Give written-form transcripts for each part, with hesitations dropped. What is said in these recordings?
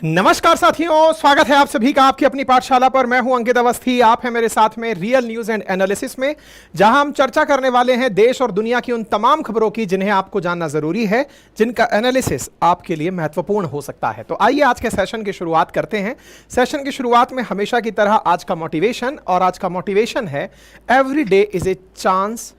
नमस्कार साथियों, स्वागत है आप सभी का आपकी अपनी पाठशाला पर। मैं हूं अंकित अवस्थी। आप हैं मेरे साथ में रियल न्यूज एंड एनालिसिस में, जहां हम चर्चा करने वाले हैं देश और दुनिया की उन तमाम खबरों की जिन्हें आपको जानना जरूरी है, जिनका एनालिसिस आपके लिए महत्वपूर्ण हो सकता है। तो आइए आज के सेशन की शुरुआत करते हैं। सेशन की शुरुआत में हमेशा की तरह आज का मोटिवेशन, और आज का मोटिवेशन है every day is a chance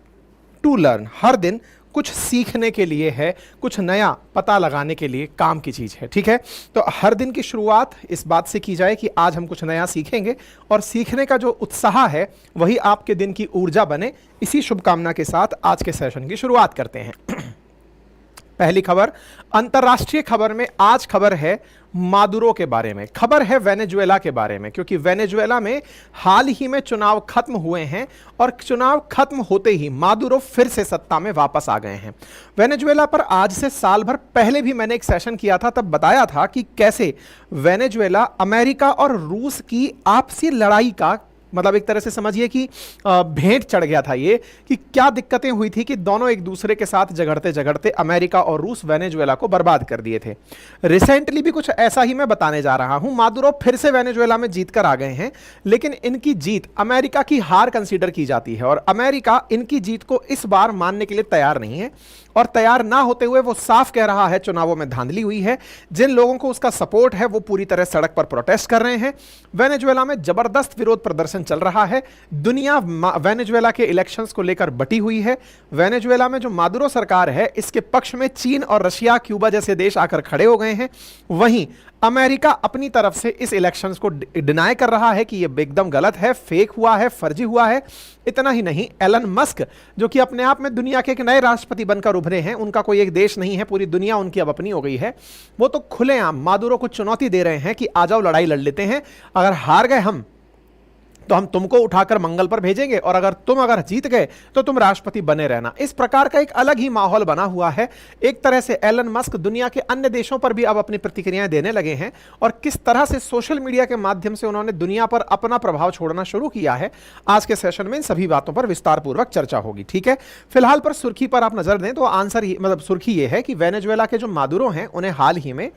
to learn. हर दिन कुछ सीखने के लिए है, कुछ नया पता लगाने के लिए काम की चीज है। ठीक है, तो हर दिन की शुरुआत इस बात से की जाए कि आज हम कुछ नया सीखेंगे, और सीखने का जो उत्साह है वही आपके दिन की ऊर्जा बने। इसी शुभकामना के साथ आज के सेशन की शुरुआत करते हैं। पहली खबर, अंतर्राष्ट्रीय खबर में आज खबर है मादुरो के बारे में। खबर है वेनेजुएला के बारे में, क्योंकि वेनेजुएला में हाल ही में चुनाव खत्म हुए हैं, और चुनाव खत्म होते ही मादुरो फिर से सत्ता में वापस आ गए हैं। वेनेजुएला पर आज से साल भर पहले भी मैंने एक सेशन किया था, तब बताया था कि कैसे वेनेजुएला अमेरिका और रूस की आपसी लड़ाई का, मतलब एक तरह से समझिए कि भेंट चढ़ गया था ये, कि क्या दिक्कतें हुई थी कि दोनों एक दूसरे के साथ झगड़ते झगड़ते अमेरिका और रूस वेनेजुएला को बर्बाद कर दिए थे। रिसेंटली भी कुछ ऐसा ही मैं बताने जा रहा हूं। मादुरो फिर से वेनेजुएला में जीत कर आ गए हैं, लेकिन इनकी जीत अमेरिका की हार कंसीडर की जाती है, और अमेरिका इनकी जीत को इस बार मानने के लिए तैयार नहीं है। और तैयार ना होते हुए वो साफ कह रहा है चुनावों में धांधली हुई है। जिन लोगों को उसका सपोर्ट है वो पूरी तरह सड़क पर प्रोटेस्ट कर रहे हैं। वेनेजुएला में जबरदस्त विरोध प्रदर्शन चल रहा है। दुनिया वेनेजुएला के इलेक्शंस को लेकर बटी हुई है। वेनेजुएला में जो मादुरो सरकार है, इसके पक्ष में चीन और रशिया, क्यूबा जैसे देश आकर खड़े हो गए हैं। वहीं अमेरिका अपनी तरफ से इस इलेक्शंस को डिनाई कर रहा है कि यह एकदम गलत है, फेक हुआ है, फर्जी हुआ है। इतना ही नहीं, एलन मस्क, जो कि अपने आप में दुनिया के एक नए राष्ट्रपति बनकर उभरे हैं, उनका कोई एक देश नहीं है, पूरी दुनिया उनकी अब अपनी हो गई है, वो तो खुलेआम मादुरो को चुनौती दे रहे हैं कि आ जाओ लड़ाई लड़ लेते हैं। अगर हार गए हम तो हम तुमको उठाकर मंगल पर भेजेंगे, और अगर जीत गए तो तुम राष्ट्रपति बने रहना। इस प्रकार का एक अलग ही माहौल बना हुआ है। एक तरह से एलन मस्क दुनिया के अन्य देशों पर भी अब अपनी प्रतिक्रियाएं देने लगे हैं, और किस तरह से सोशल मीडिया के माध्यम से उन्होंने दुनिया पर अपना प्रभाव छोड़ना शुरू किया है। आज के सेशन में इन सभी बातों पर विस्तार पूर्वक चर्चा होगी। ठीक है, फिलहाल पर सुर्खी पर आप नजर दें तो आंसर मतलब सुर्खी यह है कि वेनेजुएला के जो मादुरो हैं उन्हें हाल ही में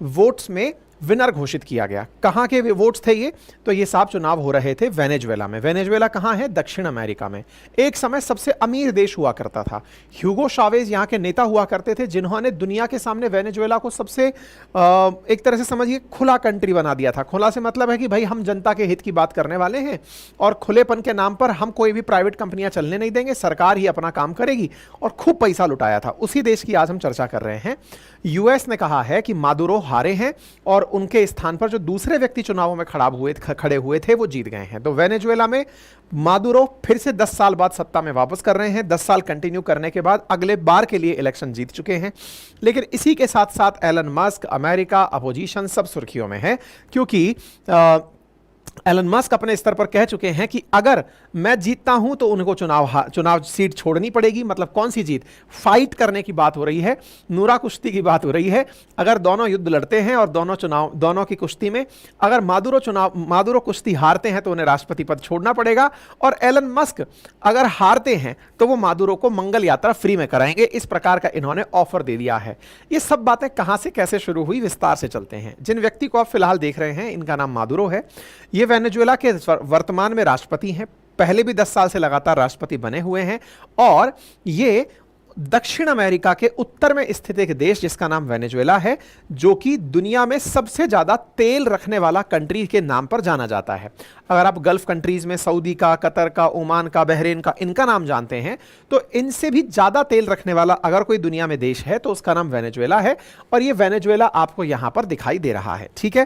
वोट्स में विनर घोषित किया गया। कहां के वोट्स थे ये? तो ये साफ चुनाव हो रहे थे वेनेजुएला में। वेनेजुएला कहां है? दक्षिण अमेरिका में। एक समय सबसे अमीर देश हुआ करता था। ह्यूगो शावेज यहां के नेता हुआ करते थे, जिन्होंने दुनिया के सामने वेनेजुएला को सबसे एक तरह से समझिए खुला कंट्री बना दिया था। खुला से मतलब है कि भाई हम जनता के हित की बात करने वाले हैं, और खुलेपन के नाम पर हम कोई भी प्राइवेट कंपनियां चलने नहीं देंगे, सरकार ही अपना काम करेगी, और खूब पैसा लुटाया था। उसी देश की आज हम चर्चा कर रहे हैं। यूएस ने कहा है कि मादुरो हारे हैं, और उनके स्थान पर जो दूसरे व्यक्ति चुनावों में खड़े हुए थे वो जीत गए हैं। तो वेनेजुएला में मादुरो फिर से 10 साल बाद सत्ता में वापस कर रहे हैं। 10 साल कंटिन्यू करने के बाद अगले बार के लिए इलेक्शन जीत चुके हैं। लेकिन इसी के साथ साथ एलन मस्क, अमेरिका, अपोजिशन सब सुर्खियों में है, क्योंकि एलन मस्क अपने स्तर पर कह चुके हैं कि अगर मैं जीतता हूं तो उनको चुनाव सीट छोड़नी पड़ेगी। मतलब कौन सी जीत? फाइट करने की बात हो रही है, नूरा कुश्ती की बात हो रही है। अगर दोनों युद्ध लड़ते हैं और दोनों की कुश्ती में अगर मादुरो कुश्ती हारते हैं तो उन्हें राष्ट्रपति पद छोड़ना पड़ेगा, और एलन मस्क अगर हारते हैं तो वो मादुरो को मंगल यात्रा फ्री में कराएंगे। इस प्रकार का इन्होंने ऑफर दे दिया है। ये सब बातें कहां से कैसे शुरू हुई, विस्तार से चलते हैं। जिन व्यक्ति को आप फिलहाल देख रहे हैं, इनका नाम मादुरो है। ये वेनेजुएला के वर्तमान में राष्ट्रपति हैं, पहले भी 10 साल से लगातार राष्ट्रपति बने हुए हैं, और ये दक्षिण अमेरिका के उत्तर में स्थित एक देश जिसका नाम वेनेजुएला है, जो कि दुनिया में सबसे ज्यादा तेल रखने वाला कंट्री के नाम पर जाना जाता है। अगर आप गल्फ कंट्रीज में सऊदी का, कतर का, ओमान का, बहरीन का, इनका नाम जानते हैं, तो इनसे भी ज्यादा तेल रखने वाला अगर कोई दुनिया में देश है तो उसका नाम वेनेजुएला है, और ये वेनेजुएला आपको यहां पर दिखाई दे रहा है। ठीक है,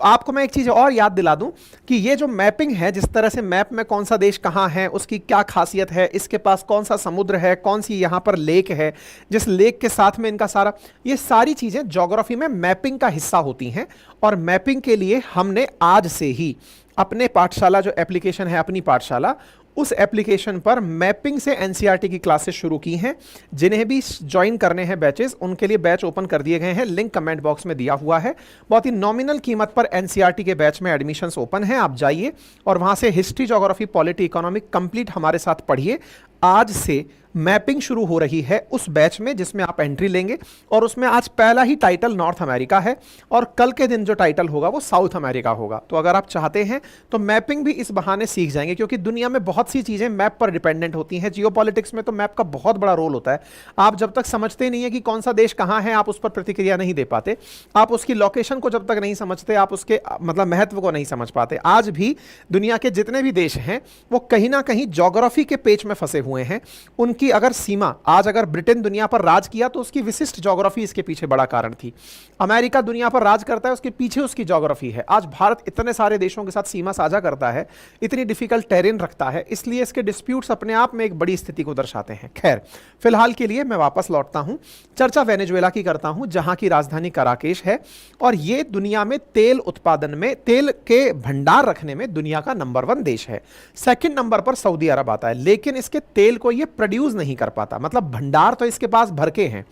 आपको मैं एक चीज और याद दिला दूं कि ये जो मैपिंग है, जिस तरह से मैप में कौन सा देश कहां है, उसकी क्या खासियत है, इसके पास कौन सा समुद्र है, कौन सी यहां पर लेक है, जिस लेक के साथ में इनका सारा, ये सारी चीजें ज्योग्राफी में मैपिंग का हिस्सा होती हैं। और मैपिंग के लिए हमने आज से ही अपने पाठशाला, जो एप्लीकेशन है अपनी पाठशाला, उस एप्लीकेशन पर मैपिंग से एनसीईआरटी की क्लासेस शुरू की हैं। जिन्हें भी ज्वाइन करने हैं बैचेस, उनके लिए बैच ओपन कर दिए गए हैं। लिंक कमेंट बॉक्स में दिया हुआ है। बहुत ही नॉमिनल कीमत पर एनसीईआरटी के बैच में एडमिशंस ओपन हैं। आप जाइए और वहां से history, geography, polity, economic complete हमारे साथ पढ़िए। आज से मैपिंग शुरू हो रही है उस बैच में जिसमें आप एंट्री लेंगे, और उसमें आज पहला ही टाइटल नॉर्थ अमेरिका है और कल के दिन जो टाइटल होगा वो साउथ अमेरिका होगा। तो अगर आप चाहते हैं तो मैपिंग भी इस बहाने सीख जाएंगे, क्योंकि दुनिया में बहुत सी चीजें मैप पर डिपेंडेंट होती हैं। जियोपॉलिटिक्स में तो मैप का बहुत बड़ा रोल होता है। आप जब तक समझते नहीं है कि कौन सा देश कहां है, आप उस पर प्रतिक्रिया नहीं दे पाते। आप उसकी लोकेशन को जब तक नहीं समझते, आप उसके मतलब महत्व को नहीं समझ पाते। आज भी दुनिया के जितने भी देश हैं वो कहीं ना कहीं ज्योग्राफी के पेच में फंसे हुए हैं। उनकी अगर सीमा, आज अगर ब्रिटेन दुनिया पर राज किया तो उसकी विशिष्ट ज्योग्राफी इसके पीछे बड़ा कारण थी। अमेरिका दुनिया पर राज करता है, उसके पीछे उसकी ज्योग्राफी है। आज भारत इतने सारे देशों के साथ सीमा साझा करता है, इतनी डिफिकल्ट टेरेन रखता है, इसलिए इसके डिस्प्यूट्स अपने आप में एक बड़ी स्थिति को दर्शाते हैं। खैर, फिलहाल के लिए मैं वापस लौटता हूं, चर्चा वेनेजुएला की करता हूं, जहां की राजधानी कराकेश है और यह दुनिया में तेल उत्पादन में, तेल के भंडार रखने में दुनिया का नंबर 1 देश है। सेकंड नंबर पर सऊदी अरब आता है, लेकिन इसके तेल को यह प्रोड्यूस नहीं कर पाता। मतलब भंडार तो इसके पास भर के हैं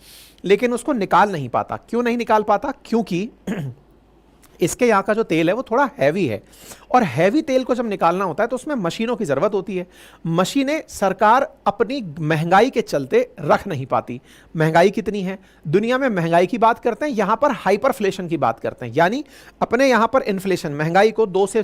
लेकिन उसको निकाल नहीं पाता। क्यों नहीं निकाल पाता? क्योंकि इसके यहाँ का जो तेल है वो थोड़ा हैवी है, और हैवी तेल को जब निकालना होता है तो उसमें मशीनों की ज़रूरत होती है। मशीनें सरकार अपनी महंगाई के चलते रख नहीं पाती। महंगाई कितनी है दुनिया में? महंगाई की बात करते हैं, यहाँ पर हाइपरफ्लेशन की बात करते हैं, यानी अपने यहाँ पर इन्फ्लेशन, महंगाई को 2 से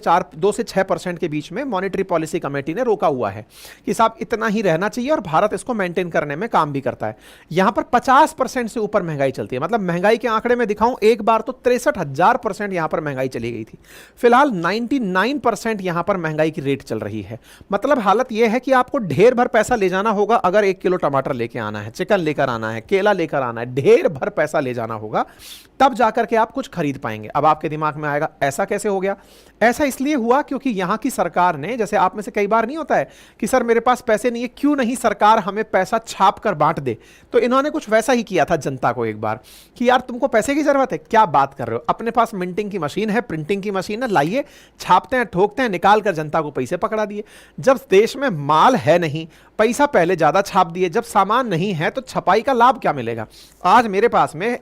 6% के बीच में मॉनेटरी पॉलिसी कमेटी ने रोका हुआ है कि साहब इतना ही रहना चाहिए, और भारत इसको मेंटेन करने में काम भी करता है। यहाँ पर 50% से ऊपर महंगाई चलती है। मतलब महंगाई के आंकड़े में दिखाऊं, एक बार तो 63,000% यहाँ पर महंगाई चली गई थी। फिलहाल 99% यहां पर महंगाई की रेट चल रही है। मतलब हालत यह है कि आपको ढेर भर पैसा ले जाना होगा। अगर 1 किलो टमाटर लेके आना है, चिकन लेकर आना है, केला लेकर आना है, ढेर भर पैसा ले जाना होगा, तब जाकर के आप कुछ खरीद पाएंगे। अब आपके दिमाग में आएगा ऐसा कैसे हो गया? ऐसा इसलिए हुआ क्योंकि यहां की सरकार ने, जैसे आप में से कई बार नहीं होता है कि सर मेरे पास पैसे नहीं है, क्यों नहीं सरकार हमें पैसा छाप कर बांट दे, तो इन्होंने कुछ वैसा ही किया था जनता को एक बार कि यार तुमको पैसे की जरूरत है, क्या बात कर रहे हो, अपने पास मिंटिंग की मशीन है, प्रिंटिंग की मशीन है, लाइए, छापते हैं, ठोकते हैं, निकाल कर जनता को पैसे पकड़ा दिए। जब देश में माल है नहीं, पैसा पहले ज्यादा छाप दिए, जब सामान नहीं है तो छपाई का लाभ क्या मिलेगा? आज मेरे पास में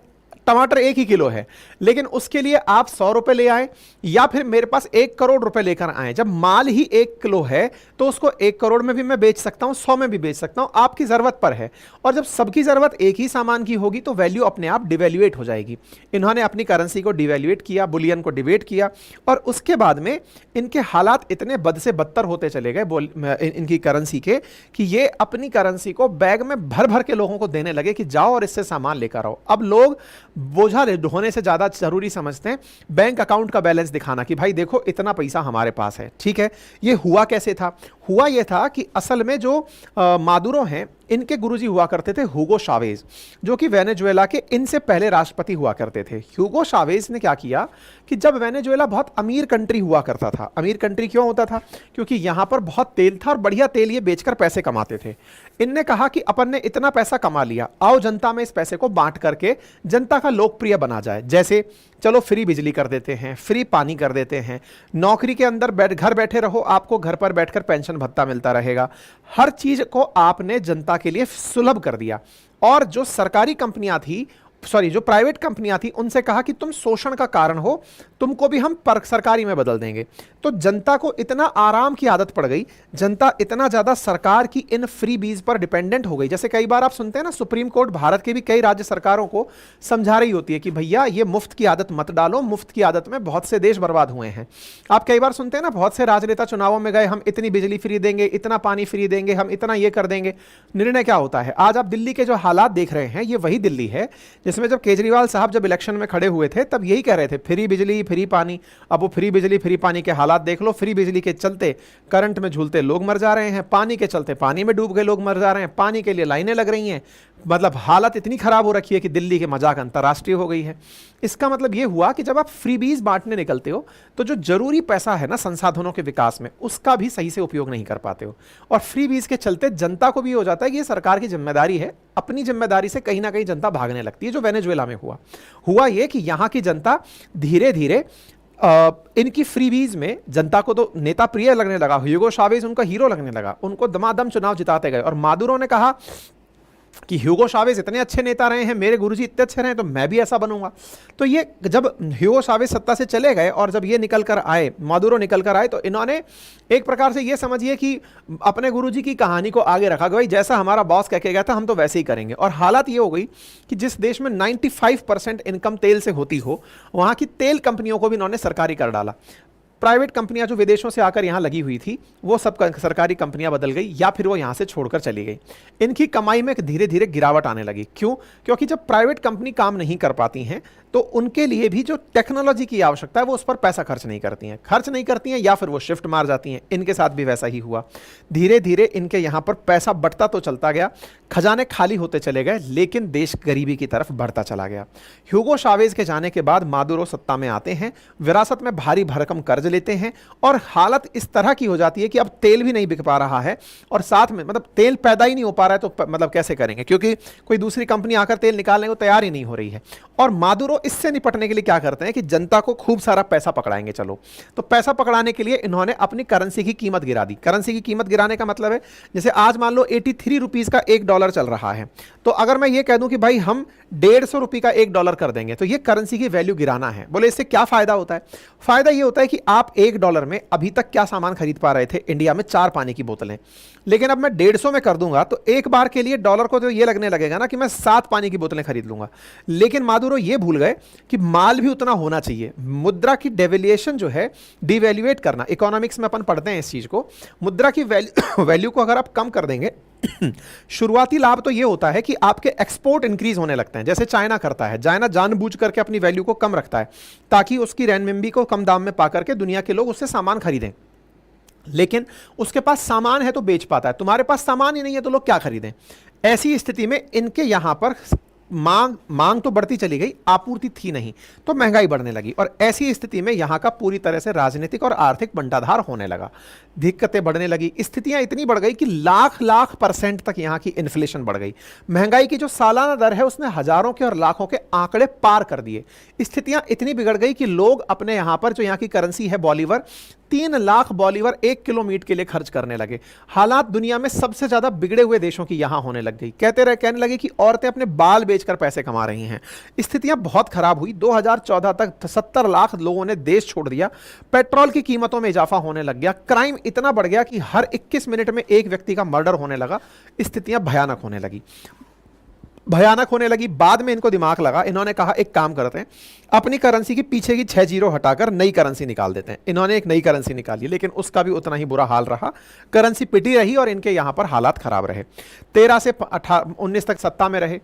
टमाटर 1 ही किलो है, लेकिन उसके लिए आप 100 रुपए ले आए, या फिर मेरे पास 1 करोड़ रुपए लेकर आए। जब माल ही 1 किलो है तो उसको 1 करोड़ में भी मैं बेच सकता हूं, 100 में भी बेच सकता हूं, आपकी जरूरत पर है। और जब सबकी जरूरत एक ही सामान की होगी तो वैल्यू अपने आप डिवैल्यूएट हो जाएगी। इन्होंने अपनी करेंसी को डिवैल्यूएट किया, बुलियन को डिबेट किया, और उसके बाद में इनके हालात इतने बद से बदतर होते चले गए इनकी करेंसी के, कि ये अपनी करेंसी को बैग में भर भर के लोगों को देने लगे कि जाओ और इससे सामान लेकर आओ। अब लोग बोझा ढोने से ज्यादा जरूरी समझते हैं बैंक अकाउंट का बैलेंस दिखाना कि भाई देखो इतना पैसा हमारे पास है। ठीक है, ये हुआ कैसे था? हुआ यह था कि असल में जो मादुरो हैं, इनके गुरुजी हुआ करते थे हुगो शावेज, जो कि वेनेजुएला के इनसे पहले राष्ट्रपति हुआ करते थे। हुगो शावेज ने क्या किया कि जब वेनेजुएला बहुत अमीर कंट्री हुआ करता था, अमीर कंट्री क्यों होता था? क्योंकि यहां पर बहुत तेल था और बढ़िया तेल ये बेचकर पैसे कमाते थे। इनने कहा कि अपन ने इतना पैसा कमा लिया, आओ जनता में इस पैसे को बांट करके जनता का लोकप्रिय बना जाए। जैसे चलो फ्री बिजली कर देते हैं, फ्री पानी कर देते हैं, नौकरी के अंदर घर बैठे रहो, आपको घर पर बैठकर पेंशन भत्ता मिलता रहेगा। हर चीज को आपने जनता के लिए सुलभ कर दिया। और जो सरकारी कंपनियां थी, जो प्राइवेट कंपनियां थी, उनसे कहा कि तुम शोषण का कारण हो, तुमको भी हम सरकारी में बदल देंगे। तो जनता को इतना आराम की आदत पड़ गई, जनता इतना ज्यादा सरकार की इन फ्री बीज पर डिपेंडेंट हो गई। जैसे कई बार आप सुनते हैं ना, सुप्रीम कोर्ट भारत के भी कई राज्य सरकारों को समझा रही होती है कि भैया ये मुफ्त की आदत मत डालो, मुफ्त की आदत में बहुत से देश बर्बाद हुए हैं। आप कई बार सुनते हैं ना, बहुत से राजनेता चुनावों में गए, हम इतनी बिजली फ्री देंगे, इतना पानी फ्री देंगे, हम इतना ये कर देंगे। निर्णय क्या होता है? आज आप दिल्ली के जो हालात देख रहे हैं, ये वही दिल्ली है जिसमें जब केजरीवाल साहब जब इलेक्शन में खड़े हुए थे तब यही कह रहे थे, फ्री बिजली फ्री पानी। अब वो फ्री बिजली फ्री पानी के हालात देख लो। फ्री बिजली के चलते करंट में झूलते लोग मर जा रहे हैं, पानी के चलते पानी में डूब गए लोग मर जा रहे हैं, पानी के लिए लाइनें लग रही हैं। मतलब हालत इतनी खराब हो रखी है कि दिल्ली के मजाक अंतर्राष्ट्रीय हो गई है। इसका मतलब यह हुआ कि जब आप फ्रीबीज बांटने निकलते हो तो जो जरूरी पैसा है ना संसाधनों के विकास में, उसका भी सही से उपयोग नहीं कर पाते हो। और फ्रीबीज के चलते जनता को भी हो जाता है कि ये सरकार की जिम्मेदारी है, अपनी जिम्मेदारी से कहीं ना कहीं जनता भागने लगती है। जो वेनेजुएला में हुआ यह कि यहां की जनता धीरे धीरे इनकी फ्रीबीज में जनता को तो नेता प्रिय लगने लगा, ह्यूगो शावेज उनका हीरो लगने लगा, उनको दमादम चुनाव जिताते गए। और मादुरो ने कहा कि ह्यूगो चावेज इतने अच्छे नेता रहे हैं, मेरे गुरुजी इतने अच्छे रहे हैं, तो मैं भी ऐसा बनूंगा। तो ये जब ह्यूगो चावेज सत्ता से चले गए और जब ये निकल कर आए, मादुरो निकल कर आए, तो इन्होंने एक प्रकार से ये समझिए कि अपने गुरुजी की कहानी को आगे रखा कि भाई जैसा हमारा बॉस कह के गया था हम तो वैसे ही करेंगे। और हालात ये हो गई कि जिस देश में 95% इनकम तेल से होती हो, वहां की तेल कंपनियों को भी इन्होंने सरकारी कर डाला। प्राइवेट कंपनियां जो विदेशों से आकर यहां लगी हुई थी वो सब सरकारी कंपनियां बदल गई या फिर वो यहां से छोड़कर चली गई। इनकी कमाई में धीरे धीरे गिरावट आने लगी। क्यों? क्योंकि जब प्राइवेट कंपनी काम नहीं कर पाती हैं तो उनके लिए भी जो टेक्नोलॉजी की आवश्यकता है वो उस पर पैसा खर्च नहीं करती हैं या फिर वो शिफ्ट मार जाती हैं। इनके साथ भी वैसा ही हुआ। धीरे धीरे इनके यहां पर पैसा बढ़ता तो चलता गया, खजाने खाली होते चले गए, लेकिन देश गरीबी की तरफ बढ़ता चला गया। ह्यूगो चावेज के जाने के बाद मादुरो सत्ता में आते हैं, विरासत में भारी भरकम कर्ज लेते हैं और हालत इस तरह की हो जाती है कि अब तेल भी नहीं बिक पा रहा है और साथ में मतलब तेल पैदा ही नहीं हो पा रहा है, तो मतलब कैसे करेंगे, क्योंकि कोई दूसरी कंपनी आकर तेल निकालने को तैयार ही नहीं हो रही है। और मादुरो इससे निपटने के लिए क्या करते हैं कि जनता को खूब सारा पैसा पकड़ाएंगे। चलो, तो पैसा पकड़ाने के लिए इन्होंने अपनी करेंसी की कीमत गिरा दी। करेंसी की कीमत गिराने का मतलब है जैसे आज मान लो 83 रुपीस का $1 चल रहा है, तो अगर मैं ये कह दूं कि भाई हम 150 रुपये का $1 कर देंगे, तो ये करेंसी की वैल्यू गिराना है। बोले इससे क्या फायदा होता है? फायदा ये होता है कि आप $1 में अभी तक क्या सामान खरीद पा रहे थे इंडिया में? 4 पानी की बोतलें। लेकिन अब मैं 150 में कर दूंगा तो एक बार के लिए डॉलर को तो ये लगने लगेगा ना कि मैं 7 पानी की बोतलें खरीद लूंगा। लेकिन मादुरो ये भूल गए कि माल भी उतना होना चाहिए। मुद्रा की डेवैल्यूएशन जो है, डिवैल्यूएट करना, इकोनॉमिक्स में अपन पढ़ते हैं इस चीज को। मुद्रा की वैल्यू को अगर आप कम कर देंगे शुरुआती लाभ तो ये होता है कि आपके एक्सपोर्ट इंक्रीज होने लगते हैं, जैसे चाइना करता है। चाइना जानबूझ करके अपनी वैल्यू को कम रखता है ताकि उसकी रेनमिंबी को कम दाम में पाकर के दुनिया के लोग उससे सामान खरीदें। लेकिन उसके पास सामान है तो बेच पाता है, तुम्हारे पास सामान ही नहीं है तो लोग क्या खरीदें। ऐसी स्थिति में इनके यहां पर मांग तो बढ़ती चली गई, आपूर्ति थी नहीं, तो महंगाई बढ़ने लगी। और ऐसी स्थिति में यहां का पूरी तरह से राजनीतिक और आर्थिक बंटाधार होने लगा, दिक्कतें बढ़ने लगी। स्थितियां इतनी बढ़ गई कि लाख % तक यहां की इन्फ्लेशन बढ़ गई। महंगाई की जो सालाना दर है उसने हजारों के और लाखों के आंकड़े पार कर दिए। स्थितियां इतनी बिगड़ गई कि लोग अपने यहां पर जो यहां की करेंसी है Bolivar, 3 lakh Bolivar 1 kilo meet के लिए खर्च करने लगे। हालात दुनिया में सबसे ज्यादा बिगड़े हुए देशों की यहां होने लग गई। कहने लगे कि औरतें अपने बाल बेचकर पैसे कमा रही हैं। स्थितियां बहुत खराब हुई। 2014 तक 70 लाख लोगों ने देश छोड़ दिया। पेट्रोल की कीमतों में इजाफा होने लग गया। क्राइम इतना बढ़ गया कि हर 21 मिनट में एक व्यक्ति का मर्डर होने लगा। स्थितियां भयानक होने लगी। बाद में इनको दिमाग लगा, इन्होंने कहा एक काम करते हैं, अपनी करेंसी की पीछे की 6 जीरो हटाकर नई करेंसी निकाल देते हैं। इन्होंने एक नई करेंसी निकाली, लेकिन उसका भी उतना ही बुरा हाल रहा। करेंसी पिटी रही और इनके यहां पर हालात खराब रहे। 13 से 19 तक सत्ता में रहे।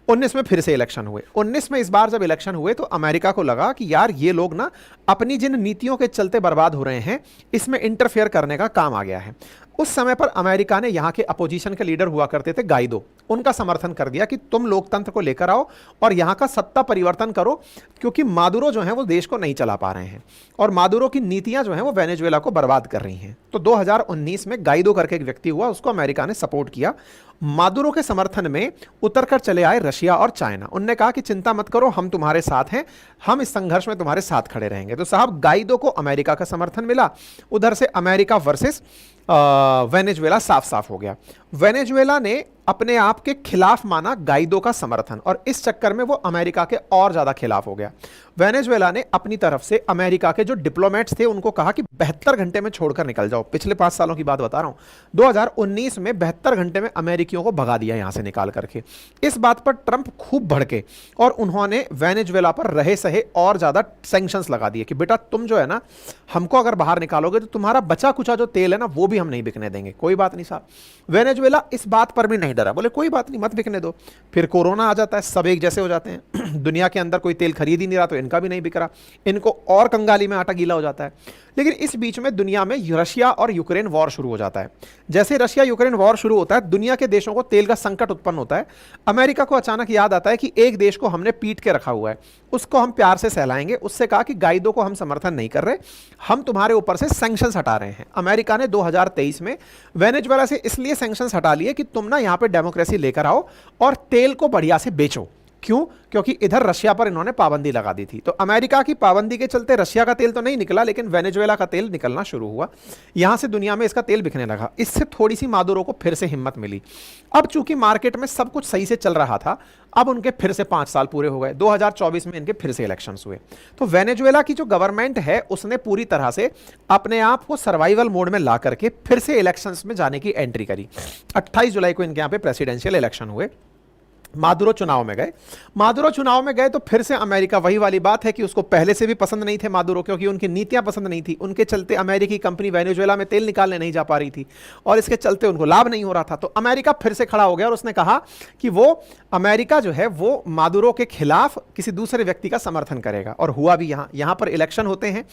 19 में फिर से इलेक्शन हुए। 19 में इस बार जब इलेक्शन हुए तो अमेरिका को लगा कि यार ये लोग ना अपनी जिन नीतियों के चलते बर्बाद हो रहे हैं, इसमें इंटरफेयर करने का काम आ गया है। उस समय पर अमेरिका ने यहां के अपोजिशन के लीडर हुआ करते थे गाइडो, उनका समर्थन कर दिया कि तुम लोकतंत्र को लेकर आओ और यहां का सत्ता परिवर्तन करो, क्योंकि मादुरो जो हैं वो देश को नहीं चला पा रहे हैं और मादुरो की नीतियां जो हैं वो वेनेजुएला को बर्बाद कर रही हैं। तो 2019 में गाइडो करके एक व्यक्ति हुआ, उसको अमेरिका ने सपोर्ट किया। मादुरो के समर्थन में उतरकर चले आए रशिया और चाइना। उनने कहा कि चिंता मत करो, हम तुम्हारे साथ हैं, हम इस संघर्ष में तुम्हारे साथ खड़े रहेंगे। तो साहब गाइडो को अमेरिका का समर्थन मिला। उधर से अमेरिका वर्सेस वेनेजुएला साफ साफ हो गया। वेनेजुएला ने अपने आप के खिलाफ माना गाइडो का समर्थन और इस चक्कर में वो अमेरिका के और ज्यादा खिलाफ हो गया। वेनेजुएला ने अपनी तरफ से अमेरिका के जो डिप्लोमेट्स थे उनको कहा कि 72 घंटे में छोड़कर निकल जाओ। पिछले 5 सालों की बात बता रहा हूं। 2019 में 72 घंटे में अमेरिकियों को भगा दिया यहां से निकाल करके। इस बात पर ट्रंप खूब भड़के और उन्होंने वेनेजुएला पर रहे सहे और ज्यादा सैंक्शंस लगा दिए कि बेटा तुम जो है ना, हमको अगर बाहर निकालोगे तो तुम्हारा बचा कुचा जो तेल है ना वो भी हम नहीं बिकने देंगे। कोई बात नहीं साहब। वेनेजुएला इस बात पर भी नहीं डरा, बोले कोई बात नहीं, मत बिकने दो। फिर कोरोना आ जाता है, सब एक जैसे हो जाते हैं। दुनिया के अंदर कोई तेल खरीद ही नहीं रहा तो इनका भी नहीं बिक रहा, इनको और कंगाली में आटा गीला हो जाता है। लेकिन इस बीच में दुनिया में रशिया और यूक्रेन वॉर शुरू हो जाता है। जैसे रशिया यूक्रेन वॉर शुरू होता है, दुनिया के देशों को तेल का संकट उत्पन्न होता है। अमेरिका को अचानक याद आता है कि एक देश को हमने पीट के रखा हुआ है, उसको हम प्यार से सहलाएंगे। उससे कहा कि गाइडो को हम समर्थन नहीं कर रहे, हम तुम्हारे ऊपर से सैंक्शंस हटा रहे हैं। अमेरिका ने 2023 में वेनेजुएला से इसलिए सैंक्शंस हटा लिए कि तुम ना यहां पे डेमोक्रेसी लेकर आओ और तेल को बढ़िया से बेचो। क्यों? क्योंकि इधर रशिया पर इन्होंने पाबंदी लगा दी थी। तो अमेरिका की पाबंदी के चलते रशिया का तेल तो नहीं निकला, लेकिन वेनेजुएला का तेल निकलना शुरू हुआ। यहां से दुनिया में इसका तेल बिकने लगा। इससे थोड़ी सी मादुरो को फिर से हिम्मत मिली। अब चूंकि मार्केट में सब कुछ सही से चल रहा था, अब उनके फिर से 5 साल पूरे हो गए। 2024 में इनके फिर से इलेक्शंस हुए। तो वेनेजुएला की जो गवर्नमेंट है उसने पूरी तरह से अपने आप को सर्वाइवल मोड में ला करके फिर से इलेक्शंस में जाने की एंट्री करी। 28 जुलाई को इनके यहां पे प्रेसिडेंशियल इलेक्शन हुए। मादुरो चुनाव में गए। मादुरो चुनाव में गए तो फिर से अमेरिका, वही वाली बात है कि उसको पहले से भी पसंद नहीं थे मादुरो, क्योंकि उनकी नीतियां पसंद नहीं थी। उनके चलते अमेरिकी कंपनी वेनेजुएला में तेल निकालने नहीं जा पा रही थी और इसके चलते उनको लाभ नहीं हो रहा था। तो अमेरिका फिर से खड़ा हो गया और उसने कहा कि वो अमेरिका जो है वो मादुरो के खिलाफ किसी दूसरे व्यक्ति का समर्थन करेगा। और हुआ भी। यहां पर इलेक्शन होते हैं।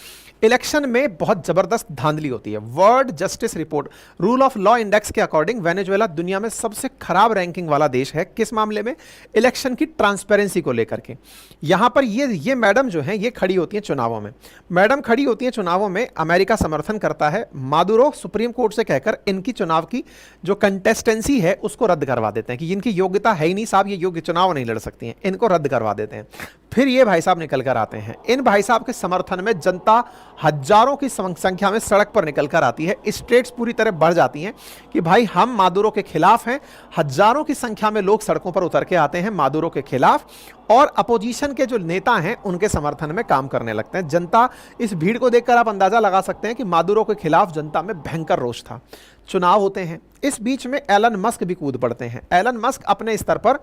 इलेक्शन में बहुत जबरदस्त धांधली होती है। World justice report, rule of law index के अकॉर्डिंग वेनेजुएला दुनिया में सबसे खराब रैंकिंग वाला देश है। किस मामले में? इलेक्शन की ट्रांसपेरेंसी को लेकर के। यहां पर ये मैडम जो है ये खड़ी होती है चुनावों में। मैडम खड़ी होती है चुनावों में, अमेरिका समर्थन करता है। मादुरो सुप्रीम कोर्ट से कहकर इनकी चुनाव की जो कंटेस्टेंसी है उसको रद्द करवा देते हैं कि इनकी योग्यता है ही नहीं साहब, ये योग्य चुनाव नहीं लड़ सकती हैं, इनको रद्द करवा देते हैं। फिर ये भाई साहब निकल कर आते हैं। इन भाई साहब के समर्थन में जनता हजारों की संख्या में सड़क पर निकल कर आती है। स्टेट्स पूरी तरह बढ़ जाती हैं कि भाई हम मादुरो के खिलाफ हैं। हजारों की संख्या में लोग सड़कों पर उतर के आते हैं मादुरो के खिलाफ और अपोजिशन के जो नेता हैं उनके समर्थन में काम करने लगते हैं। जनता, इस भीड़ को देखकर आप अंदाजा लगा सकते हैं कि मादुरो के खिलाफ जनता में भयंकर रोष था। चुनाव होते हैं। इस बीच में एलन मस्क भी कूद पड़ते हैं। एलन मस्क अपने स्तर पर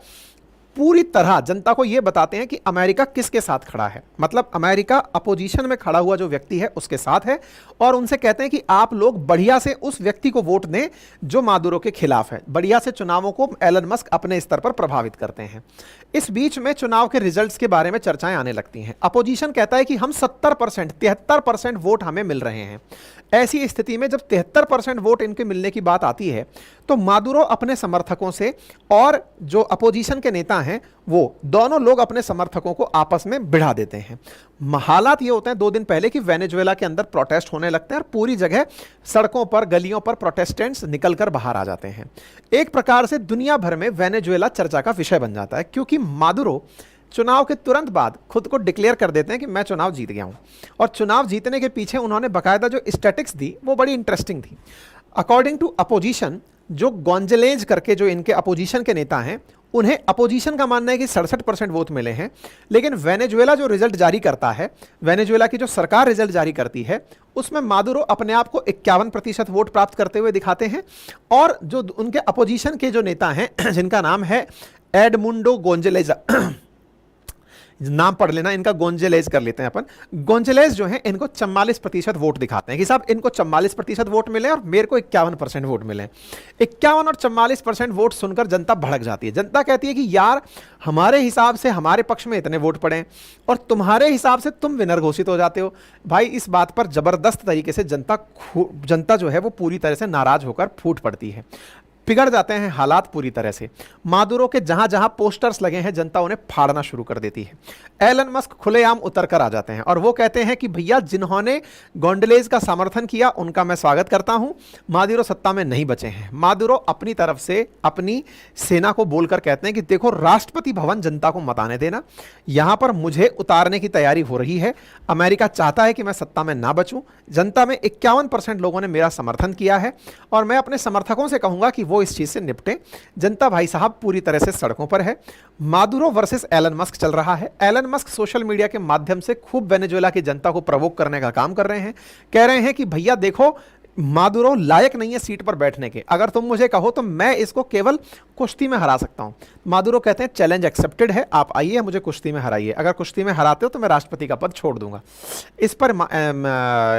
पूरी तरह जनता को यह बताते हैं कि अमेरिका किसके साथ खड़ा है। मतलब अमेरिका अपोजिशन में खड़ा हुआ जो व्यक्ति है उसके साथ है और उनसे कहते हैं कि आप लोग बढ़िया से उस व्यक्ति को वोट दें जो मादुरो के खिलाफ है। बढ़िया से चुनावों को एलन मस्क अपने स्तर पर प्रभावित करते हैं। इस बीच में चुनाव के रिजल्ट्स के बारे में चर्चाएं आने लगती हैं। अपोजिशन कहता है कि हम 70%, 73% वोट हमें मिल रहे हैं। ऐसी स्थिति में जब 73% वोट इनके मिलने की बात आती है तो मादुरो अपने समर्थकों से और जो अपोजिशन के नेता हैं वो दोनों लोग अपने समर्थकों को आपस में भिड़ा देते हैं। हालात ये होते हैं 2 दिन पहले कि वेनेजुएला के अंदर प्रोटेस्ट होने लगते हैं और पूरी जगह सड़कों पर, गलियों पर प्रोटेस्टेंट्स निकलकर बाहर आ जाते हैं। एक प्रकार से दुनिया भर में वेनेजुएला चर्चा का विषय बन जाता है, क्योंकि मादुरो चुनाव के तुरंत बाद खुद को डिक्लेयर कर देते हैं कि मैं चुनाव जीत गया हूं। और चुनाव जीतने के पीछे उन्होंने बाकायदा जो स्टैटिक्स दी वो बड़ी इंटरेस्टिंग थी। अकॉर्डिंग टू अपोजिशन, जो गोंजलेज करके जो इनके अपोजिशन के नेता हैं, उन्हें अपोजिशन का मानना है कि 67% वोट मिले हैं। लेकिन वेनेजुएला जो रिजल्ट जारी करता है, वेनेजुएला की जो सरकार रिजल्ट जारी करती है, उसमें मादुरो अपने आप को 51% वोट प्राप्त करते हुए दिखाते हैं। और जो उनके अपोजिशन के जो नेता हैं जिनका नाम है एडमुंडो गोंजलेज, नाम पढ़ लेना इनका, गोंजलेज कर लेते हैं अपन। गोंजलेज जो है इनको 44% वोट दिखाते हैं कि साहब इनको 44% वोट मिले और मेरे को 51% वोट मिले। 51 और 44% वोट सुनकर जनता भड़क जाती है। जनता कहती है कि यार हमारे हिसाब से हमारे पक्ष में इतने वोट पड़े और तुम्हारे हिसाब से तुम विनर घोषित हो जाते हो। भाई इस बात पर जबरदस्त तरीके से जनता जो है वो पूरी तरह से नाराज होकर फूट पड़ती है। बिगड़ जाते हैं हालात पूरी तरह से। मादुरो के जहां जहां पोस्टर्स लगे हैं जनता उन्हें फाड़ना शुरू कर देती है। एलन मस्क खुलेआम उतर कर आ जाते हैं और वो कहते हैं कि भैया जिन्होंने गोंडलेज का समर्थन किया उनका मैं स्वागत करता हूं, मादुरो सत्ता में नहीं बचे हैं। मादुरो अपनी तरफ से अपनी सेना को बोलकर कहते हैं कि देखो राष्ट्रपति भवन जनता को मत आने देना, यहां पर मुझे उतारने की तैयारी हो रही है। अमेरिका चाहता है कि मैं सत्ता में ना बचूं। जनता में 51% लोगों ने मेरा समर्थन किया है और मैं अपने समर्थकों से कहूंगा कि वो इस चीज से निपटे। जनता भाई साहब पूरी तरह से सड़कों पर है। मादुरो वर्सेस एलन मस्क चल रहा है। एलन मस्क सोशल मीडिया के माध्यम से खूब वेनेजुएला की जनता को प्रवोक करने का काम कर रहे हैं। कह रहे हैं कि भैया देखो मादुरो लायक नहीं है सीट पर बैठने के, अगर तुम मुझे कहो तो मैं इसको केवल कुश्ती में हरा सकता हूं। मादुरो कहते हैं चैलेंज एक्सेप्टेड है, आप आइए मुझे कुश्ती में हराइए, अगर कुश्ती में हराते हो तो मैं राष्ट्रपति का पद छोड़ दूंगा। इस पर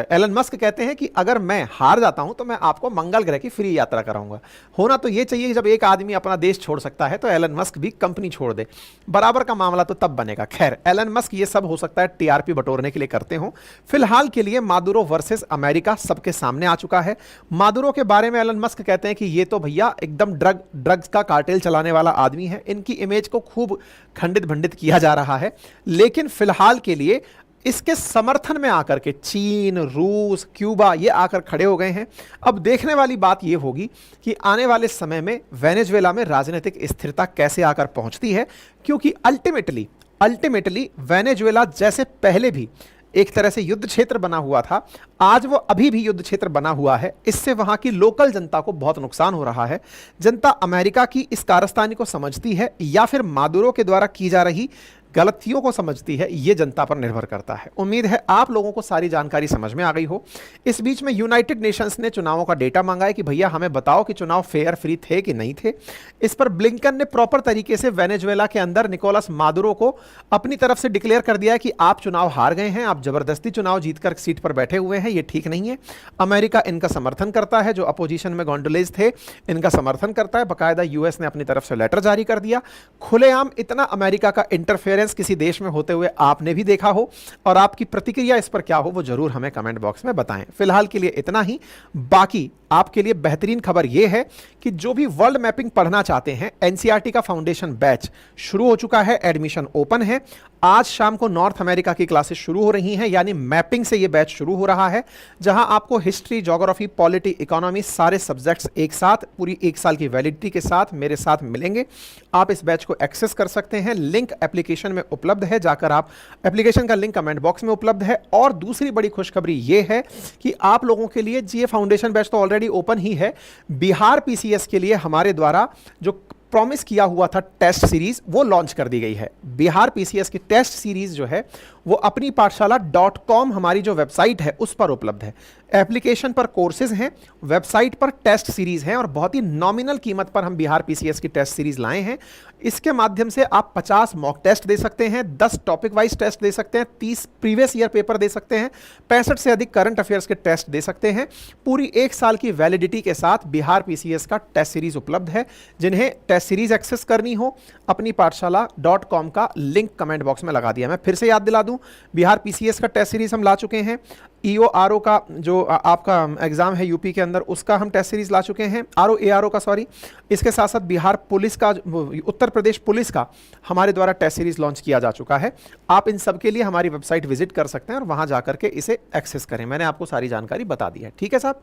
एलन मस्क कहते हैं कि अगर मैं हार जाता हूं तो मैं आपको मंगल ग्रह की फ्री यात्रा कराऊंगा। होना तो ये चाहिए कि जब एक आदमी अपना देश छोड़ सकता है तो एलन मस्क भी कंपनी छोड़ दे, बराबर का मामला तो तब बनेगा। खैर एलन मस्क ये सब हो सकता है टीआरपी बटोरने के लिए करते हो। फिलहाल के लिए मादुरो वर्सेस अमेरिका सबके सामने आ चुका है। मादुरो के बारे में एलन मस्क कहते हैं कि ये तो भैया एकदम ड्रग्स का कार्टेल चलाने वाला आदमी है। इनकी इमेज को खूब खंडित भंडित किया जा रहा है, लेकिन फिलहाल के लिए इसके समर्थन में आकर के चीन, रूस, क्यूबा ये आकर खड़े हो गए हैं। अब देखने वाली बात ये होगी कि आने वाले समय में वेनेजुएला में राजनीतिक स्थिरता कैसे आकर पहुंचती है, क्योंकि अल्टीमेटली वेनेजुएला जैसे पहले भी एक तरह से युद्ध क्षेत्र बना हुआ था, आज वो अभी भी युद्ध क्षेत्र बना हुआ है। इससे वहां की लोकल जनता को बहुत नुकसान हो रहा है। जनता अमेरिका की इस कारस्तानी को समझती है या फिर मादुरो के द्वारा की जा रही गलतियों को समझती है, ये जनता पर निर्भर करता है। उम्मीद है आप लोगों को सारी जानकारी समझ में आ गई हो। इस बीच में यूनाइटेड नेशंस ने चुनावों का डेटा मांगा है कि भैया हमें बताओ कि चुनाव फेयर फ्री थे कि नहीं थे। इस पर ब्लिंकन ने प्रॉपर तरीके से वेनेजुएला के अंदर निकोलस मादुरो को अपनी तरफ से डिक्लेयर कर दिया है कि आप चुनाव हार गए हैं, आप जबरदस्ती चुनाव जीतकर सीट पर बैठे हुए हैं, ये ठीक नहीं है। अमेरिका इनका समर्थन करता है, जो अपोजिशन में गोंडोलेज थे इनका समर्थन करता है। बाकायदा यूएस ने अपनी तरफ से लेटर जारी कर दिया। खुलेआम इतना अमेरिका का इंटरफेरेंस किसी देश में होते हुए आपने भी देखा हो, और आपकी प्रतिक्रिया इस पर क्या हो वो जरूर हमें कमेंट बॉक्स में बताएं। फिलहाल के लिए इतना ही। बाकी आपके लिए बेहतरीन खबर यह है कि जो भी वर्ल्ड मैपिंग पढ़ना चाहते हैं, एनसीईआरटी का फाउंडेशन बैच शुरू हो चुका है, एडमिशन ओपन है। आज शाम को नॉर्थ अमेरिका की क्लासेस शुरू हो रही हैं, यानी मैपिंग से यह बैच शुरू हो रहा है, जहां आपको हिस्ट्री, ज्योग्राफी, पॉलिटी, इकोनॉमी सारे सब्जेक्ट्स एक साथ पूरी 1 साल की वैलिडिटी के साथ मेरे साथ मिलेंगे। आप इस बैच को एक्सेस कर सकते हैं, लिंक एप्लीकेशन में उपलब्ध है, जाकर आप एप्लीकेशन का लिंक कमेंट बॉक्स में उपलब्ध है। और दूसरी बड़ी खुशखबरी यह है कि आप लोगों के लिए जीए फाउंडेशन बैच तो ऑलरेडी ओपन ही है, बिहार पीसीएस के लिए हमारे द्वारा जो प्रॉमिस किया हुआ था टेस्ट सीरीज वो लॉन्च कर दी गई है। बिहार पीसीएस की टेस्ट सीरीज जो है वो अपनी पाठशाला.com हमारी जो वेबसाइट है उस पर उपलब्ध है। एप्लीकेशन पर कोर्सेज हैं, वेबसाइट पर टेस्ट सीरीज हैं, और बहुत ही नॉमिनल कीमत पर हम बिहार पीसीएस की टेस्ट सीरीज लाए हैं। इसके माध्यम से आप 50 मॉक टेस्ट दे सकते हैं, 10 टॉपिक वाइज टेस्ट दे सकते हैं, 30 प्रीवियस ईयर पेपर दे सकते हैं, 65 से अधिक करंट अफेयर्स के टेस्ट दे सकते हैं। पूरी 1 साल की वैलिडिटी के साथ बिहार पीसीएस का टेस्ट सीरीज उपलब्ध है। जिन्हें टेस्ट सीरीज एक्सेस करनी हो, अपनी पाठशाला.com का लिंक कमेंट बॉक्स में लगा दिया। मैं फिर से याद दिला दूं, बिहार पीसीएस का टेस्ट सीरीज हम ला चुके हैं। ईओ आरओ का जो आपका एग्जाम है यूपी के अंदर, उसका हम टेस्ट सीरीज ला चुके हैं, आरओ एआरओ का सॉरी। इसके साथ साथ बिहार पुलिस का, उत्तर प्रदेश पुलिस का हमारे द्वारा टेस्ट सीरीज लॉन्च किया जा चुका है। आप इन सब के लिए हमारी वेबसाइट विजिट कर सकते हैं और वहां जाकर के इसे एक्सेस करें। मैंने आपको सारी जानकारी बता दी है। ठीक है साहब,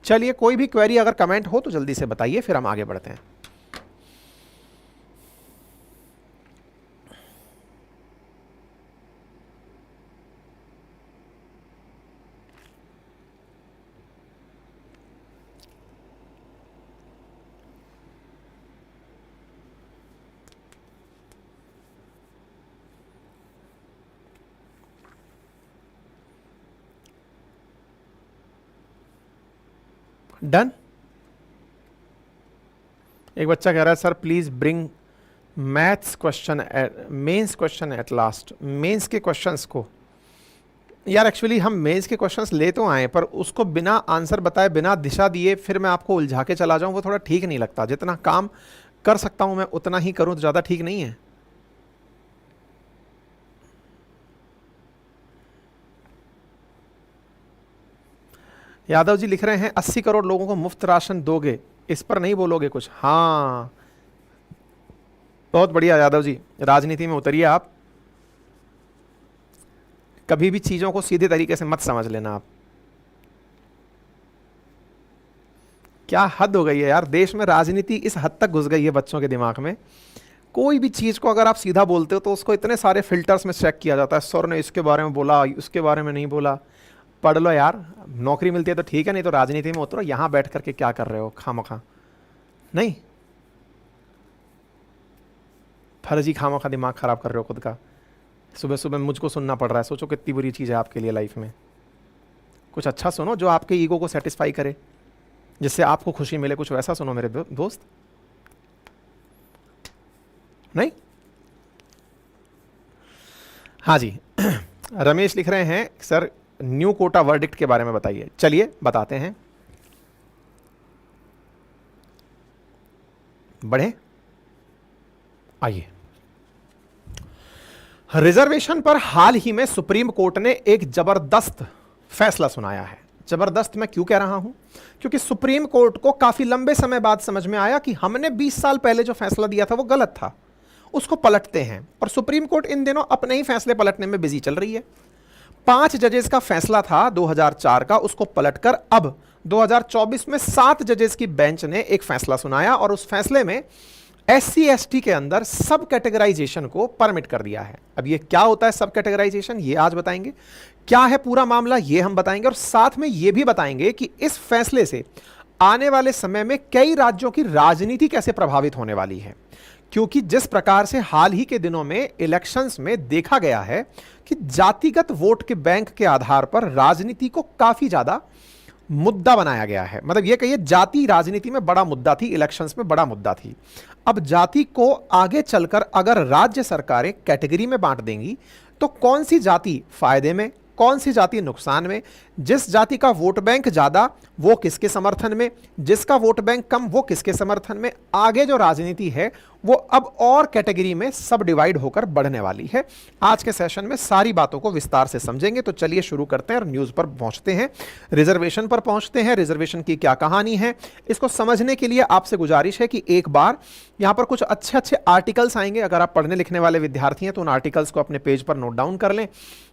चलिए कोई भी क्वेरी अगर कमेंट हो तो जल्दी से बताइए, फिर हम आगे बढ़ते हैं। डन। एक बच्चा कह रहा है sir please bring maths question, mains question at last. Mains के क्वेश्चंस को यार एक्चुअली हम मेंस के क्वेश्चंस ले तो आए, पर उसको बिना आंसर बताए, बिना दिशा दिए फिर मैं आपको उलझा के चला जाऊं, वो थोड़ा ठीक नहीं लगता। जितना काम कर सकता हूं मैं उतना ही करूं तो ज़्यादा ठीक नहीं है। यादव जी लिख रहे हैं 80 करोड़ लोगों को मुफ्त राशन दोगे, इस पर नहीं बोलोगे कुछ? हाँ बहुत बढ़िया यादव जी, राजनीति में उतरिए आप। कभी भी चीजों को सीधे तरीके से मत समझ लेना आप। क्या हद हो गई है यार, देश में राजनीति इस हद तक घुस गई है बच्चों के दिमाग में। कोई भी चीज को अगर आप सीधा बोलते हो तो उसको इतने सारे फिल्टर्स में चेक किया जाता है। सर ने इसके बारे में बोला, उसके बारे में नहीं बोला। पढ़ लो यार, नौकरी मिलती है तो ठीक है, नहीं तो राजनीति में उतरो। यहां बैठ करके क्या कर रहे हो खामखा? नहीं, फर्जी खामखा दिमाग खराब कर रहे हो खुद का। सुबह सुबह मुझको सुनना पड़ रहा है, सोचो कितनी बुरी चीज़ है आपके लिए लाइफ में। कुछ अच्छा सुनो जो आपके ईगो को सेटिस्फाई करे, जिससे आपको खुशी मिले, कुछ वैसा सुनो मेरे दोस्त। नहीं? हाँ जी रमेश लिख रहे हैं सर न्यू कोटा वर्डिक्ट के बारे में बताइए। चलिए बताते हैं, बढ़े आइए। रिजर्वेशन पर हाल ही में सुप्रीम कोर्ट ने एक जबरदस्त फैसला सुनाया है। जबरदस्त मैं क्यों कह रहा हूं? क्योंकि सुप्रीम कोर्ट को काफी लंबे समय बाद समझ में आया कि हमने 20 साल पहले जो फैसला दिया था वो गलत था, उसको पलटते हैं। और सुप्रीम कोर्ट इन दिनों अपने ही फैसले पलटने में बिजी चल रही है। 5 जजेस का फैसला था 2004 का, उसको पलटकर अब 2024 में 7 जजेस की बेंच ने एक फैसला सुनाया और उस फैसले में SC ST के अंदर सब कैटेगराइजेशन को परमिट कर दिया है। अब ये क्या होता है सब कैटेगराइजेशन, ये आज बताएंगे। क्या है पूरा मामला, ये हम बताएंगे और साथ में ये भी बताएंगे कि इस फैसले से आने वाले समय में कई राज्यों की राजनीति कैसे प्रभावित होने वाली है। क्योंकि जिस प्रकार से हाल ही के दिनों में इलेक्शंस में देखा गया है कि जातिगत वोट के बैंक के आधार पर राजनीति को काफी ज्यादा मुद्दा बनाया गया है। मतलब ये कहिए जाति राजनीति में बड़ा मुद्दा थी, इलेक्शंस में बड़ा मुद्दा थी। अब जाति को आगे चलकर अगर राज्य सरकारें कैटेगरी में बांट देंगी तो कौन सी जाति फायदे में, कौन सी जाति नुकसान में, जिस जाति का वोट बैंक ज्यादा वो किसके समर्थन में, जिसका वोट बैंक कम वो किसके समर्थन में, आगे जो राजनीति है वो अब और कैटेगरी में सब डिवाइड होकर बढ़ने वाली है। आज के सेशन में सारी बातों को विस्तार से समझेंगे। तो चलिए शुरू करते हैं और न्यूज पर पहुंचते हैं, रिजर्वेशन पर पहुंचते हैं। रिजर्वेशन की क्या कहानी है इसको समझने के लिए आपसे गुजारिश है कि एक बार यहां पर कुछ अच्छे अच्छे आर्टिकल्स आएंगे। अगर आप पढ़ने लिखने वाले विद्यार्थी हैं तो उन आर्टिकल्स को अपने पेज पर नोट डाउन कर लें।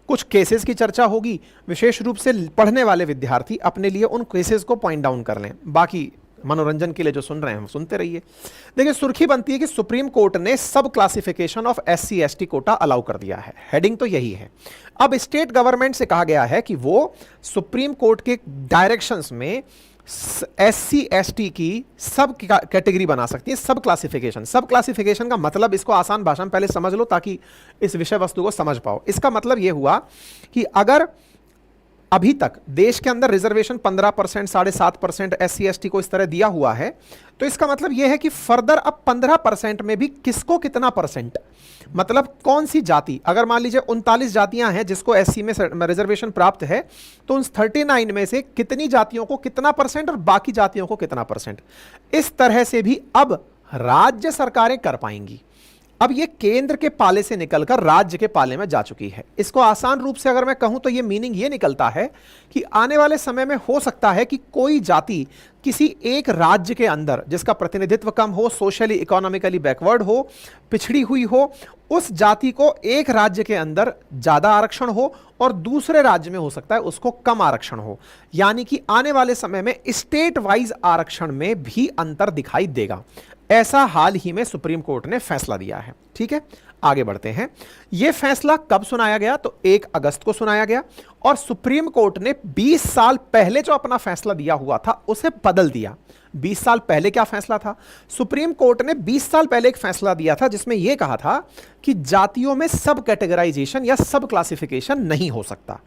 कुछ केसेस की चर्चा होगी, विशेष रूप से पढ़ने वाले विद्यार्थी अपने लिए उन केसेस को पॉइंट डाउन कर लें। बाकी मनोरंजन के लिए जो सुन रहे हैं सुनते रहिए। देखिए सुर्खी बनती है कि सुप्रीम कोर्ट ने sub classification of SC ST quota allow कर दिया है। हेडिंग तो यही है। अब स्टेट गवर्नमेंट से कहा गया है कि वो सुप्रीम कोर्ट के डायरेक्शंस में SC ST की सब कैटेगरी बना सकती है, सब क्लासिफिकेशन। सब क्लासिफिकेशन का मतलब, इसको आसान भाषा में पहले समझ लो ताकि इस विषय वस्तु को समझ पाओ। इसका मतलब यह हुआ कि अगर अभी तक देश के अंदर रिजर्वेशन 15%, 7.5% SC ST को इस तरह दिया हुआ है, तो इसका मतलब यह है कि फर्दर अब 15% में भी किसको कितना परसेंट, मतलब कौन सी जाति, अगर मान लीजिए 39 जातियां हैं जिसको SC में रिजर्वेशन प्राप्त है, तो उन 39 में से कितनी जातियों को कितना परसेंट और बाकी जातियों को कितना परसेंट, इस तरह से भी अब राज्य सरकारें कर पाएंगी। अब ये केंद्र के पाले से निकलकर राज्य के पाले में जा चुकी है। इसको आसान रूप से अगर मैं कहूं तो ये मीनिंग ये निकलता है कि आने वाले समय में हो सकता है कि कोई जाति किसी एक राज्य के अंदर जिसका प्रतिनिधित्व कम हो, सोशली इकोनॉमिकली बैकवर्ड हो, पिछड़ी हुई हो, उस जाति को एक राज्य के अंदर ज्यादा आरक्षण हो और दूसरे राज्य में हो सकता है उसको कम आरक्षण हो। यानी कि आने वाले समय में स्टेट वाइज आरक्षण में भी अंतर दिखाई देगा। ऐसा हाल ही में सुप्रीम कोर्ट ने फैसला दिया है। ठीक है, आगे बढ़ते हैं। यह फैसला कब सुनाया गया, तो 1 अगस्त को सुनाया गया और सुप्रीम कोर्ट ने 20 साल पहले जो अपना फैसला दिया हुआ था उसे बदल दिया। 20 साल पहले क्या फैसला था? सुप्रीम कोर्ट ने 20 साल पहले एक फैसला दिया था जिसमें यह कहा था कि जातियों में सब कैटेगराइजेशन या सब क्लासिफिकेशन नहीं हो सकता।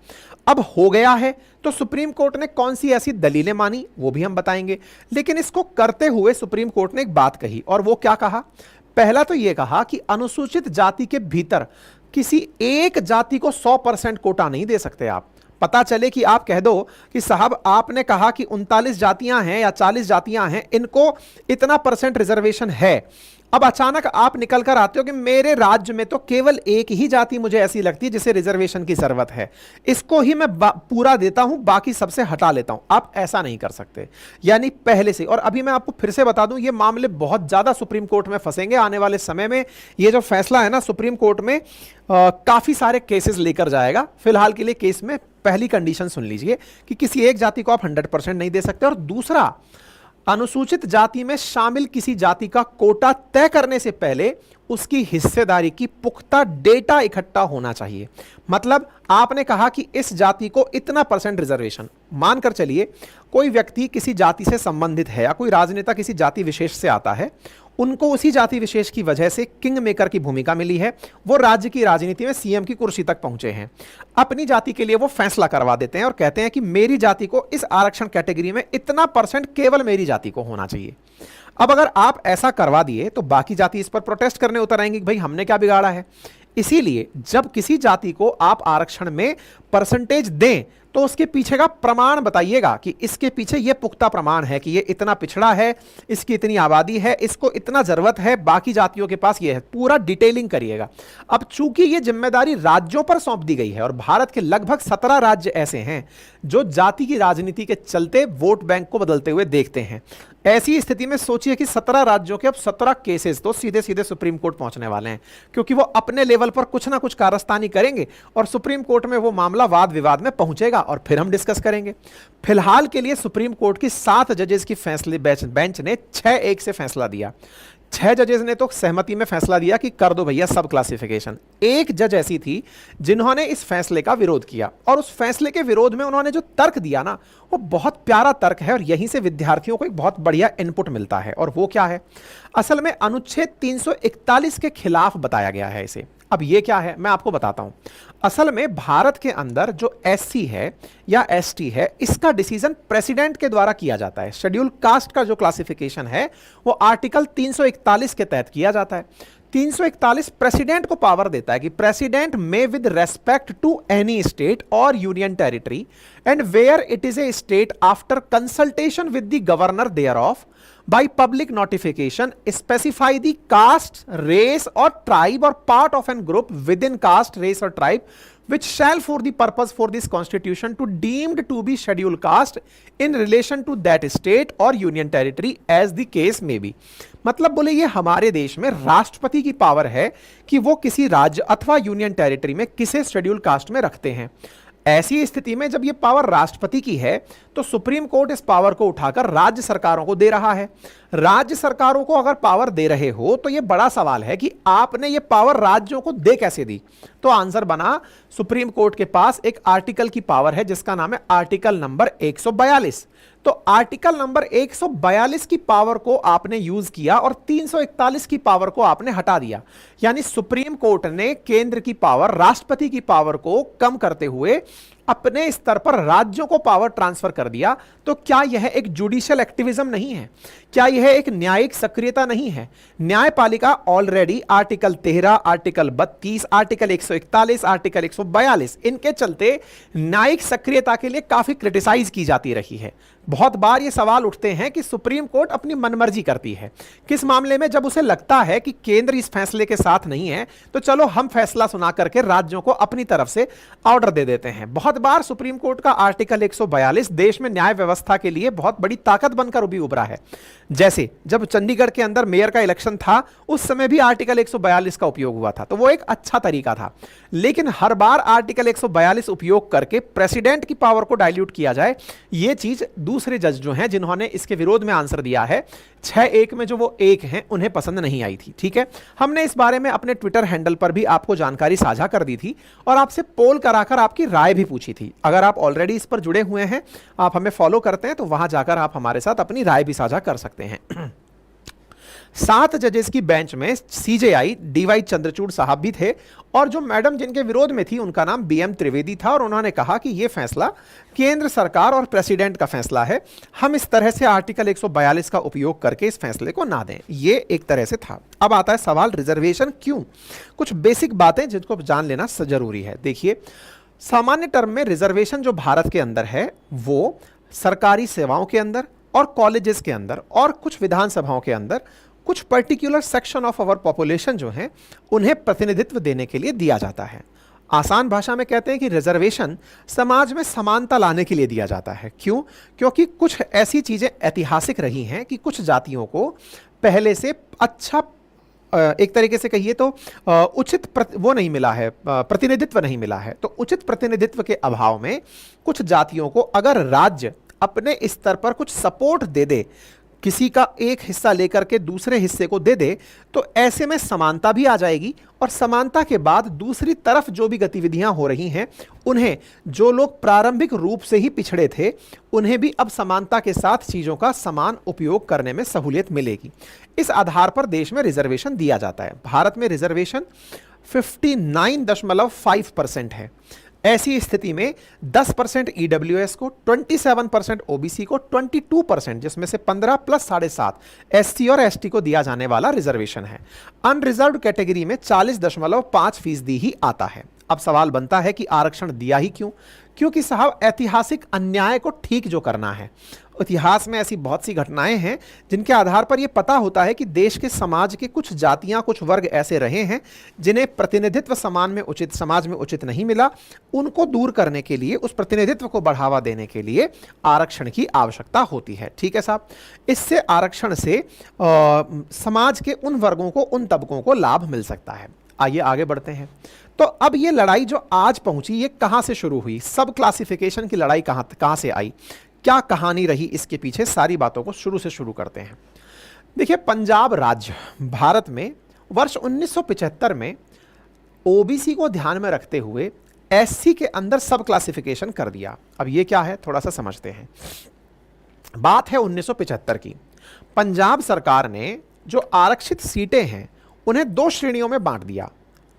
अब हो गया है, तो सुप्रीम कोर्ट ने कौन सी ऐसी दलीलें मानी वो भी हम बताएंगे। लेकिन इसको करते हुए सुप्रीम कोर्ट ने एक बात कही, और वो क्या कहा? पहला तो यह कहा कि अनुसूचित जाति के भीतर किसी एक जाति को 100% कोटा नहीं दे सकते आप। पता चले कि आप कह दो कि साहब आपने कहा कि 39 जातियां हैं या 40 जातियां हैं, इनको इतना % रिजर्वेशन है। अब अचानक आप निकल कर आते हो कि मेरे राज्य में तो केवल एक ही जाति मुझे ऐसी लगती है जिसे रिजर्वेशन की जरूरत है, इसको ही मैं पूरा देता हूं, बाकी सबसे हटा लेता हूं। आप ऐसा नहीं कर सकते। यानी पहले से, और अभी मैं आपको फिर से बता दूं, ये मामले बहुत ज्यादा सुप्रीम कोर्ट में फंसेंगे आने वाले समय में। ये जो फैसला है ना सुप्रीम कोर्ट में काफी सारे केसेस लेकर जाएगा। फिलहाल के लिए केस में पहली कंडीशन सुन लीजिए कि किसी एक जाति को आप 100% नहीं दे सकते, और दूसरा, अनुसूचित जाति में शामिल किसी जाति का कोटा तय करने से पहले उसकी हिस्सेदारी की पुख्ता डेटा इकट्ठा होना चाहिए। मतलब आपने कहा कि इस जाति को इतना % रिजर्वेशन, मानकर चलिए कोई व्यक्ति किसी जाति से संबंधित है या कोई राजनेता किसी जाति विशेष से आता है, उनको उसी जाति विशेष की वजह से किंग मेकर की भूमिका मिली है, वो राज्य की राजनीति में सीएम की कुर्सी तक पहुंचे हैं, अपनी जाति के लिए वो फैसला करवा देते हैं और कहते हैं कि मेरी जाति को इस आरक्षण कैटेगरी में इतना % केवल मेरी जाति को होना चाहिए। अब अगर आप ऐसा करवा दिए तो बाकी जाति इस पर प्रोटेस्ट करने उतर आएंगे कि भाई हमने क्या बिगाड़ा है। इसीलिए जब किसी जाति को आप आरक्षण में % दें तो उसके पीछे का प्रमाण बताइएगा कि इसके पीछे यह पुख्ता प्रमाण है कि ये इतना पिछड़ा है, इसकी इतनी आबादी है, इसको इतना जरूरत है, बाकी जातियों के पास ये है, पूरा डिटेलिंग करिएगा। अब चूंकि ये जिम्मेदारी राज्यों पर सौंप दी गई है और भारत के लगभग 17 राज्य ऐसे हैं जो जाति की राजनीति के चलते वोट बैंक को बदलते हुए देखते हैं। ऐसी स्थिति में सोचिए कि 17 राज्यों के अब 17 केसेस तो सीधे सीधे सुप्रीम कोर्ट पहुंचने वाले हैं, क्योंकि वो अपने लेवल पर कुछ ना कुछ कारस्तानी करेंगे और सुप्रीम कोर्ट में वो मामला वाद विवाद में पहुंचेगा और फिर हम डिस्कस करेंगे। फिलहाल के लिए सुप्रीम कोर्ट की 7 जजेस की फैसले बेंच ने 6-1 से फैसला दिया। 6 जजेस ने तो सहमति में फैसला दिया कि कर दो भैया सब क्लासिफिकेशन। एक जज ऐसी थी जिन्होंने इस फैसले का विरोध किया, और उस फैसले के विरोध में उन्होंने जो तर्क दिया ना, वो बहुत प्यारा तर्क है और यहीं से विद्यार्थियों को एक बहुत बढ़िया इनपुट मिलता है। और वो क्या है? असल में अनुच्छेद 341 के खिलाफ बताया गया है इसे। अब ये क्या है मैं आपको बताता हूं। असल में भारत के अंदर जो एससी है या एसटी है, इसका डिसीजन प्रेसिडेंट के द्वारा किया जाता है। शेड्यूल कास्ट का जो क्लासिफिकेशन है वो आर्टिकल 341 के तहत किया जाता है। 341 प्रेसिडेंट को पावर देता है कि president may with respect to any state or union territory and where it is a state after consultation with the governor thereof by public notification specify the caste, race or tribe or part of an group within caste, race or tribe which shall for the purpose for this constitution to deemed to be scheduled caste in relation to that state or union territory as the case may be। मतलब बोले ये हमारे देश में राष्ट्रपति की power है कि वो किसी राज्य अथवा यूनियन टेरिटरी में किसे शेड्यूल कास्ट में रखते हैं। ऐसी स्थिति में जब ये पावर राष्ट्रपति की है तो सुप्रीम कोर्ट इस पावर को उठाकर राज्य सरकारों को दे रहा है। राज्य सरकारों को अगर पावर दे रहे हो तो ये बड़ा सवाल है कि आपने ये पावर राज्यों को दे कैसे दी। तो आंसर बना, सुप्रीम कोर्ट के पास एक आर्टिकल की पावर है जिसका नाम है आर्टिकल नंबर 142। तो आर्टिकल नंबर 142 की पावर को आपने यूज किया और 341 की पावर को आपने हटा दिया। यानी सुप्रीम कोर्ट ने केंद्र की पावर, राष्ट्रपति की पावर को कम करते हुए अपने स्तर पर राज्यों को पावर ट्रांसफर कर दिया। तो क्या यह एक जुडिशियल एक्टिविज्म नहीं है? क्या यह एक न्यायिक सक्रियता नहीं है? न्यायपालिका already article 13, article 32, article 141, article 142 इनके चलते न्यायिक सक्रियता के लिए काफी क्रिटिसाइज की जाती रही है। बहुत बार ये सवाल उठते हैं कि सुप्रीम कोर्ट अपनी मनमर्जी करती है। किस मामले में? जब उसे लगता है कि केंद्र इस फैसले के साथ नहीं है तो चलो हम फैसला सुना करके राज्यों को अपनी तरफ से ऑर्डर दे देते हैं। बहुत बार सुप्रीम कोर्ट का आर्टिकल 142 देश में न्याय व्यवस्था के लिए बहुत बड़ी ताकत बनकर भी उभरा है। जैसे जब चंडीगढ़ के अंदर मेयर का इलेक्शन था उस समय भी आर्टिकल 142 का उपयोग हुआ था, तो वो एक अच्छा तरीका था। लेकिन हर बार आर्टिकल 142 उपयोग करके प्रेसिडेंट की पावर को डाइल्यूट किया जाए, यह चीज दूसरे जज जो हैं जिन्होंने इसके विरोध में आंसर दिया है 6-1 में, जो वो एक हैं, उन्हें पसंद नहीं आई थी। ठीक है, हमने इस बारे में अपने ट्विटर हैंडल पर भी आपको जानकारी साझा कर दी थी और आपसे पोल कराकर आपकी राय भी पूछी थी। अगर आप ऑलरेडी इस पर जुड़े हुए हैं, आप हमें फॉलो करते हैं, तो वहां जाकर आप हमारे साथ अपनी राय भी साझा कर सकते हैं। 7 जजेस की बेंच में सीजेआई डीवाई चंद्रचूड़ साहब भी थे और जो मैडम जिनके विरोध में थी उनका नाम बीएम त्रिवेदी था, और उन्होंने कहा कि यह फैसला केंद्र सरकार और प्रेसिडेंट का फैसला है, हम इस तरह से आर्टिकल 142 का उपयोग करके इस फैसले को ना दें। ये एक तरह से था। अब आता है सवाल रिजर्वेशन क्यों। कुछ बेसिक बातें जिनको जान लेना जरूरी है। देखिए, सामान्य टर्म में रिजर्वेशन जो भारत के अंदर है वो सरकारी सेवाओं के अंदर और कॉलेजेस के अंदर और कुछ विधानसभाओं के अंदर कुछ particular section of our population जो हैं उन्हें प्रतिनिधित्व देने के लिए दिया जाता है। आसान भाषा में कहते हैं कि रिजर्वेशन समाज में समानता लाने के लिए दिया जाता है। क्यों? क्योंकि कुछ ऐसी चीजें ऐतिहासिक रही हैं कि कुछ जातियों को पहले से अच्छा, एक तरीके से कहिए तो उचित वो नहीं मिला है, प्रतिनिधित्व नहीं मिला है। तो उचित प्रतिनिधित्व के अभाव में कुछ जातियों को अगर राज्य अपने स्तर पर कुछ सपोर्ट दे दे, किसी का एक हिस्सा लेकर के दूसरे हिस्से को दे दे, तो ऐसे में समानता भी आ जाएगी और समानता के बाद दूसरी तरफ जो भी गतिविधियां हो रही हैं उन्हें, जो लोग प्रारंभिक रूप से ही पिछड़े थे, उन्हें भी अब समानता के साथ चीजों का समान उपयोग करने में सहूलियत मिलेगी। इस आधार पर देश में रिजर्वेशन दिया जाता है। भारत में रिजर्वेशन 59.5% है। ऐसी स्थिति में 10% ईडब्ल्यूएस को, 27% ओबीसी को, 22% जिसमें से 15 प्लस 7.5 एससी और एसटी को दिया जाने वाला रिजर्वेशन है। अनरिजर्व्ड कैटेगरी में 40.5% ही आता है। अब सवाल बनता है कि आरक्षण दिया ही क्यों? क्योंकि साहब ऐतिहासिक अन्याय को ठीक जो करना है, इतिहास में ऐसी बहुत सी घटनाएं हैं जिनके आधार पर यह पता होता है कि देश के समाज के कुछ जातियां, कुछ वर्ग ऐसे रहे हैं जिन्हें प्रतिनिधित्व समाज में उचित नहीं मिला। उनको दूर करने के लिए, उस प्रतिनिधित्व को बढ़ावा देने के लिए आरक्षण की आवश्यकता होती है। ठीक है साहब, इससे आरक्षण से समाज के उन वर्गों को, उन तबकों को लाभ मिल सकता है। आइए आगे बढ़ते हैं। तो अब ये लड़ाई जो आज पहुंची, ये कहां से शुरू हुई? सब क्लासिफिकेशन की लड़ाई कहां से आई, क्या कहानी रही इसके पीछे, सारी बातों को शुरू से शुरू करते हैं। देखिए, पंजाब राज्य भारत में वर्ष 1975 में ओबीसी को ध्यान में रखते हुए एससी के अंदर सब क्लासिफिकेशन कर दिया। अब ये क्या है, थोड़ा सा समझते हैं। बात है 1975 की। पंजाब सरकार ने जो आरक्षित सीटें हैं उन्हें दो श्रेणियों में बांट दिया।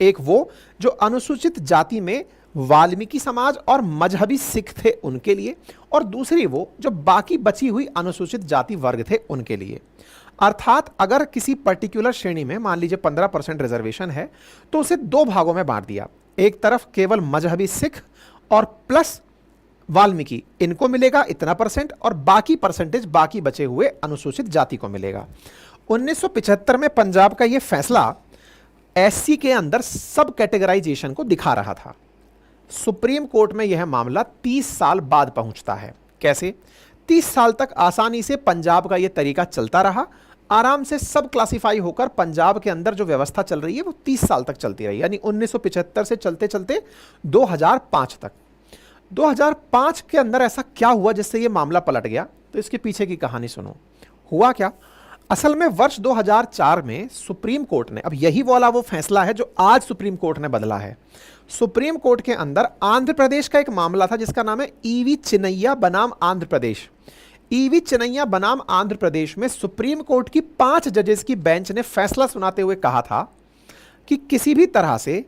एक वो जो अनुसूचित जाति में वाल्मीकि समाज और मजहबी सिख थे उनके लिए, और दूसरी वो जो बाकी बची हुई अनुसूचित जाति वर्ग थे उनके लिए। अर्थात अगर किसी पर्टिकुलर श्रेणी में मान लीजिए 15% रिजर्वेशन है तो उसे दो भागों में बांट दिया। एक तरफ केवल मजहबी सिख और प्लस वाल्मीकि, इनको मिलेगा इतना परसेंट, और बाकी परसेंटेज बाकी बचे हुए अनुसूचित जाति को मिलेगा। 1975 में पंजाब का यह फैसला एससी के अंदर सब कैटेगराइजेशन को दिखा रहा था। सुप्रीम कोर्ट में यह मामला 30 साल बाद पहुंचता है। कैसे? 30 साल तक आसानी से पंजाब का यह तरीका चलता रहा, आराम से सब क्लासिफाई होकर पंजाब के अंदर जो व्यवस्था चल रही है वो 30 साल तक चलती रही, यानी 1975 से चलते चलते 2005 तक। 2005 के अंदर ऐसा क्या हुआ जिससे यह मामला पलट गया? तो इसके पीछे की कहानी सुनो। हुआ क्या? असल में वर्ष 2004 में सुप्रीम कोर्ट ने, अब यही वाला वो फैसला है जो आज सुप्रीम कोर्ट ने बदला है। सुप्रीम कोर्ट के अंदर आंध्र प्रदेश का एक मामला था जिसका नाम है ईवी चिन्नैया बनाम आंध्र प्रदेश। ईवी चिन्नैया बनाम आंध्र प्रदेश में सुप्रीम कोर्ट की 5 जजेस की बेंच ने फैसला सुनाते हुए कहा था कि किसी भी तरह से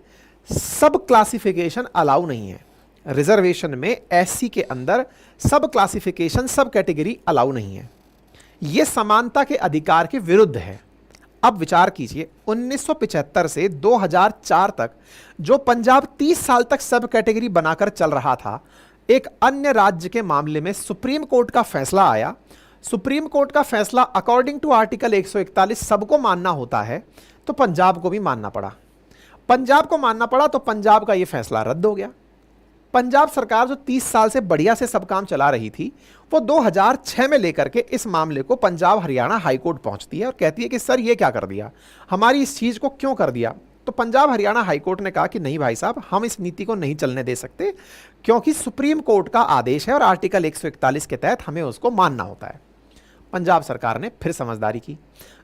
सब क्लासिफिकेशन अलाउ नहीं है। रिजर्वेशन में एससी के अंदर सब क्लासिफिकेशन, सब कैटेगरी अलाउ नहीं है। यह समानता के अधिकार के विरुद्ध है। अब विचार कीजिए, 1975 से 2004 तक जो पंजाब 30 साल तक सब कैटेगरी बनाकर चल रहा था, एक अन्य राज्य के मामले में सुप्रीम कोर्ट का फैसला आया। सुप्रीम कोर्ट का फैसला अकॉर्डिंग टू आर्टिकल 141 सबको मानना होता है, तो पंजाब को भी मानना पड़ा। पंजाब को मानना पड़ा तो पंजाब का यह फैसला रद्द हो गया। पंजाब सरकार जो 30 साल से बढ़िया से सब काम चला रही थी, वो 2006 में लेकर के इस मामले को पंजाब हरियाणा हाईकोर्ट पहुंचती है और कहती है कि सर ये क्या कर दिया, हमारी इस चीज़ को क्यों कर दिया। तो पंजाब हरियाणा हाईकोर्ट ने कहा कि नहीं भाई साहब, हम इस नीति को नहीं चलने दे सकते, क्योंकि सुप्रीम कोर्ट का आदेश है और आर्टिकल 141 के तहत हमें उसको मानना होता है। पंजाब सरकार ने फिर समझदारी की।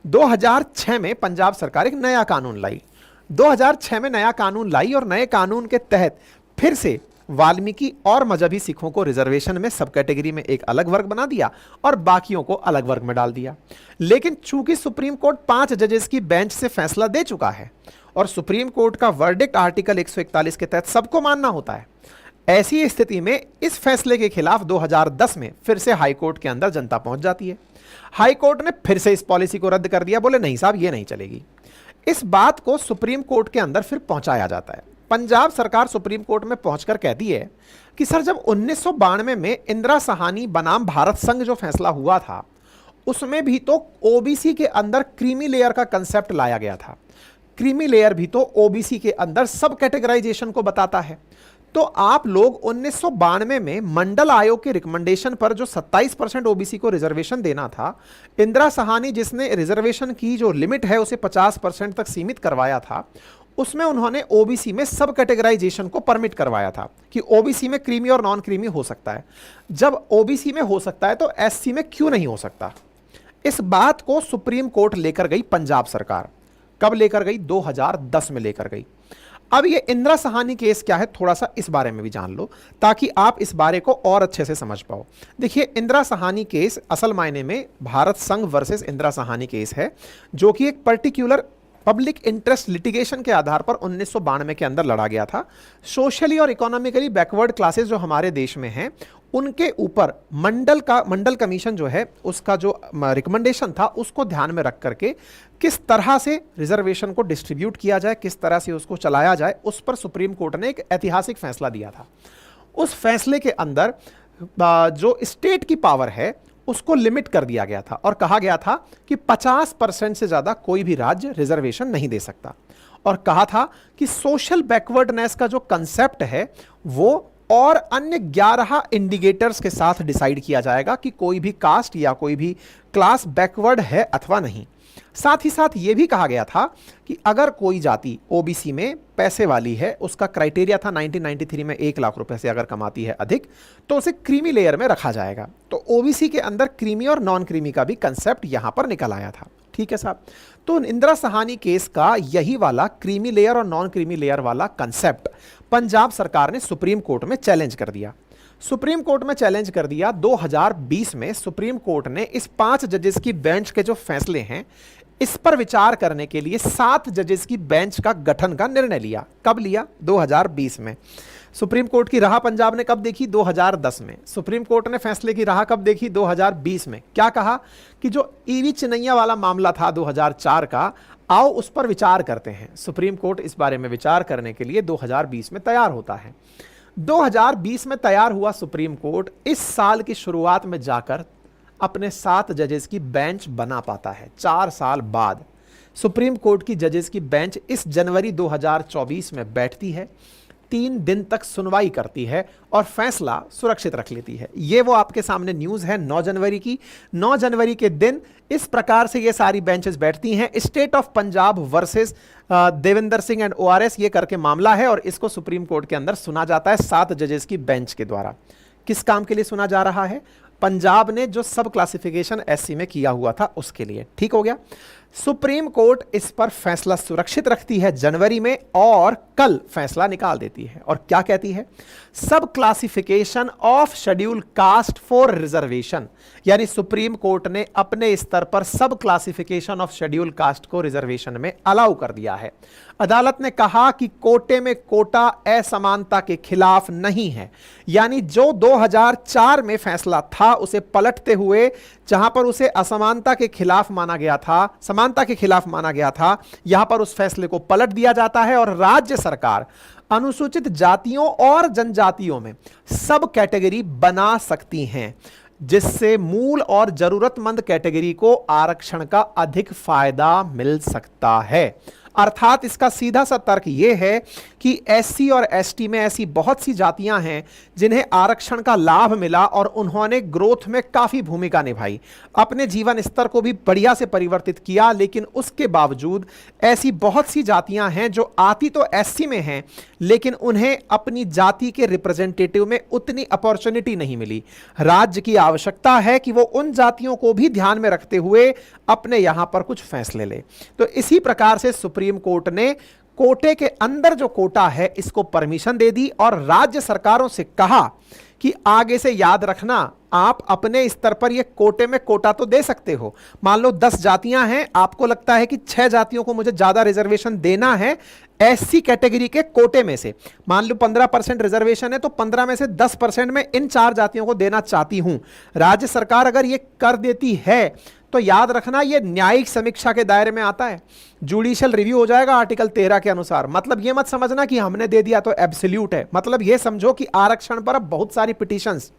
2006 में पंजाब सरकार एक नया कानून लाई। 2006 में नया कानून लाई और नए कानून के तहत फिर से वाल्मीकि और मजहबी सिखों को रिजर्वेशन में सब कैटेगरी में एक अलग वर्ग बना दिया और बाकियों को अलग वर्ग में डाल दिया। लेकिन चूंकि सुप्रीम कोर्ट 5 जजेस की बेंच से फैसला दे चुका है और सुप्रीम कोर्ट का वर्डिक्ट आर्टिकल 141 के तहत सबको मानना होता है, ऐसी स्थिति में इस फैसले के खिलाफ 2010 में फिर से हाईकोर्ट के अंदर जनता पहुंच जाती है। हाईकोर्ट ने फिर से इस पॉलिसी को रद्द कर दिया, बोले नहीं साहब ये नहीं चलेगी। इस बात को सुप्रीम कोर्ट के अंदर फिर पहुंचाया जाता है। पंजाब सरकार सुप्रीम कोर्ट में पहुंचकर कहती है कि सर जब 1992 में इंदिरा साहनी बनाम भारत संघ जो फैसला हुआ था, उसमें भी तो ओबीसी के अंदर क्रीमी लेयर का कंसेप्ट लाया गया था। क्रीमी लेयर भी तो ओबीसी के अंदर सब कैटेगराइजेशन को बताता है। तो आप लोग 1992 में मंडल आयोग के रिकमेंडेशन पर जो 27% ओबीसी को रिजर्वेशन देना था, इंदिरा साहनी जिसने रिजर्वेशन की जो लिमिट है उसे 50% तक सीमित करवाया था, उसमें उन्होंने ओबीसी में सब कैटेगराइजेशन को परमिट करवाया था कि ओबीसी में क्रीमी और नॉन क्रीमी हो सकता है। जब ओबीसी में हो सकता है तो एससी में क्यों नहीं हो सकता? इस बात को सुप्रीम कोर्ट लेकर गई पंजाब सरकार। कब लेकर गई? 2010 में लेकर गई। अब ये इंदिरा साहनी केस क्या है, थोड़ा सा इस बारे में भी जान लो ताकि आप इस बारे को और अच्छे से समझ पाओ। देखिए, इंदिरा साहनी केस असल मायने में भारत संघ वर्सेस इंदिरा साहनी केस है, जो कि एक पर्टिकुलर पब्लिक इंटरेस्ट लिटिगेशन के आधार पर 1992 के अंदर लड़ा गया था। सोशली और इकोनॉमिकली बैकवर्ड क्लासेस जो हमारे देश में हैं, उनके ऊपर मंडल कमीशन जो है उसका जो रिकमेंडेशन था उसको ध्यान में रख करके किस तरह से रिजर्वेशन को डिस्ट्रीब्यूट किया जाए, किस तरह से उसको चलाया जाए, उस पर सुप्रीम कोर्ट ने एक ऐतिहासिक फैसला दिया था। उस फैसले के अंदर जो स्टेट की पावर है उसको लिमिट कर दिया गया था और कहा गया था कि 50% से ज्यादा कोई भी राज्य रिजर्वेशन नहीं दे सकता, और कहा था कि सोशल बैकवर्डनेस का जो कंसेप्ट है वो और अन्य 11 इंडिकेटर्स के साथ डिसाइड किया जाएगा कि कोई भी कास्ट या कोई भी क्लास बैकवर्ड है अथवा नहीं। साथ ही साथ यह भी कहा गया था कि अगर कोई जाति ओबीसी में पैसे वाली है, उसका क्राइटेरिया था 1993 में 1 लाख रुपए से अगर कमाती है अधिक तो उसे क्रीमी लेयर में रखा जाएगा। तो ओबीसी के अंदर क्रीमी और नॉन क्रीमी का भी कंसेप्ट यहां पर निकल आया था। ठीक है साहब, तो इंदिरा सहानी केस का यही वाला क्रीमी लेयर और नॉन क्रीमी लेयर वाला कंसेप्ट पंजाब सरकार ने सुप्रीम कोर्ट में चैलेंज कर दिया। सुप्रीम कोर्ट में चैलेंज कर दिया। 2020 में सुप्रीम कोर्ट ने इस 5 जजेस की बेंच के जो फैसले हैं इस पर विचार करने के लिए 7 जजेस की बेंच का गठन का निर्णय लिया। कब लिया? 2020 में। सुप्रीम कोर्ट की राह पंजाब ने कब देखी? 2010 में। सुप्रीम कोर्ट ने फैसले की राह कब देखी? 2020 में। क्या कहा कि जो ईवी चिनैया वाला मामला था 2004 का, आओ उस पर विचार करते हैं। सुप्रीम कोर्ट इस बारे में विचार करने के लिए 2020 में तैयार होता है। 2020 में तैयार हुआ सुप्रीम कोर्ट इस साल की शुरुआत में जाकर अपने 7 जजेस की बेंच बना पाता है। 4 साल बाद सुप्रीम कोर्ट की जजेस की बेंच इस जनवरी 2024 में बैठती है, 3 दिन तक सुनवाई करती है और फैसला सुरक्षित रख लेती है। ये वो आपके सामने न्यूज है 9 जनवरी की। 9 जनवरी के दिन इस प्रकार से ये सारी बेंचेस बैठती हैं। State of Punjab versus Devendra Singh and ORS ये करके मामला है और इसको सुप्रीम कोर्ट के अंदर सुना जाता है 7 जजेस की बेंच के द्वारा। किस काम के लिए सुना जा रहा है? पंजाब ने जो सब क्लासिफिकेशन एससी में किया हुआ था उसके लिए। ठीक हो गया। सुप्रीम कोर्ट इस पर फैसला सुरक्षित रखती है जनवरी में और कल फैसला निकाल देती है और क्या कहती है? सब classification of schedule caste for reservation, यानी सुप्रीम कोर्ट ने अपने स्तर पर सब क्लासिफिकेशन ऑफ शेड्यूल कास्ट को रिजर्वेशन में अलाउ कर दिया है। अदालत ने कहा कि कोटे में कोटा असमानता के खिलाफ नहीं है, यानी जो 2004 में फैसला था उसे पलटते हुए जहां पर उसे असमानता के खिलाफ माना गया था, समानता के खिलाफ माना गया था, यहां पर उस फैसले को पलट दिया जाता है और राज्य सरकार अनुसूचित जातियों और जनजातियों में सब कैटेगरी बना सकती हैं, जिससे मूल और जरूरतमंद कैटेगरी को आरक्षण का अधिक फायदा मिल सकता है। अर्थात इसका सीधा सा तर्क यह है कि एससी और एसटी में ऐसी बहुत सी जातियां हैं जिन्हें आरक्षण का लाभ मिला और उन्होंने ग्रोथ में काफी भूमिका निभाई, अपने जीवन स्तर को भी बढ़िया से परिवर्तित किया, लेकिन उसके बावजूद ऐसी बहुत सी जातियां हैं जो आती तो एससी में हैं लेकिन उन्हें अपनी जाति के रिप्रेजेंटेटिव में उतनी अपॉर्चुनिटी नहीं मिली। राज्य की आवश्यकता है कि वो उन जातियों को भी ध्यान में रखते हुए अपने यहां पर कुछ फैसले ले। तो इसी प्रकार से सुप्रीम कोर्ट ने कोटे के अंदर जो कोटा है इसको परमिशन दे दी और राज्य सरकारों से कहा कि आगे से याद रखना, आप अपने स्तर पर ये कोटे में कोटा तो दे सकते हो। मान लो 10 जातियां हैं, आपको लगता है कि 6 जातियों को मुझे ज्यादा रिजर्वेशन देना है एससी कैटेगरी के कोटे में से। मान लो 15% रिजर्वेशन है तो 15 में से 10% में इन 4 जातियों को देना चाहती हूं। राज्य सरकार अगर ये कर देती है तो याद रखना ये न्यायिक समीक्षा के दायरे में आता है, जुडिशियल रिव्यू हो जाएगा आर्टिकल 13 के अनुसार। मतलब ये मत समझना कि हमने दे दिया तो एब्सोल्यूट है, मतलब ये समझो कि आरक्षण पर अब बहुत सारी पिटीशंस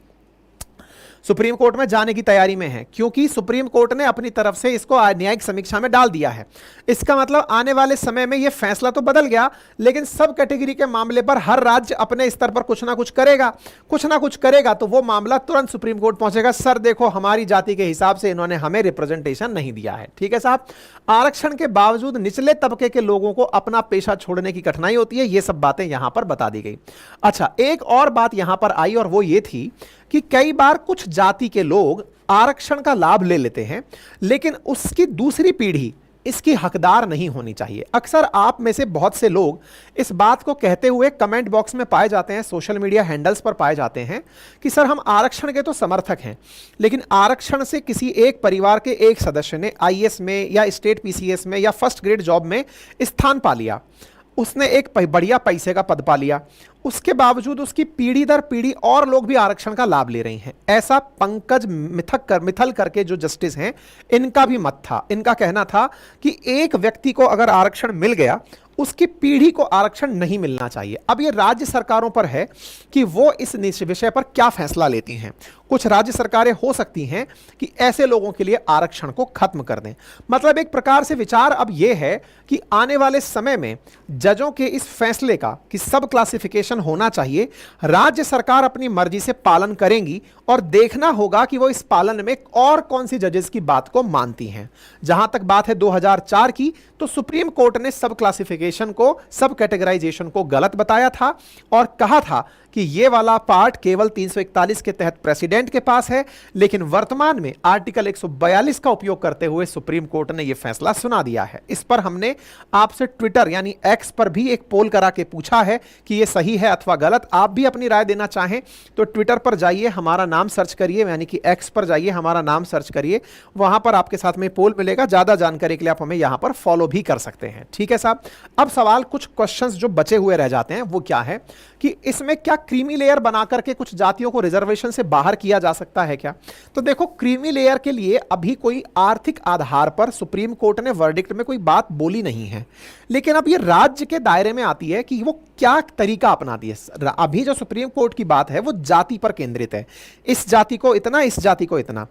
सुप्रीम कोर्ट में जाने की तैयारी में है, क्योंकि सुप्रीम कोर्ट ने अपनी तरफ से इसको न्यायिक समीक्षा में डाल दिया है। इसका मतलब आने वाले समय में यह फैसला तो बदल गया, लेकिन सब कैटेगरी के मामले पर हर राज्य अपने स्तर पर कुछ ना कुछ करेगा तो वो मामला तुरंत सुप्रीम कोर्ट पहुंचेगा। सर देखो, हमारी जाति के हिसाब से इन्होंने हमें रिप्रेजेंटेशन नहीं दिया है। ठीक है साहब, आरक्षण के बावजूद निचले तबके के लोगों को अपना पेशा छोड़ने की कठिनाई होती है, ये सब बातें यहां पर बता दी गई। अच्छा, एक और बात यहां पर आई और वो ये थी कि कई बार कुछ जाति के लोग आरक्षण का लाभ ले लेते हैं लेकिन उसकी दूसरी पीढ़ी इसकी हकदार नहीं होनी चाहिए। अक्सर आप में से बहुत से लोग इस बात को कहते हुए कमेंट बॉक्स में पाए जाते हैं, सोशल मीडिया हैंडल्स पर पाए जाते हैं कि सर हम आरक्षण के तो समर्थक हैं, लेकिन आरक्षण से किसी एक परिवार के एक सदस्य ने आईएएस में या स्टेट पीसीएस में या फर्स्ट ग्रेड जॉब में स्थान पा लिया, उसने एक बढ़िया पैसे का पद पा लिया, उसके बावजूद उसकी पीढ़ी दर पीढ़ी और लोग भी आरक्षण का लाभ ले रहे हैं। ऐसा पंकज मिथल करके जो जस्टिस हैं, इनका भी मत था। इनका कहना था कि एक व्यक्ति को अगर आरक्षण मिल गया उसकी पीढ़ी को आरक्षण नहीं मिलना चाहिए। अब यह राज्य सरकारों पर है कि वो इस विषय पर क्या फैसला लेती हैं। कुछ राज्य सरकारें हो सकती हैं कि ऐसे लोगों के लिए आरक्षण को खत्म कर दें। मतलब एक प्रकार से विचार अब यह है कि आने वाले समय में जजों के इस फैसले का कि सब क्लासिफिकेशन होना चाहिए, राज्य सरकार अपनी मर्जी से पालन करेंगी और देखना होगा कि वो इस पालन में और कौन सी जजेस की बात को मानती हैं। जहां तक बात है 2004 की, तो सुप्रीम कोर्ट ने सब क्लासिफिकेशन को, सब कैटेगराइजेशन को गलत बताया था और कहा था कि ये वाला पार्ट केवल 341 के तहत प्रेसिडेंट के पास है। लेकिन वर्तमान में आर्टिकल 142 का उपयोग करते हुए सुप्रीम कोर्ट ने यह फैसला सुना दिया है। इस पर हमने आपसे ट्विटर यानी एक्स पर भी एक पोल करा के पूछा है कि यह सही है अथवा गलत। आप भी अपनी राय देना चाहें तो ट्विटर पर जाइए, हमारा नाम सर्च करिए, यानी कि एक्स पर जाइए, हमारा नाम सर्च करिए, वहां पर आपके साथ में पोल मिलेगा। ज्यादा जानकारी के लिए आप हमें यहां पर फॉलो भी कर सकते हैं। ठीक है साहब। अब सवाल, कुछ क्वेश्चंस जो बचे हुए रह जाते हैं वो क्या है कि इसमें क्या क्रीमी लेयर बना करके कुछ जातियों को रिजर्वेशन से बाहर किया जा सकता है क्या? तो देखो, क्रीमी लेयर के लिए अभी कोई आर्थिक आधार पर सुप्रीम कोर्ट ने वर्डिक्ट में कोई बात बोली नहीं है, लेकिन अब ये राज्य के दायरे में आती है कि वो क्या तरीका अपनाती है। अभी जो सुप्रीम कोर्ट की बात है वो जाति पर केंद्रित है, इस जाति को इतना, इस जाति को इतना।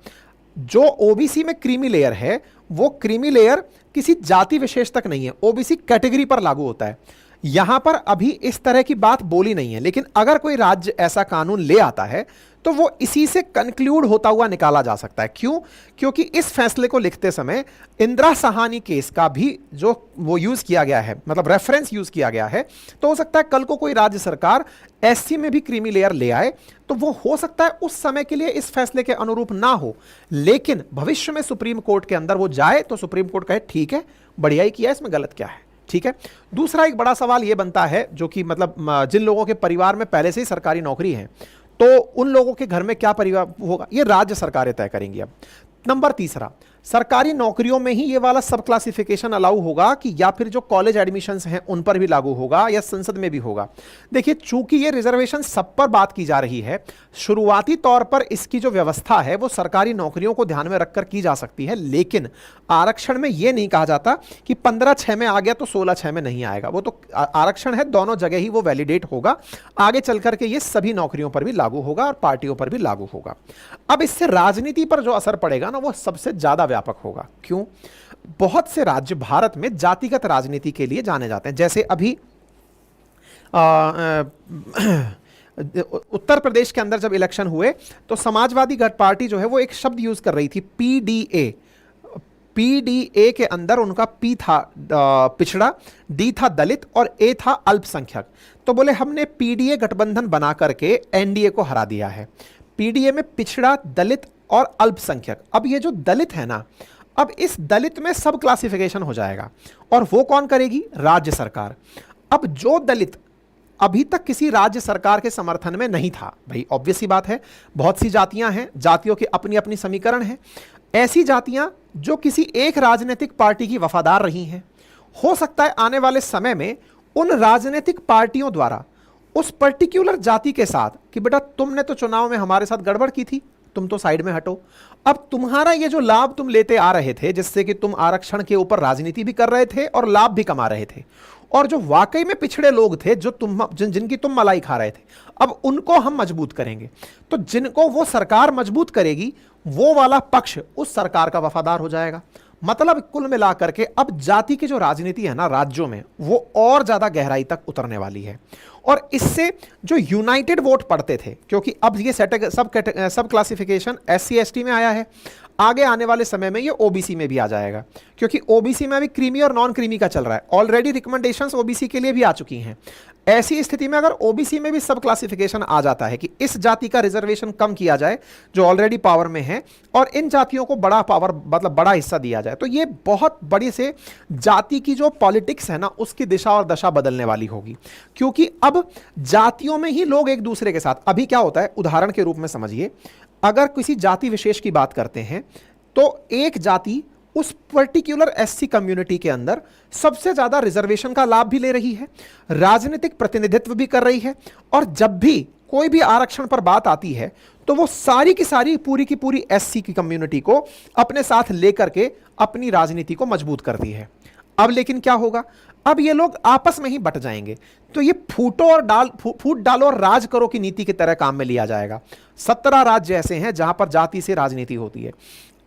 जो ओबीसी में क्रीमी लेयर है वो क्रीमी लेयर किसी जाति विशेष तक नहीं है, ओबीसी कैटेगरी पर लागू होता है। यहां पर अभी इस तरह की बात बोली नहीं है, लेकिन अगर कोई राज्य ऐसा कानून ले आता है तो वो इसी से कंक्लूड होता हुआ निकाला जा सकता है। क्यों? क्योंकि इस फैसले को लिखते समय इंदिरा साहानी केस का भी जो वो यूज किया गया है, मतलब रेफरेंस यूज किया गया है, तो हो सकता है कल को कोई राज्य सरकार एससी में भी क्रीमी लेयर ले आए, तो वो हो सकता है उस समय के लिए इस फैसले के अनुरूप ना हो, लेकिन भविष्य में सुप्रीम कोर्ट के अंदर वो जाए तो सुप्रीम कोर्ट कहे ठीक है, बढ़िया ही किया, इसमें गलत क्या है। ठीक है। दूसरा एक बड़ा सवाल यह बनता है, जो कि मतलब जिन लोगों के परिवार में पहले से ही सरकारी नौकरी है, तो उन लोगों के घर में क्या परिवार होगा, ये राज्य सरकारें तय करेंगी। अब नंबर तीसरा, सरकारी नौकरियों में ही ये वाला सब क्लासिफिकेशन अलाउ होगा कि या फिर जो कॉलेज एडमिशंस हैं उन पर भी लागू होगा या संसद में भी होगा। देखिए, चूंकि ये रिजर्वेशन सब पर बात की जा रही है, शुरुआती तौर पर इसकी जो व्यवस्था है वो सरकारी नौकरियों को ध्यान में रखकर की जा सकती है, लेकिन आरक्षण में यह नहीं कहा जाता कि 15/6 में आ गया तो 16/6 में नहीं आएगा। वो तो आरक्षण है, दोनों जगह ही वो वैलिडेट होगा। आगे चल करके ये सभी नौकरियों पर भी लागू होगा और पार्टियों पर भी लागू होगा। अब इससे राजनीति पर जो असर पड़ेगा ना, वो सबसे ज्यादा व्यापक होगा। क्यों? बहुत से राज्य भारत में जातिगत राजनीति के लिए जाने जाते हैं। जैसे अभी उत्तर प्रदेश के अंदर जब इलेक्शन हुए तो समाजवादी पार्टी जो है वो एक शब्द यूज कर रही थी, पीडीए। पीडीए के अंदर उनका पी था पिछड़ा, डी था दलित और ए था अल्पसंख्यक। तो बोले हमने पीडीए गठबंधन बना करके एनडीए को हरा दिया है। पीडीए में पिछड़ा, दलित और अल्पसंख्यक। अब ये जो दलित है ना, अब इस दलित में सब क्लासिफिकेशन हो जाएगा, और वो कौन करेगी? राज्य सरकार। अब जो दलित अभी तक किसी राज्य सरकार के समर्थन में नहीं था, भाई ऑब्वियस सी बात है, बहुत सी जातियां हैं, जातियों के अपनी अपनी समीकरण है। ऐसी जातियां जो किसी एक राजनीतिक पार्टी की वफादार रही हैं, हो सकता है आने वाले समय में उन राजनीतिक पार्टियों द्वारा उस पर्टिकुलर जाति के साथ कि बेटा तुमने तो चुनाव में हमारे साथ गड़बड़ की थी, तुम तो साइड में हटो। अब तुम्हारा ये जो लाभ तुम लेते आ रहे थे, जिससे कि तुम आरक्षण के ऊपर राजनीति भी कर रहे थे और लाभ भी कमा रहे थे, और जो वाकई में पिछड़े लोग थे, जो जिनकी तुम मलाई खा रहे थे, अब उनको हम मजबूत करेंगे। तो जिनको वो सरकार मजबूत करेगी, वो वाला पक्ष उस सरकार का वफादार हो जाएगा। मतलब कुल मिलाकर के अब जाति की जो राजनीति है ना राज्यों में, वो और ज्यादा गहराई तक उतरने वाली है। और इससे जो यूनाइटेड वोट पड़ते थे, क्योंकि अब ये सब क्लासिफिकेशन एससी एसटी में आया है, आगे आने वाले समय में ये ओबीसी में भी आ जाएगा, क्योंकि ओबीसी में अभी क्रीमी और नॉन क्रीमी का चल रहा है। ऑलरेडी रिकमेंडेशंस ओबीसी के लिए भी आ चुकी हैं। ऐसी स्थिति में अगर ओबीसी में भी सब क्लासिफिकेशन आ जाता है कि इस जाति का रिजर्वेशन कम किया जाए जो ऑलरेडी पावर में है, और इन जातियों को बड़ा पावर, मतलब बड़ा हिस्सा दिया जाए, तो ये बहुत बड़ी से जाति की जो पॉलिटिक्स है ना, उसकी दिशा और दशा बदलने वाली होगी। क्योंकि अब जातियों में ही लोग एक दूसरे के साथ, अभी क्या होता है, उदाहरण के रूप में समझिए, अगर किसी जाति विशेष की बात करते हैं तो एक जाति उस पर्टिकुलर एससी कम्युनिटी के अंदर सबसे ज्यादा रिजर्वेशन का लाभ भी ले रही है, राजनीतिक प्रतिनिधित्व भी कर रही है, और जब भी कोई भी आरक्षण पर बात आती है तो वो सारी की सारी पूरी की पूरी एससी की कम्युनिटी को अपने साथ लेकर के अपनी राजनीति को मजबूत करती है। अब लेकिन क्या होगा, अब ये लोग आपस में ही बट जाएंगे। तो ये फूट डालो और राज करो की नीति की तरह काम में लिया जाएगा। 17 राज्य ऐसे हैं जहां पर जाति से राजनीति होती है।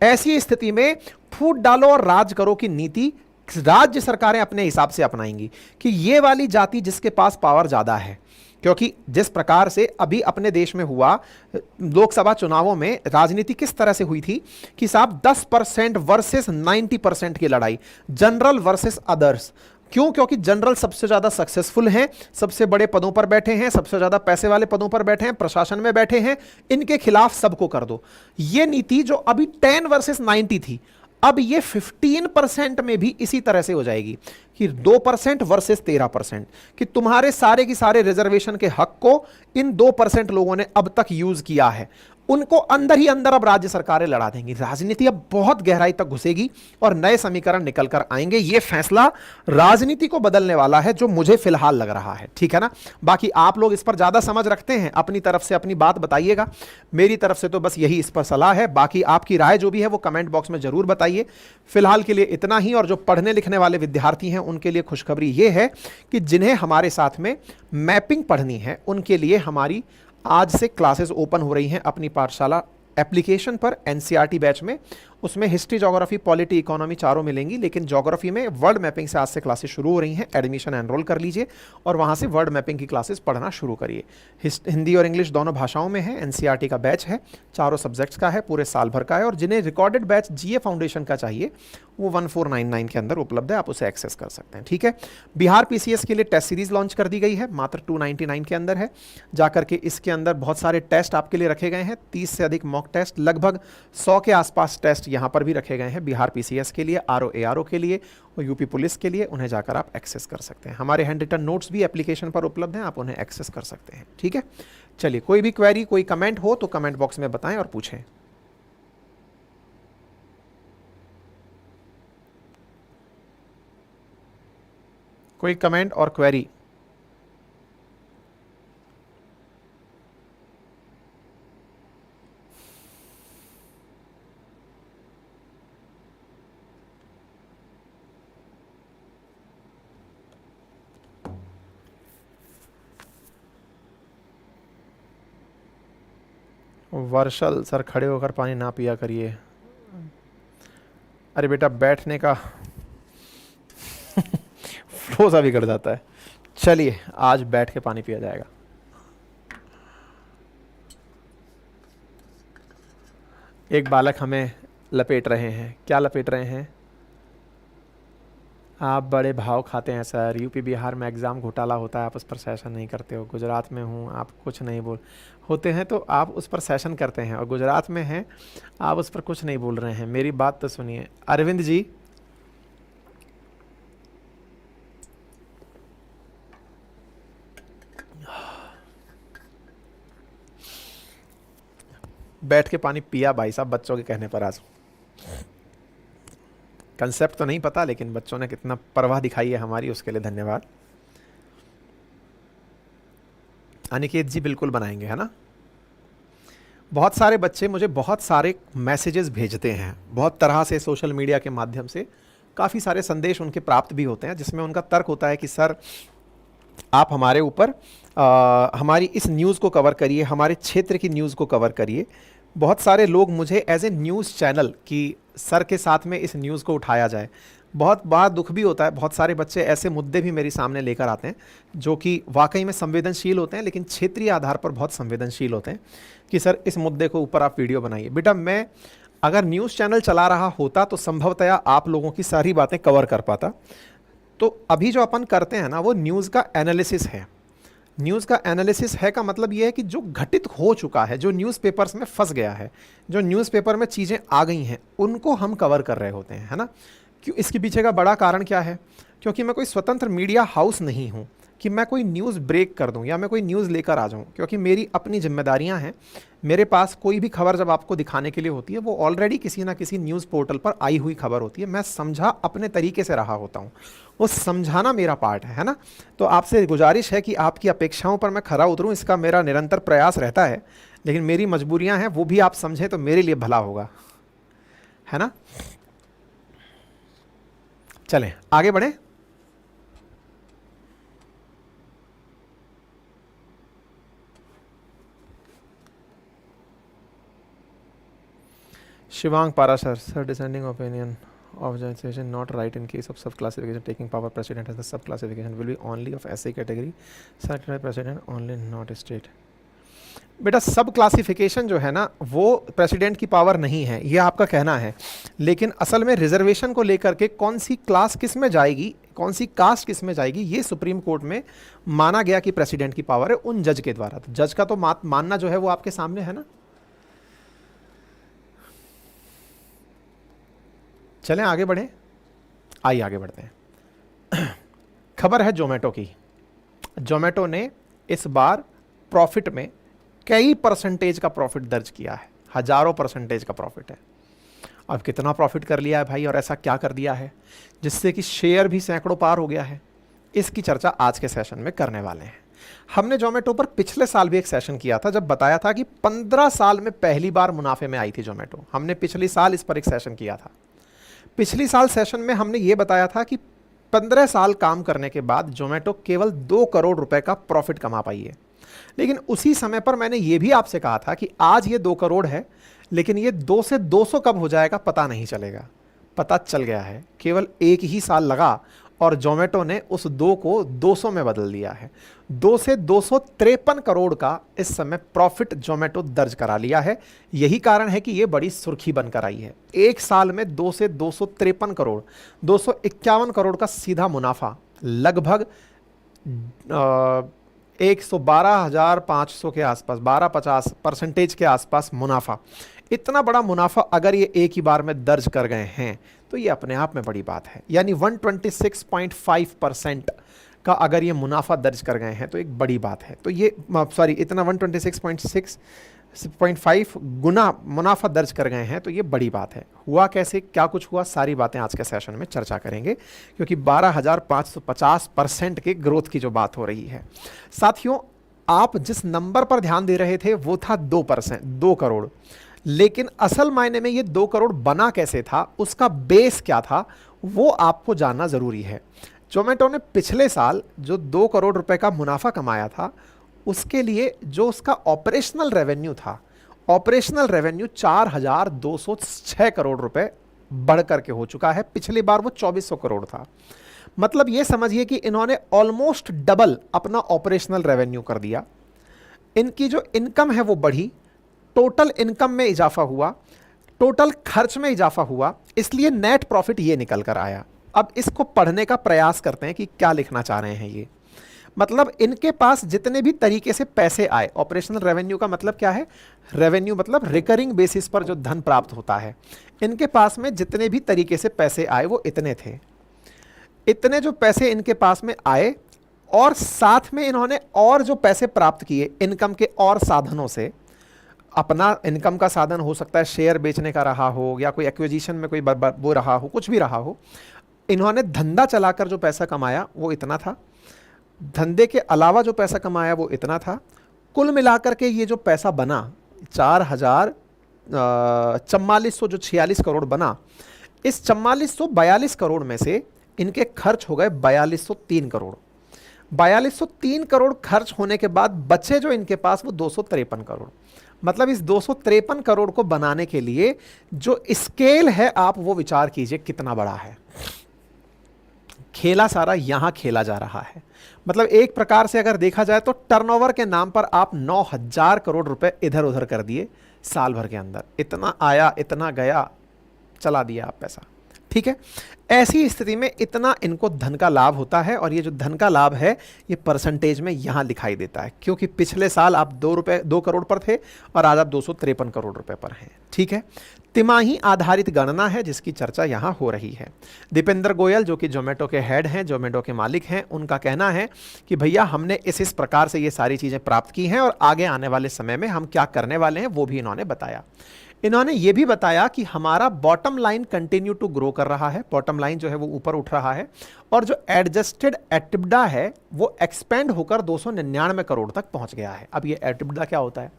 ऐसी स्थिति में फूट डालो और राज करो की नीति राज्य सरकारें अपने हिसाब से अपनाएंगी कि ये वाली जाति जिसके पास पावर ज्यादा है। क्योंकि जिस प्रकार से अभी अपने देश में हुआ लोकसभा चुनावों में राजनीति किस तरह से हुई थी कि साहब 10% वर्सेस 90% की लड़ाई, जनरल वर्सेस अदर्स। क्यों? क्योंकि जनरल सबसे ज्यादा सक्सेसफुल हैं, सबसे बड़े पदों पर बैठे हैं, सबसे ज्यादा पैसे वाले पदों पर बैठे हैं, प्रशासन में बैठे हैं, इनके खिलाफ सबको कर दो। यह नीति जो अभी 10 वर्सेस 90 थी, अब ये 15% में भी इसी तरह से हो जाएगी कि 2% वर्सेस 13%, कि तुम्हारे सारे की सारे रिजर्वेशन के हक को इन 2% लोगों ने अब तक यूज किया है, उनको अंदर ही अंदर अब राज्य सरकारें लड़ा देंगी। राजनीति अब बहुत गहराई तक घुसेगी और नए समीकरण निकल कर आएंगे। यह फैसला राजनीति को बदलने वाला है, जो मुझे फिलहाल लग रहा है। ठीक है ना? बाकी आप लोग इस पर ज्यादा समझ रखते हैं, अपनी तरफ से अपनी बात बताइएगा। मेरी तरफ से तो बस यही इस पर सलाह है। बाकी आपकी राय जो भी है वो कमेंट बॉक्स में जरूर बताइए। फिलहाल के लिए इतना ही। और जो पढ़ने लिखने वाले विद्यार्थी हैं उनके लिए खुशखबरी यह है कि जिन्हें हमारे साथ में मैपिंग पढ़नी है उनके लिए हमारी आज से क्लासेस ओपन हो रही हैं अपनी पाठशाला एप्लीकेशन पर एनसीईआरटी बैच में। उसमें हिस्ट्री, ज्योग्राफी, पॉलिटी, इकोनॉमी चारों मिलेंगी, लेकिन ज्योग्राफी में वर्ड मैपिंग से आज से क्लासेस शुरू हो रही हैं। एडमिशन एनरोल कर लीजिए और वहां से वर्ड मैपिंग की क्लासेस पढ़ना शुरू करिए। हिंदी और इंग्लिश दोनों भाषाओं में है। एनसीईआरटी का बैच है, चारों सब्जेक्ट्स का है, पूरे साल भर का है। और जिन्हें रिकॉर्डेड बैच जीए फाउंडेशन का चाहिए वो 1499 के अंदर उपलब्ध है, आप उसे एक्सेस कर सकते हैं। ठीक है? बिहार पीसीएस के लिए टेस्ट सीरीज लॉन्च कर दी गई है, मात्र 299 के अंदर है। जाकर के इसके अंदर बहुत सारे टेस्ट आपके लिए रखे गए हैं, 30 से अधिक मॉक टेस्ट, लगभग 100 के आसपास टेस्ट यहां पर भी रखे गए हैं बिहार पीसीएस के लिए, आरओ एआरओ के लिए और यूपी पुलिस के लिए। उन्हें जाकर आप एक्सेस कर सकते हैं। हमारे हैंड रिटन नोट्स भी एप्लीकेशन पर उपलब्ध हैं, आप उन्हें एक्सेस कर सकते हैं। ठीक है? चलिए, कोई भी क्वेरी, कोई कमेंट हो तो कमेंट बॉक्स में बताएं और पूछें। कोई कमेंट और क्वेरी? वर्षल सर, खड़े होकर पानी ना पिया करिए। अरे बेटा, बैठने का फ्लो सा बिगड़ जाता है। चलिए, आज बैठ के पानी पिया जाएगा। एक बालक हमें लपेट रहे हैं। क्या लपेट रहे हैं? आप बड़े भाव खाते हैं सर, यूपी बिहार में एग्ज़ाम घोटाला होता है, आप उस पर सेशन नहीं करते हो। गुजरात में हूँ, आप कुछ नहीं बोल होते हैं तो आप उस पर सेशन करते हैं, और गुजरात में हैं आप उस पर कुछ नहीं बोल रहे हैं। मेरी बात तो सुनिए अरविंद जी। बैठ के पानी पिया भाई साहब, बच्चों के कहने पर। आज कंसेप्ट तो नहीं पता, लेकिन बच्चों ने कितना परवाह दिखाई है हमारी, उसके लिए धन्यवाद। अनिकेत जी बिल्कुल बनाएंगे, है ना? बहुत सारे बच्चे मुझे बहुत सारे मैसेजेस भेजते हैं, बहुत तरह से सोशल मीडिया के माध्यम से काफ़ी सारे संदेश उनके प्राप्त भी होते हैं, जिसमें उनका तर्क होता है कि सर आप हमारे ऊपर हमारी इस न्यूज़ को कवर करिए, हमारे क्षेत्र की न्यूज़ को कवर करिए। बहुत सारे लोग मुझे एज ए न्यूज़ चैनल कि सर के साथ में इस न्यूज़ को उठाया जाए। बहुत बड़ा दुख भी होता है, बहुत सारे बच्चे ऐसे मुद्दे भी मेरे सामने लेकर आते हैं जो कि वाकई में संवेदनशील होते हैं, लेकिन क्षेत्रीय आधार पर बहुत संवेदनशील होते हैं कि सर इस मुद्दे को ऊपर आप वीडियो बनाइए। बेटा, मैं अगर न्यूज़ चैनल चला रहा होता तो संभवतया आप लोगों की सारी बातें कवर कर पाता। तो अभी जो अपन करते हैं ना, वो न्यूज़ का एनालिसिस है। न्यूज़ का एनालिसिस है का मतलब ये है कि जो घटित हो चुका है, जो न्यूज़पेपर्स में फंस गया है, जो न्यूज़पेपर में चीज़ें आ गई हैं, उनको हम कवर कर रहे होते हैं, है ना? क्यों? इसके पीछे का बड़ा कारण क्या है? क्योंकि मैं कोई स्वतंत्र मीडिया हाउस नहीं हूँ कि मैं कोई न्यूज़ ब्रेक कर दूं या मैं कोई न्यूज़ लेकर आ जाऊं, क्योंकि मेरी अपनी जिम्मेदारियां हैं। मेरे पास कोई भी खबर जब आपको दिखाने के लिए होती है, वो ऑलरेडी किसी ना किसी न्यूज़ पोर्टल पर आई हुई खबर होती है। मैं समझा अपने तरीके से रहा होता हूँ, वो समझाना मेरा पार्ट है ना? तो आपसे गुजारिश है कि आपकी अपेक्षाओं पर मैं खरा उतरूँ, इसका मेरा निरंतर प्रयास रहता है। लेकिन मेरी मजबूरियाँ हैं, वो भी आप समझें तो मेरे लिए भला होगा, है ना? चलें आगे बढ़ें। Shivang Parashar, sir descending opinion of generalization not right in case of sub classification taking power president as the sub classification will be only of SA category certified by president only not state। बेटा सब classification जो है ना वो president की power नहीं है, ये आपका कहना है, लेकिन असल में रिजर्वेशन को लेकर के कौन सी क्लास किस में जाएगी, कौन सी कास्ट किस में जाएगी, ये सुप्रीम कोर्ट में माना गया कि प्रेसिडेंट की पावर है उन जज के द्वारा। तो जज का तो मानना जो है वो आपके सामने है ना। चलें आगे बढ़ें, आइए आगे बढ़ते हैं। खबर है जोमेटो की। जोमेटो ने इस बार प्रॉफिट में कई परसेंटेज का प्रॉफिट दर्ज किया है, हजारों परसेंटेज का प्रॉफिट है। अब कितना प्रॉफिट कर लिया है भाई, और ऐसा क्या कर दिया है जिससे कि शेयर भी सैकड़ों पार हो गया है, इसकी चर्चा आज के सेशन में करने वाले हैं। हमने जोमेटो पर पिछले साल भी एक सेशन किया था जब बताया था कि 15 साल में पहली बार मुनाफे में आई थी जोमेटो। हमने पिछले साल इस पर एक सेशन किया था। पिछली साल सेशन में हमने ये बताया था कि 15 साल काम करने के बाद जोमेटो केवल 2 करोड़ रुपए का प्रॉफिट कमा पाई है। लेकिन उसी समय पर मैंने ये भी आपसे कहा था कि आज ये 2 करोड़ है, लेकिन ये 2 से 200 कब हो जाएगा पता नहीं चलेगा। पता चल गया है, केवल एक ही साल लगा और जोमेटो ने उस 2 को 200 में बदल दिया है। 2 से 253 करोड़ का इस समय प्रॉफिट जोमेटो दर्ज करा लिया है। यही कारण है कि ये बड़ी सुर्खी बनकर आई है। एक साल में 2 से 253 करोड़, 251 करोड़ का सीधा मुनाफा, लगभग 112,500 के आसपास, 12-50% के आसपास मुनाफा। इतना बड़ा मुनाफा अगर ये एक ही बार में दर्ज कर गए हैं तो ये अपने आप में बड़ी बात है। यानी 126.5% का अगर ये मुनाफा दर्ज कर गए हैं तो एक बड़ी बात है। तो ये इतना 126.5 गुना मुनाफा दर्ज कर गए हैं तो ये बड़ी बात है। हुआ कैसे, क्या कुछ हुआ, सारी बातें आज के सेशन में चर्चा करेंगे, क्योंकि 12,550% के ग्रोथ की जो बात हो रही है। साथियों, आप जिस नंबर पर ध्यान दे रहे थे वो था 2%, 2 करोड़, लेकिन असल मायने में ये 2 करोड़ बना कैसे था, उसका बेस क्या था, वो आपको जानना जरूरी है। जोमेटो ने पिछले साल जो 2 करोड़ रुपए का मुनाफा कमाया था, उसके लिए जो उसका ऑपरेशनल रेवेन्यू था, ऑपरेशनल रेवेन्यू 4,206 करोड़ रुपए बढ़ करके हो चुका है। पिछली बार वो 2,400 करोड़ था। मतलब ये समझिए कि इन्होंने ऑलमोस्ट डबल अपना ऑपरेशनल रेवेन्यू कर दिया। इनकी जो इनकम है वो बढ़ी, टोटल इनकम में इजाफा हुआ, टोटल खर्च में इजाफा हुआ, इसलिए नेट प्रॉफिट ये निकल कर आया। अब इसको पढ़ने का प्रयास करते हैं कि क्या लिखना चाह रहे हैं ये। मतलब इनके पास जितने भी तरीके से पैसे आए, ऑपरेशनल रेवेन्यू का मतलब क्या है, रेवेन्यू मतलब रिकरिंग बेसिस पर जो धन प्राप्त होता है। इनके पास में जितने भी तरीके से पैसे आए वो इतने थे। इतने जो पैसे इनके पास में आए और साथ में इन्होंने और जो पैसे प्राप्त किए इनकम के और साधनों से, अपना इनकम का साधन हो सकता है शेयर बेचने का रहा हो या कोई एक्विजिशन में कोई वो रहा हो, कुछ भी रहा हो, इन्होंने धंधा चलाकर जो पैसा कमाया वो इतना था, धंधे के अलावा जो पैसा कमाया वो इतना था। कुल मिलाकर के ये जो पैसा बना 4,4400 जो 46 करोड़ बना, इस 4442 करोड़ में से इनके खर्च हो गए 4203 करोड़। 4203 करोड़ खर्च होने के बाद बचे जो इनके पास वो 253 करोड़। मतलब इस 253 करोड़ को बनाने के लिए जो स्केल है आप वो विचार कीजिए कितना बड़ा है। खेला सारा यहां खेला जा रहा है। मतलब एक प्रकार से अगर देखा जाए तो टर्नओवर के नाम पर आप 9,000 करोड़ रुपए इधर उधर कर दिए साल भर के अंदर। इतना आया, इतना गया, चला दिया आप पैसा। ठीक है, ऐसी स्थिति में इतना इनको धन का लाभ होता है, और ये जो धन का लाभ है ये परसेंटेज में यहां दिखाई देता है, क्योंकि पिछले साल आप 2 करोड़ पर थे और आज आप 253 करोड़ रुपए पर हैं। ठीक है, तिमाही आधारित गणना है जिसकी चर्चा यहां हो रही है। दीपेंद्र गोयल जो कि जोमेटो के हेड हैं, जोमेटो के मालिक हैं, उनका कहना है कि भैया हमने इस प्रकार से ये सारी चीजें प्राप्त की हैं और आगे आने वाले समय में हम क्या करने वाले हैं वो भी इन्होंने बताया। इन्होंने ये भी बताया कि हमारा bottom line continue to grow कर रहा है, बॉटम लाइन जो है वो ऊपर उठ रहा है, और जो एडजस्टेड एटिब्डा है वो एक्सपेंड होकर 299 करोड़ तक पहुंच गया है। अब ये एटिब्डा क्या होता है,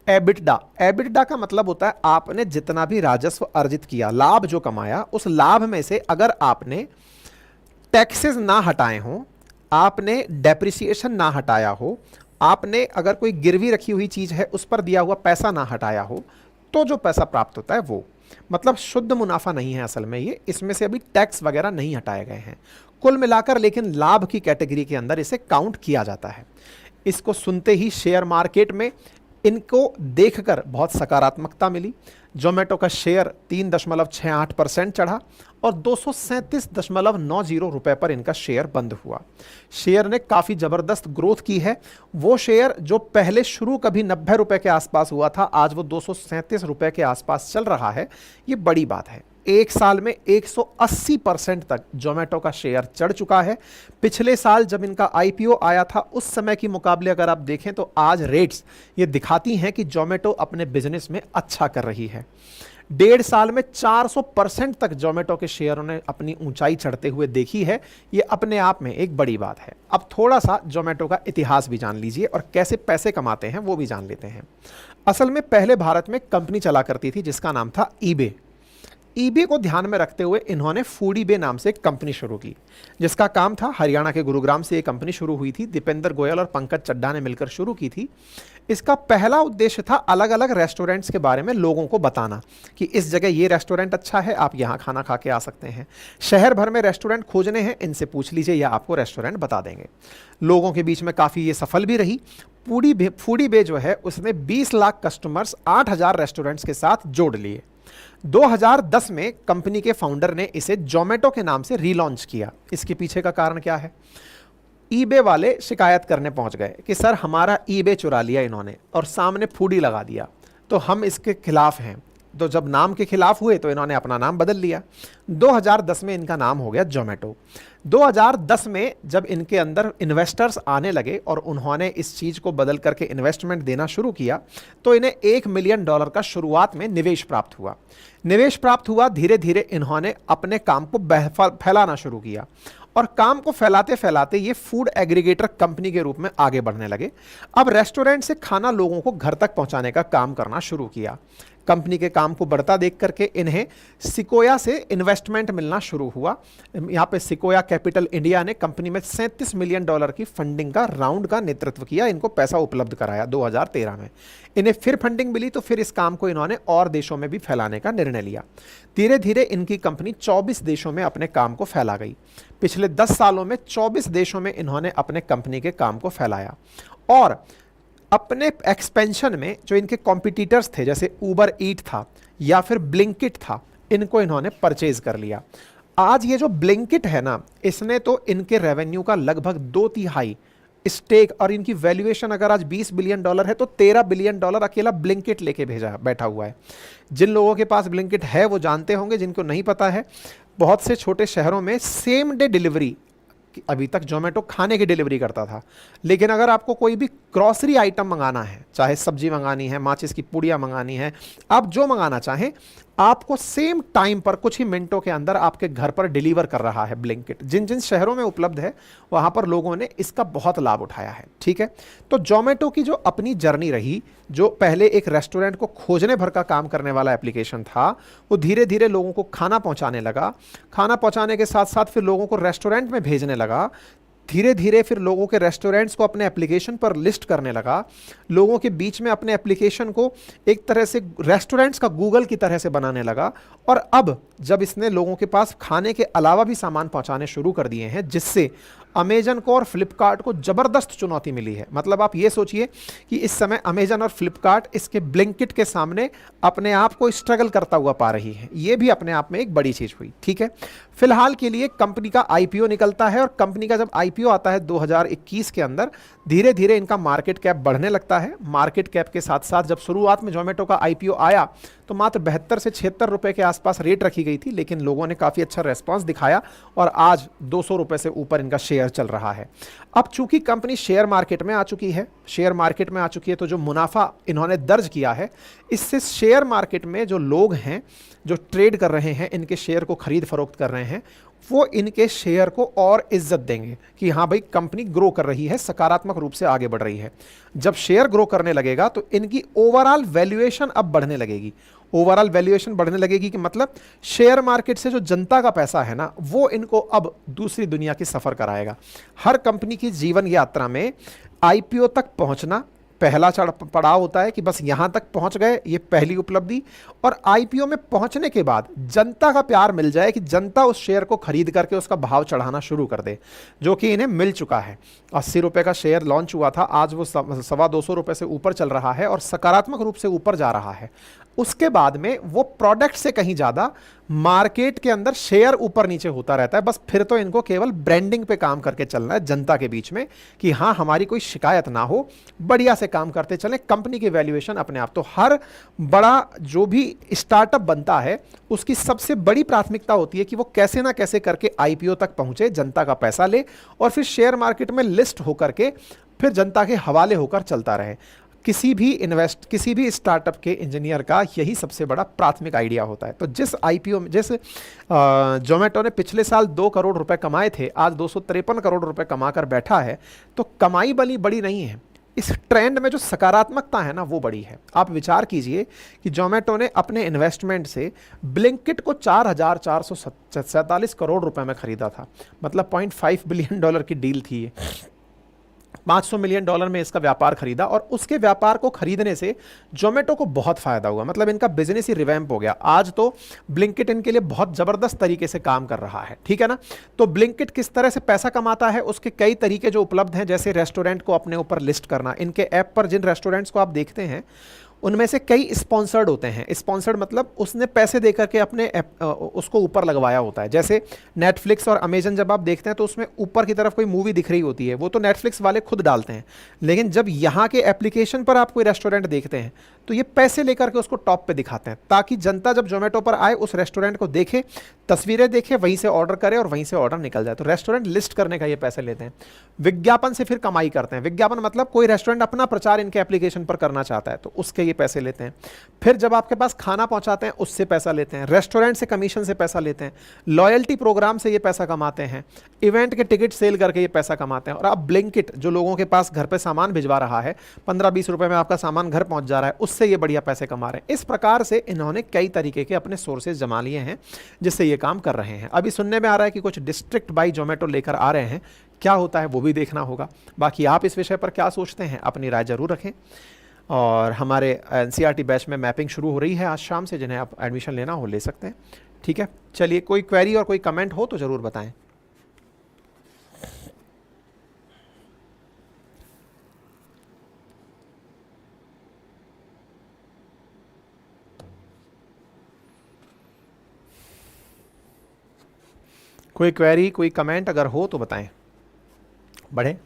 एबिटडा, एबिटडा का मतलब होता है आपने जितना भी राजस्व अर्जित किया, लाभ जो कमाया, उस लाभ में से अगर आपने टैक्सेस ना हटाए हों, आपने डेप्रिसिएशन ना हटाया हो, आपने अगर कोई गिरवी रखी हुई चीज़ है उस पर दिया हुआ पैसा ना हटाया हो, तो जो पैसा प्राप्त होता है वो मतलब शुद्ध मुनाफा नहीं है असल में ये, इसमें से अभी टैक्स वगैरह नहीं हटाए गए हैं कुल मिलाकर, लेकिन लाभ की कैटेगरी के अंदर इसे काउंट किया जाता है। इसको सुनते ही शेयर मार्केट में इनको देखकर बहुत सकारात्मकता मिली। जोमेटो का शेयर 3.68% चढ़ा और 237.90 रुपए पर इनका शेयर बंद हुआ। शेयर ने काफ़ी ज़बरदस्त ग्रोथ की है। वो शेयर जो पहले शुरू कभी 90 रुपए के आसपास हुआ था, आज वो 237 रुपए के आसपास चल रहा है। ये बड़ी बात है। एक साल में 180% तक जोमेटो का शेयर चढ़ चुका है। पिछले साल जब इनका आईपीओ आया था उस समय की मुकाबले अगर आप देखें तो आज रेट्स ये दिखाती हैं कि जोमेटो अपने बिजनेस में अच्छा कर रही है। 1.5 साल में 400% तक जोमेटो के शेयरों ने अपनी ऊंचाई चढ़ते हुए देखी है। ये अपने आप में एक बड़ी बात है। अब थोड़ा सा जोमेटो का इतिहास भी जान लीजिए और कैसे पैसे कमाते हैं वो भी जान लेते हैं। असल में पहले भारत में कंपनी चला करती थी जिसका नाम था ईबे। ईबे को ध्यान में रखते हुए इन्होंने फूडीबे नाम से एक कंपनी शुरू की, जिसका काम था, हरियाणा के गुरुग्राम से ये कंपनी शुरू हुई थी, दीपेंद्र गोयल और पंकज चड्ढा ने मिलकर शुरू की थी। इसका पहला उद्देश्य था अलग अलग रेस्टोरेंट्स के बारे में लोगों को बताना कि इस जगह ये रेस्टोरेंट अच्छा है, आप यहाँ खाना खा के आ सकते हैं। शहर भर में रेस्टोरेंट खोजने हैं, इनसे पूछ लीजिए या आपको रेस्टोरेंट बता देंगे। लोगों के बीच में काफ़ी ये सफल भी रही। फूडीबे जो है उसने 20 लाख कस्टमर्स 8,000 रेस्टोरेंट्स के साथ जोड़ लिए। 2010 में कंपनी के फाउंडर ने इसे जोमेटो के नाम से रीलॉन्च किया। इसके पीछे का कारण क्या है? ईबे वाले शिकायत करने पहुंच गए कि सर हमारा ईबे चुरा लिया इन्होंने और सामने फूडी लगा दिया, तो हम इसके खिलाफ हैं। तो जब नाम के खिलाफ हुए तो इन्होंने अपना नाम बदल लिया। 2010 में इनका नाम हो गया जोमेटो। 2010 में जब इनके अंदर इन्वेस्टर्स आने लगे और उन्होंने इस चीज़ को बदल करके इन्वेस्टमेंट देना शुरू किया तो इन्हें $1 मिलियन का शुरुआत में निवेश प्राप्त हुआ। धीरे धीरे इन्होंने अपने काम को फैलाना शुरू किया और काम को फैलाते फैलाते ये फूड एग्रीगेटर कंपनी के रूप में आगे बढ़ने लगे। अब रेस्टोरेंट से खाना लोगों को घर तक पहुंचाने का काम करना शुरू किया। कंपनी के काम को बढ़ता देख करके इन्हें सिकोया से इन्वेस्टमेंट मिलना शुरू हुआ। यहाँ पे सिकोया कैपिटल इंडिया ने कंपनी में $37 मिलियन की फंडिंग का राउंड का नेतृत्व किया, इनको पैसा उपलब्ध कराया 2013 में। इन्हें फिर फंडिंग मिली तो फिर इस काम को इन्होंने और देशों में भी फैलाने का निर्णय लिया। धीरे धीरे इनकी कंपनी 24 देशों में अपने काम को फैला गई। पिछले 10 सालों में 24 देशों में इन्होंने अपने कंपनी के काम को फैलाया और अपने एक्सपेंशन में जो इनके कॉम्पिटिटर्स थे जैसे उबर ईट था या फिर ब्लिंकिट था, इनको इन्होंने परचेज कर लिया। आज ये जो ब्लिंकिट है ना, इसने तो इनके रेवेन्यू का लगभग 2/3 स्टेक और इनकी वैल्यूएशन अगर आज $20 बिलियन है तो $13 बिलियन अकेला ब्लिंकिट लेके बैठा हुआ है। जिन लोगों के पास ब्लिंकिट है वो जानते होंगे, जिनको नहीं पता है, बहुत से छोटे शहरों में सेम डे डिलीवरी, अभी तक जोमेटो खाने की डिलीवरी करता था, लेकिन अगर आपको कोई भी ग्रॉसरी आइटम मंगाना है, चाहे सब्जी मंगानी है, माचिस की पुड़िया मंगानी है, आप जो मंगाना चाहें, आपको सेम टाइम पर कुछ ही मिनटों के अंदर आपके घर पर डिलीवर कर रहा है ब्लिंकिट। जिन जिन शहरों में उपलब्ध है वहां पर लोगों ने इसका बहुत लाभ उठाया है। ठीक है, तो जोमेटो की जो अपनी जर्नी रही, जो पहले एक रेस्टोरेंट को खोजने भर का काम करने वाला एप्लीकेशन था, वो धीरे धीरे लोगों को खाना पहुंचाने लगा। खाना पहुंचाने के साथ साथ फिर लोगों को रेस्टोरेंट में भेजने लगा। धीरे धीरे फिर लोगों के रेस्टोरेंट्स को अपने एप्लीकेशन पर लिस्ट करने लगा। लोगों के बीच में अपने एप्लीकेशन को एक तरह से रेस्टोरेंट्स का गूगल की तरह से बनाने लगा। और अब जब इसने लोगों के पास खाने के अलावा भी सामान पहुंचाने शुरू कर दिए हैं, जिससे अमेजन को और फ्लिपकार्ट को ज़बरदस्त चुनौती मिली है। मतलब आप ये सोचिए कि इस समय अमेजन और फ्लिपकार्ट इसके ब्लिंकिट के सामने अपने आप को स्ट्रगल करता हुआ पा रही है। ये भी अपने आप में एक बड़ी चीज़ हुई। ठीक है, फिलहाल के लिए कंपनी का आईपीओ निकलता है और कंपनी का जब आईपीओ आता है 2021 के अंदर, धीरे धीरे इनका मार्केट कैप बढ़ने लगता है। मार्केट कैप के साथ साथ जब शुरुआत में जोमेटो का आईपीओ आया तो मात्र 72 से 76 रुपए के आसपास रेट रखी गई थी, लेकिन लोगों ने काफ़ी अच्छा रेस्पॉन्स दिखाया और आज 200 रुपए से ऊपर इनका शेयर चल रहा है। अब चूंकि कंपनी शेयर मार्केट में आ चुकी है, तो जो मुनाफा इन्होंने दर्ज किया है, इससे शेयर मार्केट में जो लोग हैं जो ट्रेड कर रहे हैं, इनके शेयर को खरीद फरोख्त कर रहे हैं, वो इनके शेयर को और इज्जत देंगे कि हाँ भाई कंपनी ग्रो कर रही है, सकारात्मक रूप से आगे बढ़ रही है। जब शेयर ग्रो करने लगेगा तो इनकी ओवरऑल वैल्यूएशन अब बढ़ने लगेगी। ओवरऑल वैल्यूएशन बढ़ने लगेगी कि मतलब शेयर मार्केट से जो जनता का पैसा है ना, वो इनको अब दूसरी दुनिया की सफ़र कराएगा। हर कंपनी की जीवन यात्रा में आईपीओ तक पहुंचना पहला पड़ाव होता है कि बस यहां तक पहुंच गए, ये पहली उपलब्धि। और आईपीओ में पहुंचने के बाद जनता का प्यार मिल जाए कि जनता उस शेयर को खरीद करके उसका भाव चढ़ाना शुरू कर दे, जो कि इन्हें मिल चुका है। 80 रुपए का शेयर लॉन्च हुआ था, आज वो 225 रुपए से ऊपर चल रहा है और सकारात्मक रूप से ऊपर जा रहा है। उसके बाद में वो प्रोडक्ट से कहीं ज़्यादा मार्केट के अंदर शेयर ऊपर नीचे होता रहता है। बस फिर तो इनको केवल ब्रांडिंग पे काम करके चलना है जनता के बीच में कि हाँ, हमारी कोई शिकायत ना हो, बढ़िया से काम करते चलें, कंपनी की वैल्यूएशन अपने आप। तो हर बड़ा जो भी स्टार्टअप बनता है उसकी सबसे बड़ी प्राथमिकता होती है कि वो कैसे ना कैसे करके आईपीओ तक पहुंचे, जनता का पैसा ले और फिर शेयर मार्केट में लिस्ट होकर के फिर जनता के हवाले होकर चलता रहे। किसी भी स्टार्टअप के इंजीनियर का यही सबसे बड़ा प्राथमिक आइडिया होता है। तो जिस आईपीओ में, जिस जोमेटो ने पिछले साल 2 करोड़ रुपए कमाए थे, आज 253 करोड़ रुपए कमाकर बैठा है, तो कमाई बड़ी नहीं है, इस ट्रेंड में जो सकारात्मकता है ना, वो बड़ी है। आप विचार कीजिए कि जोमेटो ने अपने इन्वेस्टमेंट से ब्लिंकिट को 4,447 करोड़ रुपए में खरीदा था, मतलब $0.5 बिलियन की डील थी ये। $500 मिलियन में इसका व्यापार खरीदा और उसके व्यापार को खरीदने से जोमेटो को बहुत फायदा हुआ, मतलब इनका बिजनेस ही रिवैम्प हो गया। आज तो ब्लिंकिट इनके लिए बहुत जबरदस्त तरीके से काम कर रहा है, ठीक है ना। तो ब्लिंकिट किस तरह से पैसा कमाता है, उसके कई तरीके जो उपलब्ध हैं, जैसे रेस्टोरेंट को अपने ऊपर लिस्ट करना। इनके ऐप पर जिन रेस्टोरेंट्स को आप देखते हैं उनमें से कई स्पॉन्सर्ड होते हैं। स्पॉन्सर्ड मतलब उसने पैसे दे करके अपने उसको ऊपर लगवाया होता है। जैसे नेटफ्लिक्स और अमेजन जब आप देखते हैं तो उसमें ऊपर की तरफ कोई मूवी दिख रही होती है, वो तो नेटफ्लिक्स वाले खुद डालते हैं। लेकिन जब यहाँ के एप्लीकेशन पर आप कोई रेस्टोरेंट देखते हैं तो ये पैसे लेकर के उसको टॉप पे दिखाते हैं, ताकि जनता जब जोमेटो पर आए उस रेस्टोरेंट को देखे, तस्वीरें देखे, वहीं से ऑर्डर करे और वहीं से ऑर्डर निकल जाए। तो रेस्टोरेंट लिस्ट करने का ये पैसे लेते हैं। विज्ञापन से फिर कमाई करते हैं। विज्ञापन मतलब कोई रेस्टोरेंट अपना प्रचार इनके एप्लीकेशन पर करना चाहता है तो उसके ये पैसे लेते हैं। फिर जब आपके पास खाना पहुंचाते हैं उससे पैसा लेते हैं। रेस्टोरेंट से कमीशन से पैसा लेते हैं। लॉयल्टी प्रोग्राम से ये पैसा कमाते हैं। इवेंट के टिकट सेल करके ये पैसा कमाते हैं। और अब ब्लिंकिट जो लोगों के पास घर पे सामान भिजवा रहा है, 15-20 रुपए में आपका सामान घर पहुंच जा रहा है, उससे ये बढ़िया पैसे कमा रहे हैं। इस प्रकार से इन्होंने कई तरीके के अपने सोर्सेज जमा लिए हैं जिससे ये काम कर रहे हैं। अभी सुनने में आ रहा है कि कुछ डिस्ट्रिक्ट बाई जोमेटो लेकर आ रहे हैं, क्या होता है वो भी देखना होगा। बाकी आप इस विषय पर क्या सोचते हैं, अपनी राय जरूर रखें। और हमारे एनसीईआरटी बैच में मैपिंग शुरू हो रही है आज शाम से, जिन्हें आप एडमिशन लेना हो ले सकते हैं, ठीक है। चलिए, कोई क्वेरी और कोई कमेंट हो तो ज़रूर बताएं। कोई क्वेरी, कोई कमेंट अगर हो तो बताएं, बढ़े।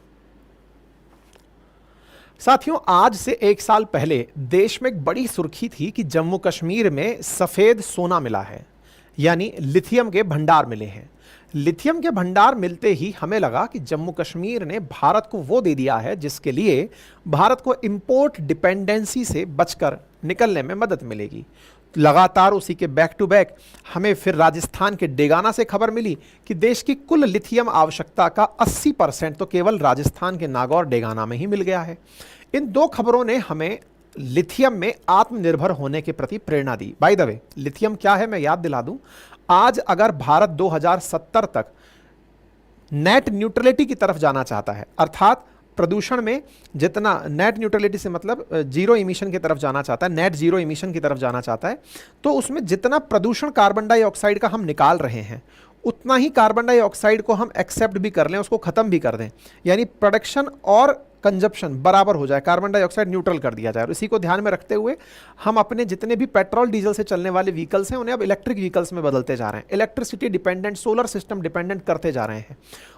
साथियों, आज से 1 साल पहले देश में एक बड़ी सुर्खी थी कि जम्मू कश्मीर में सफेद सोना मिला है, यानी लिथियम के भंडार मिले हैं। लिथियम के भंडार मिलते ही हमें लगा कि जम्मू कश्मीर ने भारत को वो दे दिया है जिसके लिए भारत को इंपोर्ट डिपेंडेंसी से बचकर निकलने में मदद मिलेगी। लगातार उसी के बैक टू बैक हमें फिर राजस्थान के डेगाना से खबर मिली कि देश की कुल लिथियम आवश्यकता का 80% तो केवल राजस्थान के नागौर डेगाना में ही मिल गया है। इन दो खबरों ने हमें लिथियम में आत्मनिर्भर होने के प्रति प्रेरणा दी। बाय द वे, लिथियम क्या है मैं याद दिला दूं। आज अगर भारत 2070 तक नेट न्यूट्रलिटी की तरफ जाना चाहता है, अर्थात प्रदूषण में जितना, नेट न्यूट्रलिटी से मतलब जीरो इमिशन की तरफ जाना चाहता है, नेट जीरो इमिशन की तरफ जाना चाहता है, तो उसमें जितना प्रदूषण कार्बन डाइऑक्साइड का हम निकाल रहे हैं उतना ही कार्बन डाइऑक्साइड को हम एक्सेप्ट भी कर लें, उसको खत्म भी कर दें, यानी प्रोडक्शन और कंजप्शन बराबर हो जाए, कार्बन डाइऑक्साइड न्यूट्रल कर दिया जाए। और इसी को ध्यान में रखते हुए हम अपने जितने भी पेट्रोल डीजल से चलने वाले व्हीकल्स हैं उन्हें अब इलेक्ट्रिक व्हीकल्स में बदलते जा रहे हैं, electricity dependent, solar system dependent करते जा रहे हैं।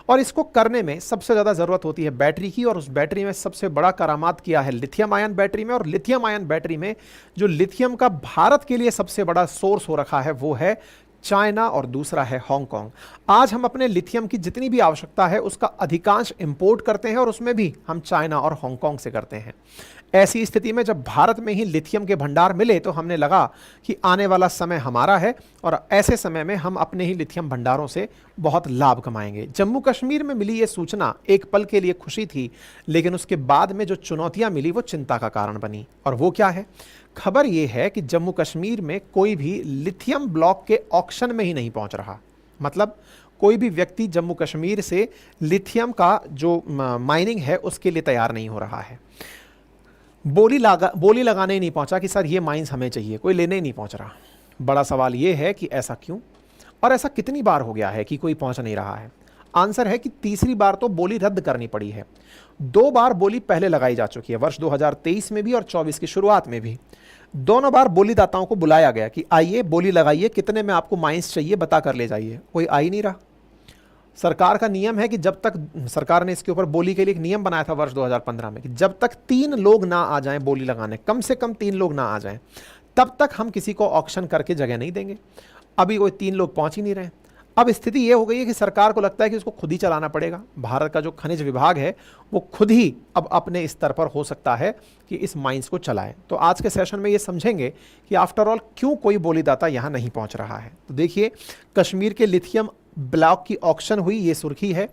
और इसको करने में सबसे ज़्यादा ज़रूरत होती है बैटरी की, और उस बैटरी में सबसे बड़ा करामात किया है लिथियम आयन बैटरी में। और लिथियम आयन बैटरी में जो लिथियम का भारत के लिए सबसे बड़ा सोर्स हो रखा है वो है चाइना और दूसरा है हांगकांग। आज हम अपने लिथियम की जितनी भी आवश्यकता है उसका अधिकांश इंपोर्ट करते हैं और उसमें भी हम चाइना और हांगकांग से करते हैं। ऐसी स्थिति में जब भारत में ही लिथियम के भंडार मिले तो हमने लगा कि आने वाला समय हमारा है और ऐसे समय में हम अपने ही लिथियम भंडारों से बहुत लाभ कमाएंगे। जम्मू कश्मीर में मिली ये सूचना एक पल के लिए खुशी थी, लेकिन उसके बाद में जो चुनौतियां मिली वो चिंता का कारण बनी। और वो क्या है? खबर ये है कि जम्मू कश्मीर में कोई भी लिथियम ब्लॉक के ऑक्शन में ही नहीं पहुंच रहा। मतलब कोई भी व्यक्ति जम्मू कश्मीर से लिथियम का जो माइनिंग है उसके लिए तैयार नहीं हो रहा है। बोली लगाने ही नहीं पहुंचा कि सर ये माइंस हमें चाहिए, कोई लेने ही नहीं पहुंच रहा। बड़ा सवाल ये है कि ऐसा क्यों और ऐसा कितनी बार हो गया है कि कोई पहुंच नहीं रहा है? आंसर है कि तीसरी बार तो बोली रद्द करनी पड़ी है। 2 बार बोली पहले लगाई जा चुकी है, वर्ष 2023 में भी और 24 की शुरुआत में भी। दोनों बार बोलीदाताओं को बुलाया गया कि आइए बोली लगाइए, कितने में आपको माइंस चाहिए बता कर ले जाइए। कोई आ ही नहीं रहा। सरकार का नियम है कि जब तक, सरकार ने इसके ऊपर बोली के लिए एक नियम बनाया था वर्ष 2015 में कि जब तक 3 लोग ना आ जाएं बोली लगाने, कम से कम 3 लोग ना आ जाएं, तब तक हम किसी को ऑक्शन करके जगह नहीं देंगे। अभी कोई 3 लोग पहुंच ही नहीं रहे। अब स्थिति ये हो गई है कि सरकार को लगता है कि उसको खुद ही चलाना पड़ेगा। भारत का जो खनिज विभाग है वो खुद ही अब अपने स्तर पर हो सकता है कि इस माइंस को चलाए। तो आज के सेशन में ये समझेंगे कि आफ्टर ऑल क्यों कोई बोलीदाता यहाँ नहीं पहुँच रहा है। तो देखिए, कश्मीर के लिथियम ब्लॉक की ऑक्शन हुई, ये सुर्खी है।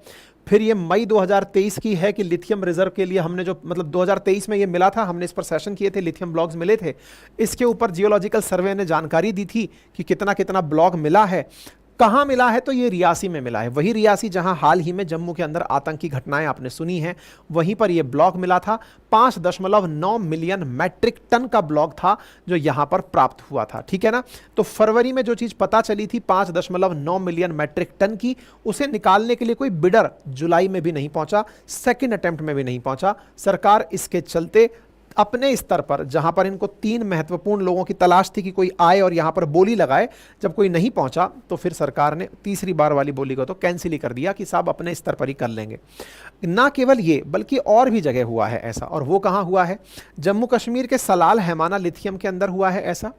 फिर ये मई 2023 की है कि लिथियम रिजर्व के लिए हमने जो, मतलब 2023 में ये मिला था, हमने इस पर सेशन किए थे, लिथियम ब्लॉक्स मिले थे। इसके ऊपर जियोलॉजिकल सर्वे ने जानकारी दी थी कि कितना कितना ब्लॉक मिला है। कहाँ मिला है? तो ये रियासी में मिला है। वही रियासी जहां हाल ही में जम्मू के अंदर आतंकी घटनाएं आपने सुनी हैं, वहीं पर ये ब्लॉक मिला था। 5.9 मिलियन मैट्रिक टन का ब्लॉक था जो यहां पर प्राप्त हुआ था। ठीक है ना? तो फरवरी में जो चीज़ पता चली थी 5.9 मिलियन मैट्रिक टन की, उसे निकालने के लिए कोई बिडर जुलाई में भी नहीं पहुंचा, सेकेंड अटेम्प्ट में भी नहीं पहुंचा। सरकार इसके चलते अपने स्तर पर, जहां पर इनको 3 महत्वपूर्ण लोगों की तलाश थी कि कोई आए और यहां पर बोली लगाए, जब कोई नहीं पहुंचा तो फिर सरकार ने तीसरी बार वाली बोली को तो कैंसिल ही कर दिया कि साहब अपने स्तर पर ही कर लेंगे। ना केवल ये, बल्कि और भी जगह हुआ है ऐसा। और वो कहां हुआ है? जम्मू कश्मीर के सलाल हैमाना लिथियम के अंदर हुआ है ऐसा।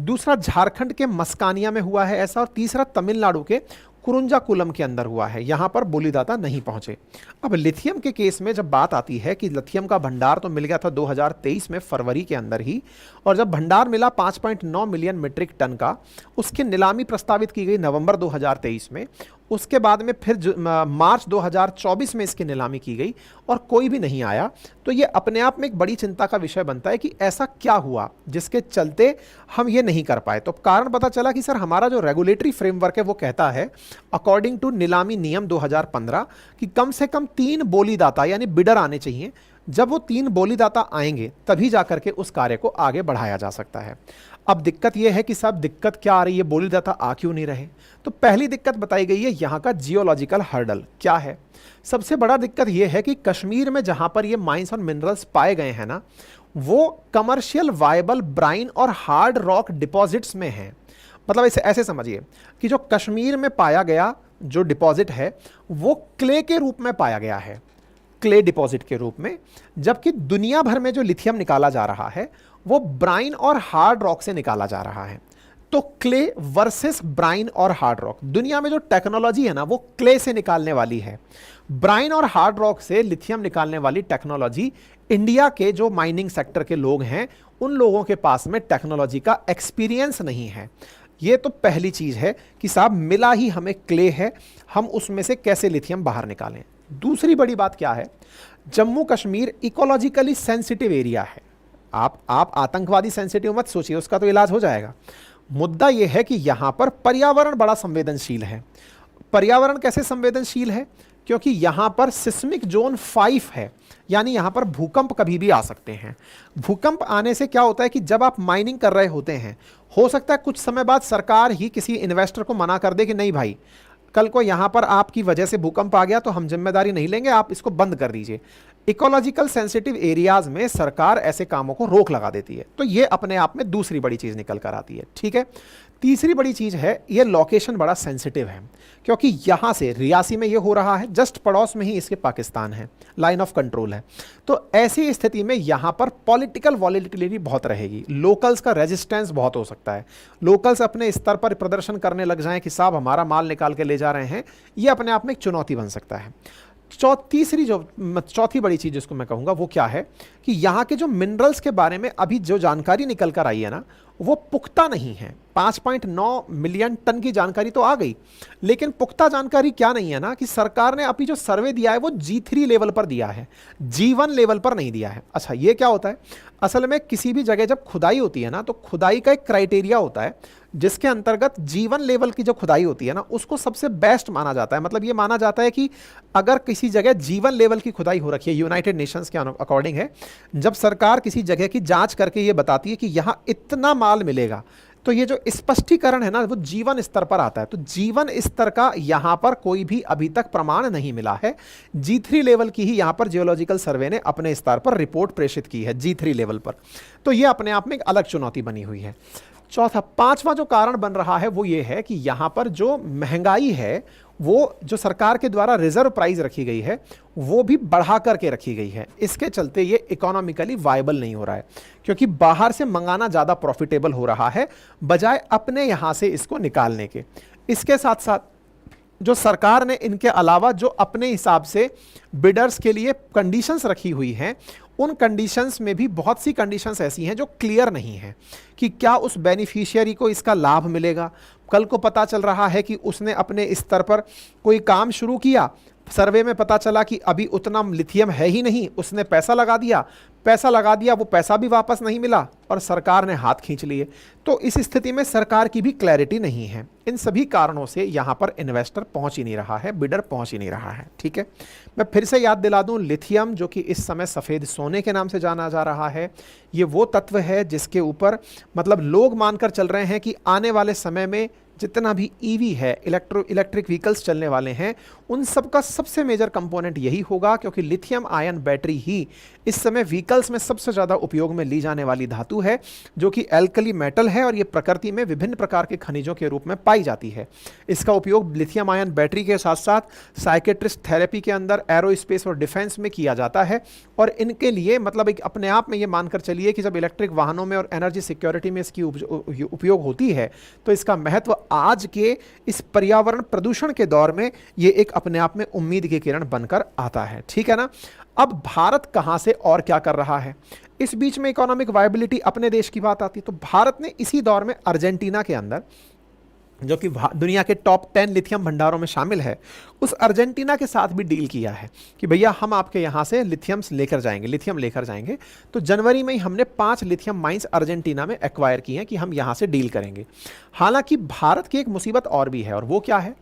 दूसरा झारखंड के मस्कानिया में हुआ है ऐसा। और तीसरा तमिलनाडु के कुरुंजाकुलम के अंदर हुआ है। यहां पर बोलीदाता नहीं पहुंचे। अब लिथियम के केस में जब बात आती है कि लिथियम का भंडार तो मिल गया था 2023 में फरवरी के अंदर ही, और जब भंडार मिला 5.9 मिलियन मीट्रिक टन का, उसकी नीलामी प्रस्तावित की गई नवंबर 2023 में। उसके बाद में फिर मार्च 2024 में इसकी नीलामी की गई और कोई भी नहीं आया। तो ये अपने आप में एक बड़ी चिंता का विषय बनता है कि ऐसा क्या हुआ जिसके चलते हम ये नहीं कर पाए। तो कारण पता चला कि सर हमारा जो रेगुलेटरी फ्रेमवर्क है वो कहता है, अकॉर्डिंग टू नीलामी नियम 2015, कि कम से कम 3 बोलीदाता यानी बिडर आने चाहिए। जब वो 3 बोलीदाता आएंगे तभी जाकर के उस कार्य को आगे बढ़ाया जा सकता है। अब दिक्कत यह है कि साहब दिक्कत क्या आ रही है, बोलीदाता आ क्यों नहीं रहे? तो पहली दिक्कत बताई गई है यहाँ का जियोलॉजिकल हर्डल। क्या है? सबसे बड़ा दिक्कत यह है कि कश्मीर में जहां पर ये माइंस और मिनरल्स पाए गए हैं ना, वो कमर्शियल वायबल ब्राइन और हार्ड रॉक डिपॉजिट्स में हैं। मतलब इसे ऐसे समझिए कि जो कश्मीर में पाया गया जो डिपॉजिट है वो क्ले के रूप में पाया गया है, क्ले डिपॉजिट के रूप में, जबकि दुनिया भर में जो लिथियम निकाला जा रहा है वो ब्राइन और हार्ड रॉक से निकाला जा रहा है। तो क्ले वर्सेस ब्राइन और हार्ड रॉक, दुनिया में जो टेक्नोलॉजी है ना वो क्ले से निकालने वाली है। ब्राइन और हार्ड रॉक से लिथियम निकालने वाली टेक्नोलॉजी, इंडिया के जो माइनिंग सेक्टर के लोग हैं उन लोगों के पास में टेक्नोलॉजी का एक्सपीरियंस नहीं है। ये तो पहली चीज है कि साहब मिला ही हमें क्ले है, हम उसमें से कैसे लिथियम बाहर निकालें। दूसरी बड़ी बात क्या है, Jammu Kashmir ecologically sensitive area है। आप आतंकवादी सेंसिटिव मत सोचिए, उसका तो इलाज हो जाएगा। मुद्दा यह है कि यहां पर पर्यावरण बड़ा संवेदनशील है। पर्यावरण कैसे संवेदनशील है? क्योंकि यहां पर सिस्मिक जोन 5 है, यानी यहां पर भूकंप कभी भी आ सकते हैं। भूकंप आने से क्या होता है कि जब आप माइनिंग कर रहे होते हैं, हो सकता है कुछ समय बाद सरकार ही किसी इन्वेस्टर को मना कर दे कि नहीं भाई, कल को यहां पर आपकी वजह से भूकंप आ गया तो हम जिम्मेदारी नहीं लेंगे, आप इसको बंद कर दीजिए। इकोलॉजिकल सेंसिटिव एरियाज में सरकार ऐसे कामों को रोक लगा देती है। तो ये अपने आप में दूसरी बड़ी चीज निकल कर आती है। ठीक है, तीसरी बड़ी चीज है ये लोकेशन बड़ा सेंसिटिव है, क्योंकि यहां से रियासी में ये हो रहा है, जस्ट पड़ोस में ही इसके पाकिस्तान है, लाइन ऑफ कंट्रोल है। तो ऐसी स्थिति में यहां पर पॉलिटिकल वॉलेटिलिटी बहुत रहेगी, लोकल्स का रेजिस्टेंस बहुत हो सकता है। लोकल्स अपने स्तर पर प्रदर्शन करने लग जाएं कि साहब हमारा माल निकाल के ले जा रहे हैं, ये अपने आप में एक चुनौती बन सकता है। तीसरी जो चौथी बड़ी चीज जिसको मैं कहूंगा वो क्या है कि यहाँ के जो मिनरल्स के बारे में अभी जो जानकारी निकल कर आई है ना, वो पुख्ता नहीं है। 5.9 मिलियन टन की जानकारी तो आ गई, लेकिन पुख्ता जानकारी क्या नहीं है ना कि सरकार ने अभी जो सर्वे दिया है वो G3 लेवल पर दिया है, G1 लेवल पर नहीं दिया है। अच्छा, ये क्या होता है? असल में किसी भी जगह जब खुदाई होती है ना, तो खुदाई का एक क्राइटेरिया होता है जिसके अंतर्गत G1 लेवल की जो खुदाई होती है ना, उसको सबसे बेस्ट माना जाता है। मतलब ये माना जाता है कि अगर किसी जगह G1 लेवल की खुदाई हो रखी है, यूनाइटेड नेशंस के अकॉर्डिंग है, जब सरकार किसी जगह की जांच करके ये बताती है कि यहां इतना माल मिलेगा, तो ये जो स्पष्टीकरण है ना, वो G1 स्तर पर आता है। तो G1 स्तर का यहां पर कोई भी अभी तक प्रमाण नहीं मिला है। G3 लेवल की ही यहां पर जियोलॉजिकल सर्वे ने अपने स्तर पर रिपोर्ट प्रेषित की है, G3 लेवल पर। तो ये अपने आप में एक अलग चुनौती बनी हुई है। पांचवा जो कारण बन रहा है वो ये है कि यहां पर जो महंगाई है, वो जो सरकार के द्वारा रिजर्व प्राइस रखी गई है वो भी बढ़ा करके रखी गई है। इसके चलते ये इकोनॉमिकली वायबल नहीं हो रहा है, क्योंकि बाहर से मंगाना ज़्यादा प्रॉफिटेबल हो रहा है बजाय अपने यहाँ से इसको निकालने के। इसके साथ साथ जो सरकार ने इनके अलावा जो अपने हिसाब से बिडर्स के लिए कंडीशंस रखी हुई हैं, उन कंडीशंस में भी बहुत सी कंडीशंस ऐसी हैं जो क्लियर नहीं है कि क्या उस बेनिफिशियरी को इसका लाभ मिलेगा। कल को पता चल रहा है कि उसने अपने स्तर पर कोई काम शुरू किया, सर्वे में पता चला कि अभी उतना लिथियम है ही नहीं, उसने पैसा लगा दिया, वो पैसा भी वापस नहीं मिला और सरकार ने हाथ खींच लिए। तो इस स्थिति में सरकार की भी क्लैरिटी नहीं है। इन सभी कारणों से यहां पर इन्वेस्टर पहुंच ही नहीं रहा है, बिडर पहुंच ही नहीं रहा है। ठीक है, मैं फिर से याद दिला दूं, लिथियम जो कि इस समय सफ़ेद सोने के नाम से जाना जा रहा है, ये वो तत्व है जिसके ऊपर मतलब लोग मानकर चल रहे हैं कि आने वाले समय में जितना भी ईवी है, इलेक्ट्रिक व्हीकल्स चलने वाले हैं, उन सब का सबसे मेजर कंपोनेंट यही होगा, क्योंकि लिथियम आयन बैटरी ही इस समय व्हीकल्स में सबसे ज़्यादा उपयोग में ली जाने वाली धातु है, जो कि एल्कली मेटल है और ये प्रकृति में विभिन्न प्रकार के खनिजों के रूप में पाई जाती है। इसका उपयोग लिथियम आयन बैटरी के साथ साथ साइकेट्रिस्ट थेरेपी के अंदर, एरोस्पेस और डिफेंस में किया जाता है। और इनके लिए मतलब एक अपने आप में ये मानकर चलिए कि जब इलेक्ट्रिक वाहनों में और एनर्जी सिक्योरिटी में इसकी उपयोग होती है, तो इसका महत्व आज के इस पर्यावरण प्रदूषण के दौर में ये एक अपने आप में उम्मीद की किरण बनकर आता है। ठीक है ना। अब भारत कहां से और क्या कर रहा है? इस बीच में इकोनॉमिक वायबिलिटी अपने देश की बात आती है, तो भारत ने इसी दौर में अर्जेंटीना के अंदर, जो कि दुनिया के टॉप 10 लिथियम भंडारों में शामिल है, उस अर्जेंटीना के साथ भी डील किया है कि भैया हम आपके यहाँ से लिथियम लेकर जाएंगे। तो जनवरी में ही हमने 5 लिथियम माइंस अर्जेंटीना में एक्वायर किए हैं कि हम यहाँ से डील करेंगे। हालांकि भारत की एक मुसीबत और भी है, और वो क्या है?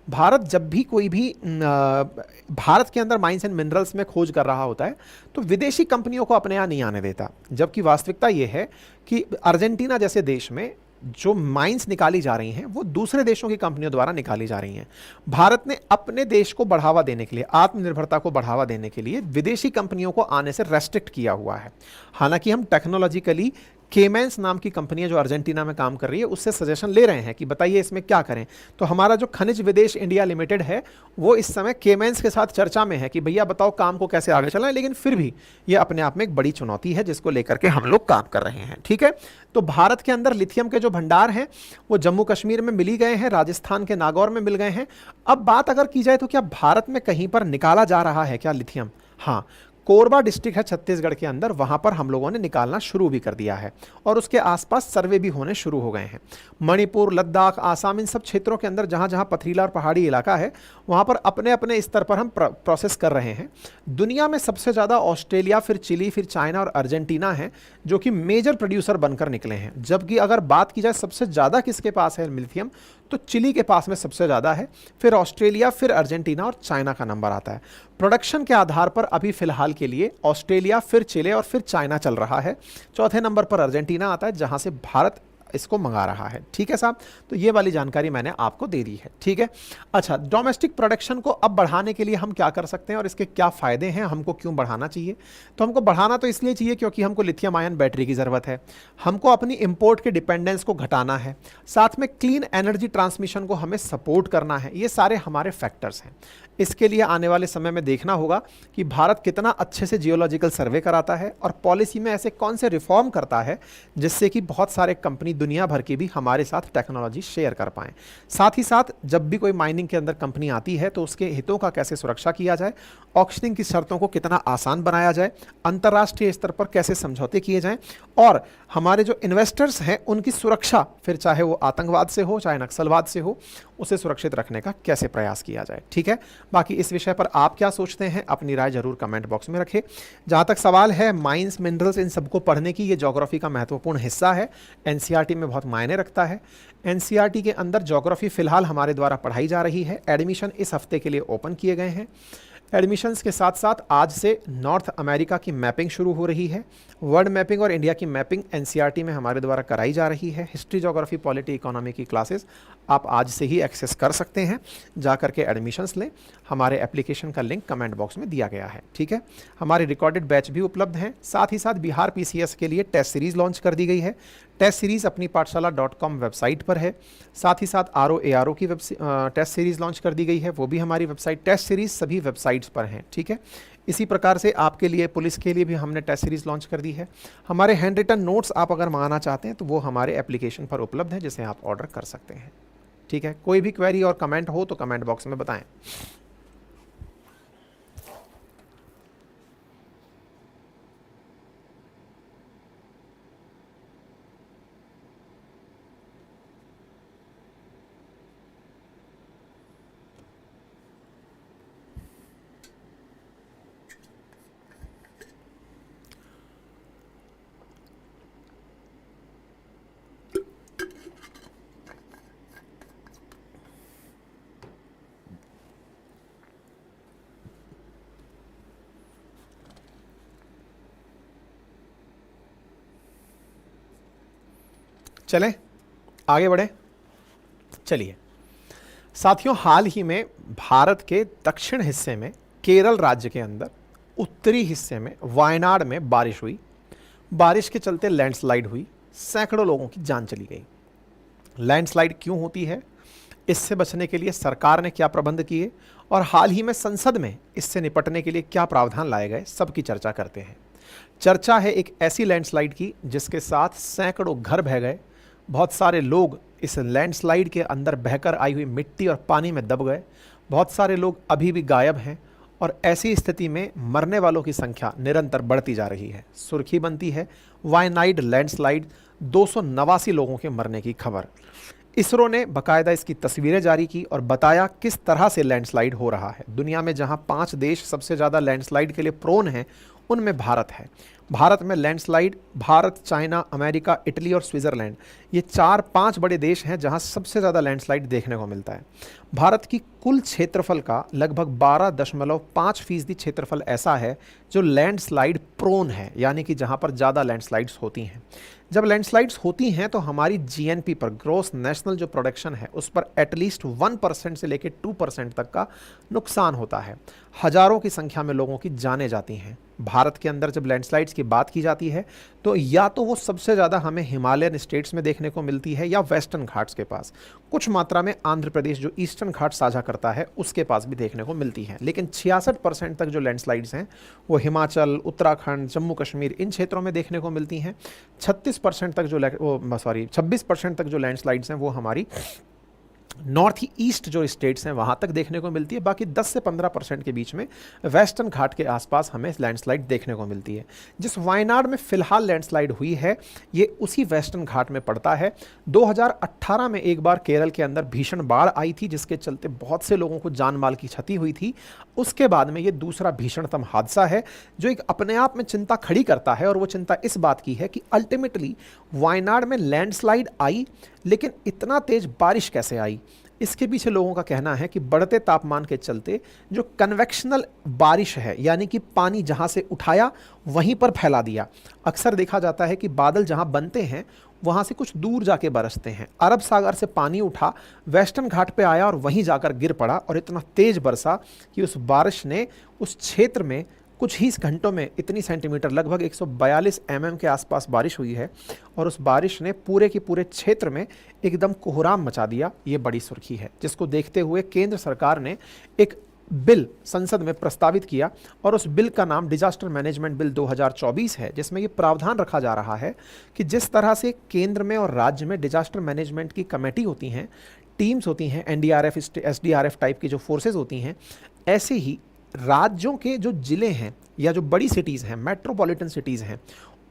भारत जब भी कोई भी भारत के अंदर माइंस एंड मिनरल्स में खोज कर रहा होता है, तो विदेशी कंपनियों को अपने यहाँ नहीं आने देता। जबकि वास्तविकता ये है कि अर्जेंटीना जैसे देश में जो माइंस निकाली जा रही हैं वो दूसरे देशों की कंपनियों द्वारा निकाली जा रही हैं। भारत ने अपने देश को बढ़ावा देने के लिए, आत्मनिर्भरता को बढ़ावा देने के लिए विदेशी कंपनियों को आने से रेस्ट्रिक्ट किया हुआ है। हालांकि हम टेक्नोलॉजिकली केमेंस नाम की कंपनी है जो अर्जेंटीना में काम कर रही है, उससे सजेशन ले रहे हैं कि बताइए इसमें क्या करें। तो हमारा जो खनिज विदेश इंडिया लिमिटेड है वो इस समय केमेंस के साथ चर्चा में है कि भैया बताओ काम को कैसे आगे चलाएं। लेकिन फिर भी ये अपने आप में एक बड़ी चुनौती है जिसको लेकर के हम लोग काम कर रहे हैं। ठीक है, तो भारत के अंदर लिथियम के जो भंडार हैं वो जम्मू कश्मीर में मिली गए हैं, राजस्थान के नागौर में मिल गए हैं। अब बात अगर की जाए तो क्या भारत में कहीं पर निकाला जा रहा है क्या लिथियम? हाँ, कोरबा डिस्ट्रिक्ट है छत्तीसगढ़ के अंदर, वहां पर हम लोगों ने निकालना शुरू भी कर दिया है और उसके आसपास सर्वे भी होने शुरू हो गए हैं। मणिपुर, लद्दाख, आसाम, इन सब क्षेत्रों के अंदर जहां जहां पथरीला और पहाड़ी इलाका है वहां पर अपने अपने स्तर पर हम प्रोसेस कर रहे हैं। दुनिया में सबसे ज़्यादा ऑस्ट्रेलिया, फिर चिली, फिर चाइना और अर्जेंटीना है जो कि मेजर प्रोड्यूसर बनकर निकले हैं। जबकि अगर बात की जाए सबसे ज़्यादा किसके पास है लिथियम, तो चिली के पास में सबसे ज़्यादा है, फिर ऑस्ट्रेलिया, फिर अर्जेंटीना और चाइना का नंबर आता है। प्रोडक्शन के आधार पर अभी फिलहाल के लिए ऑस्ट्रेलिया, फिर चिले और फिर चाइना चल रहा है। चौथे नंबर पर अर्जेंटीना आता है जहां से भारत इसको मंगा रहा है। ठीक है साहब, तो ये वाली जानकारी मैंने आपको दे दी है। ठीक है, अच्छा, डोमेस्टिक प्रोडक्शन को अब बढ़ाने के लिए हम क्या कर सकते हैं और इसके क्या फ़ायदे हैं, हमको क्यों बढ़ाना चाहिए? तो हमको बढ़ाना तो इसलिए चाहिए क्योंकि हमको लिथियम आयन बैटरी की ज़रूरत है, हमको अपनी इंपोर्ट के डिपेंडेंस को घटाना है, साथ में क्लीन एनर्जी ट्रांसमिशन को हमें सपोर्ट करना है। ये सारे हमारे फैक्टर्स हैं। इसके लिए आने वाले समय में देखना होगा कि भारत कितना अच्छे से जियोलॉजिकल सर्वे कराता है और पॉलिसी में ऐसे कौन से रिफॉर्म करता है जिससे कि बहुत सारे कंपनी दुनिया भर की भी हमारे साथ टेक्नोलॉजी शेयर कर पाएँ। साथ ही साथ जब भी कोई माइनिंग के अंदर कंपनी आती है तो उसके हितों का कैसे सुरक्षा किया जाए, ऑक्शनिंग की शर्तों को कितना आसान बनाया जाए, अंतर्राष्ट्रीय स्तर पर कैसे समझौते किए जाएं और हमारे जो इन्वेस्टर्स हैं उनकी सुरक्षा, फिर चाहे वो आतंकवाद से हो चाहे नक्सलवाद से हो, उसे सुरक्षित रखने का कैसे प्रयास किया जाए। ठीक है, बाकी इस विषय पर आप क्या सोचते हैं अपनी राय जरूर कमेंट बॉक्स में रखें। जहाँ तक सवाल है माइंस, मिनरल्स, इन सबको पढ़ने की, ये ज्योग्राफी का महत्वपूर्ण हिस्सा है, एनसीईआरटी में बहुत मायने रखता है। एनसीईआरटी के अंदर ज्योग्राफी फिलहाल हमारे द्वारा पढ़ाई जा रही है। एडमिशन इस हफ्ते के लिए ओपन किए गए हैं। एडमिशन्स के साथ साथ आज से नॉर्थ अमेरिका की मैपिंग शुरू हो रही है। वर्ल्ड मैपिंग और इंडिया की मैपिंग एनसीईआरटी में हमारे द्वारा कराई जा रही है। हिस्ट्री, ज्योग्राफी, पॉलिटी, इकोनॉमी की क्लासेस आप आज से ही एक्सेस कर सकते हैं, जा करके एडमिशन्स लें। हमारे एप्लीकेशन का लिंक कमेंट बॉक्स में दिया गया है। ठीक है, हमारे रिकॉर्डेड बैच भी उपलब्ध हैं। साथ ही साथ बिहार पीसीएस के लिए टेस्ट सीरीज़ लॉन्च कर दी गई है। टेस्ट सीरीज़ अपनी पाठशाला.com वेबसाइट पर है। साथ ही साथ आरओ की टेस्ट सीरीज़ लॉन्च कर दी गई है, वो भी हमारी वेबसाइट, टेस्ट सीरीज़ सभी वेबसाइट्स पर हैं। ठीक है, इसी प्रकार से आपके लिए, पुलिस के लिए भी हमने टेस्ट सीरीज़ लॉन्च कर दी है। हमारे हैंड रिटन नोट्स आप अगर मंगाना चाहते हैं तो वो हमारे एप्लीकेशन पर उपलब्ध है, जिसे आप ऑर्डर कर सकते हैं। ठीक है, कोई भी क्वेरी और कमेंट हो तो कमेंट बॉक्स में बताएं। चलें आगे बढ़े। चलिए साथियों, हाल ही में भारत के दक्षिण हिस्से में, केरल राज्य के अंदर उत्तरी हिस्से में वायनाड में बारिश हुई। बारिश के चलते लैंडस्लाइड हुई, सैकड़ों लोगों की जान चली गई। लैंडस्लाइड क्यों होती है, इससे बचने के लिए सरकार ने क्या प्रबंध किए और हाल ही में संसद में इससे निपटने के लिए क्या प्रावधान लाए गए, सबकी चर्चा करते हैं। चर्चा है एक ऐसी लैंडस्लाइड की जिसके साथ सैकड़ों घर बह गए। बहुत सारे लोग इस लैंडस्लाइड के अंदर बहकर आई हुई मिट्टी और पानी में दब गए। बहुत सारे लोग अभी भी गायब हैं और ऐसी स्थिति में मरने वालों की संख्या निरंतर बढ़ती जा रही है। सुर्खी बनती है वायनाड लैंडस्लाइड, 289 लोगों के मरने की खबर। इसरो ने बाकायदा इसकी तस्वीरें जारी की और बताया किस तरह से लैंडस्लाइड हो रहा है। दुनिया में जहां 5 देश सबसे ज़्यादा लैंडस्लाइड के लिए प्रोन हैं, उनमें भारत है। भारत में landslide, Bharat, China, America, Italy और स्विट्ज़रलैंड, ये 4-5 बड़े देश हैं जहां सबसे ज़्यादा लैंडस्लाइड देखने को मिलता है। भारत की कुल क्षेत्रफल का लगभग 12.5% क्षेत्रफल ऐसा है जो लैंडस्लाइड प्रोन है, यानी कि जहां पर ज़्यादा लैंडस्लाइड्स होती हैं। जब लैंडस्लाइड्स होती हैं तो हमारी जीएनपी पर, ग्रॉस नेशनल जो प्रोडक्शन है, उस पर एटलीस्ट 1% से लेकर 2% तक का नुकसान होता है। हजारों की संख्या में लोगों की जानें जाती हैं। भारत के अंदर जब लैंडस्लाइड्स की बात की जाती है तो या तो वो सबसे ज़्यादा हमें हिमालयन स्टेट्स में देखने को मिलती है या वेस्टर्न घाट्स के पास, कुछ मात्रा में आंध्र प्रदेश जो ईस्टर्न घाट साझा करता है उसके पास भी देखने को मिलती है। लेकिन 66% तक जो लैंडस्लाइड्स हैं वो हिमाचल, उत्तराखंड, जम्मू कश्मीर, इन क्षेत्रों में देखने को मिलती हैं। 26% तक जो 26% तक जो लैंडस्लाइड्स हैं वो हमारी नॉर्थ ईस्ट जो स्टेट्स हैं वहाँ तक देखने को मिलती है। बाकी 10 से 15% के बीच में वेस्टर्न घाट के आसपास हमें लैंडस्लाइड देखने को मिलती है। जिस वायनाड में फ़िलहाल लैंडस्लाइड हुई है ये उसी वेस्टर्न घाट में पड़ता है। 2018 में एक बार केरल के अंदर भीषण बाढ़ आई थी जिसके चलते बहुत से लोगों को जान माल की क्षति हुई थी। उसके बाद में ये दूसरा भीषणतम हादसा है जो एक अपने आप में चिंता खड़ी करता है, और वो चिंता इस बात की है कि अल्टीमेटली वायनाड में लैंडस्लाइड आई लेकिन इतना तेज बारिश कैसे आई। इसके पीछे लोगों का कहना है कि बढ़ते तापमान के चलते जो कन्वेक्शनल बारिश है, यानी कि पानी जहां से उठाया वहीं पर फैला दिया। अक्सर देखा जाता है कि बादल जहां बनते हैं वहां से कुछ दूर जाके बरसते हैं। अरब सागर से पानी उठा, वेस्टर्न घाट पे आया और वहीं जाकर गिर पड़ा, और इतना तेज बरसा कि उस बारिश ने उस क्षेत्र में कुछ ही घंटों में इतनी सेंटीमीटर, लगभग 142 mm के आसपास बारिश हुई है, और उस बारिश ने पूरे के पूरे क्षेत्र में एकदम कोहराम मचा दिया। ये बड़ी सुर्खी है जिसको देखते हुए केंद्र सरकार ने एक बिल संसद में प्रस्तावित किया और उस बिल का नाम डिजास्टर मैनेजमेंट बिल 2024 है, जिसमें ये प्रावधान रखा जा रहा है कि जिस तरह से केंद्र में और राज्य में डिजास्टर मैनेजमेंट की कमेटी होती हैं, टीम्स होती हैं, एनडीआरएफ एसडीआरएफ टाइप की जो फोर्सेज होती हैं, ऐसे ही राज्यों के जो जिले हैं या जो बड़ी सिटीज़ हैं, मेट्रोपॉलिटन सिटीज़ हैं,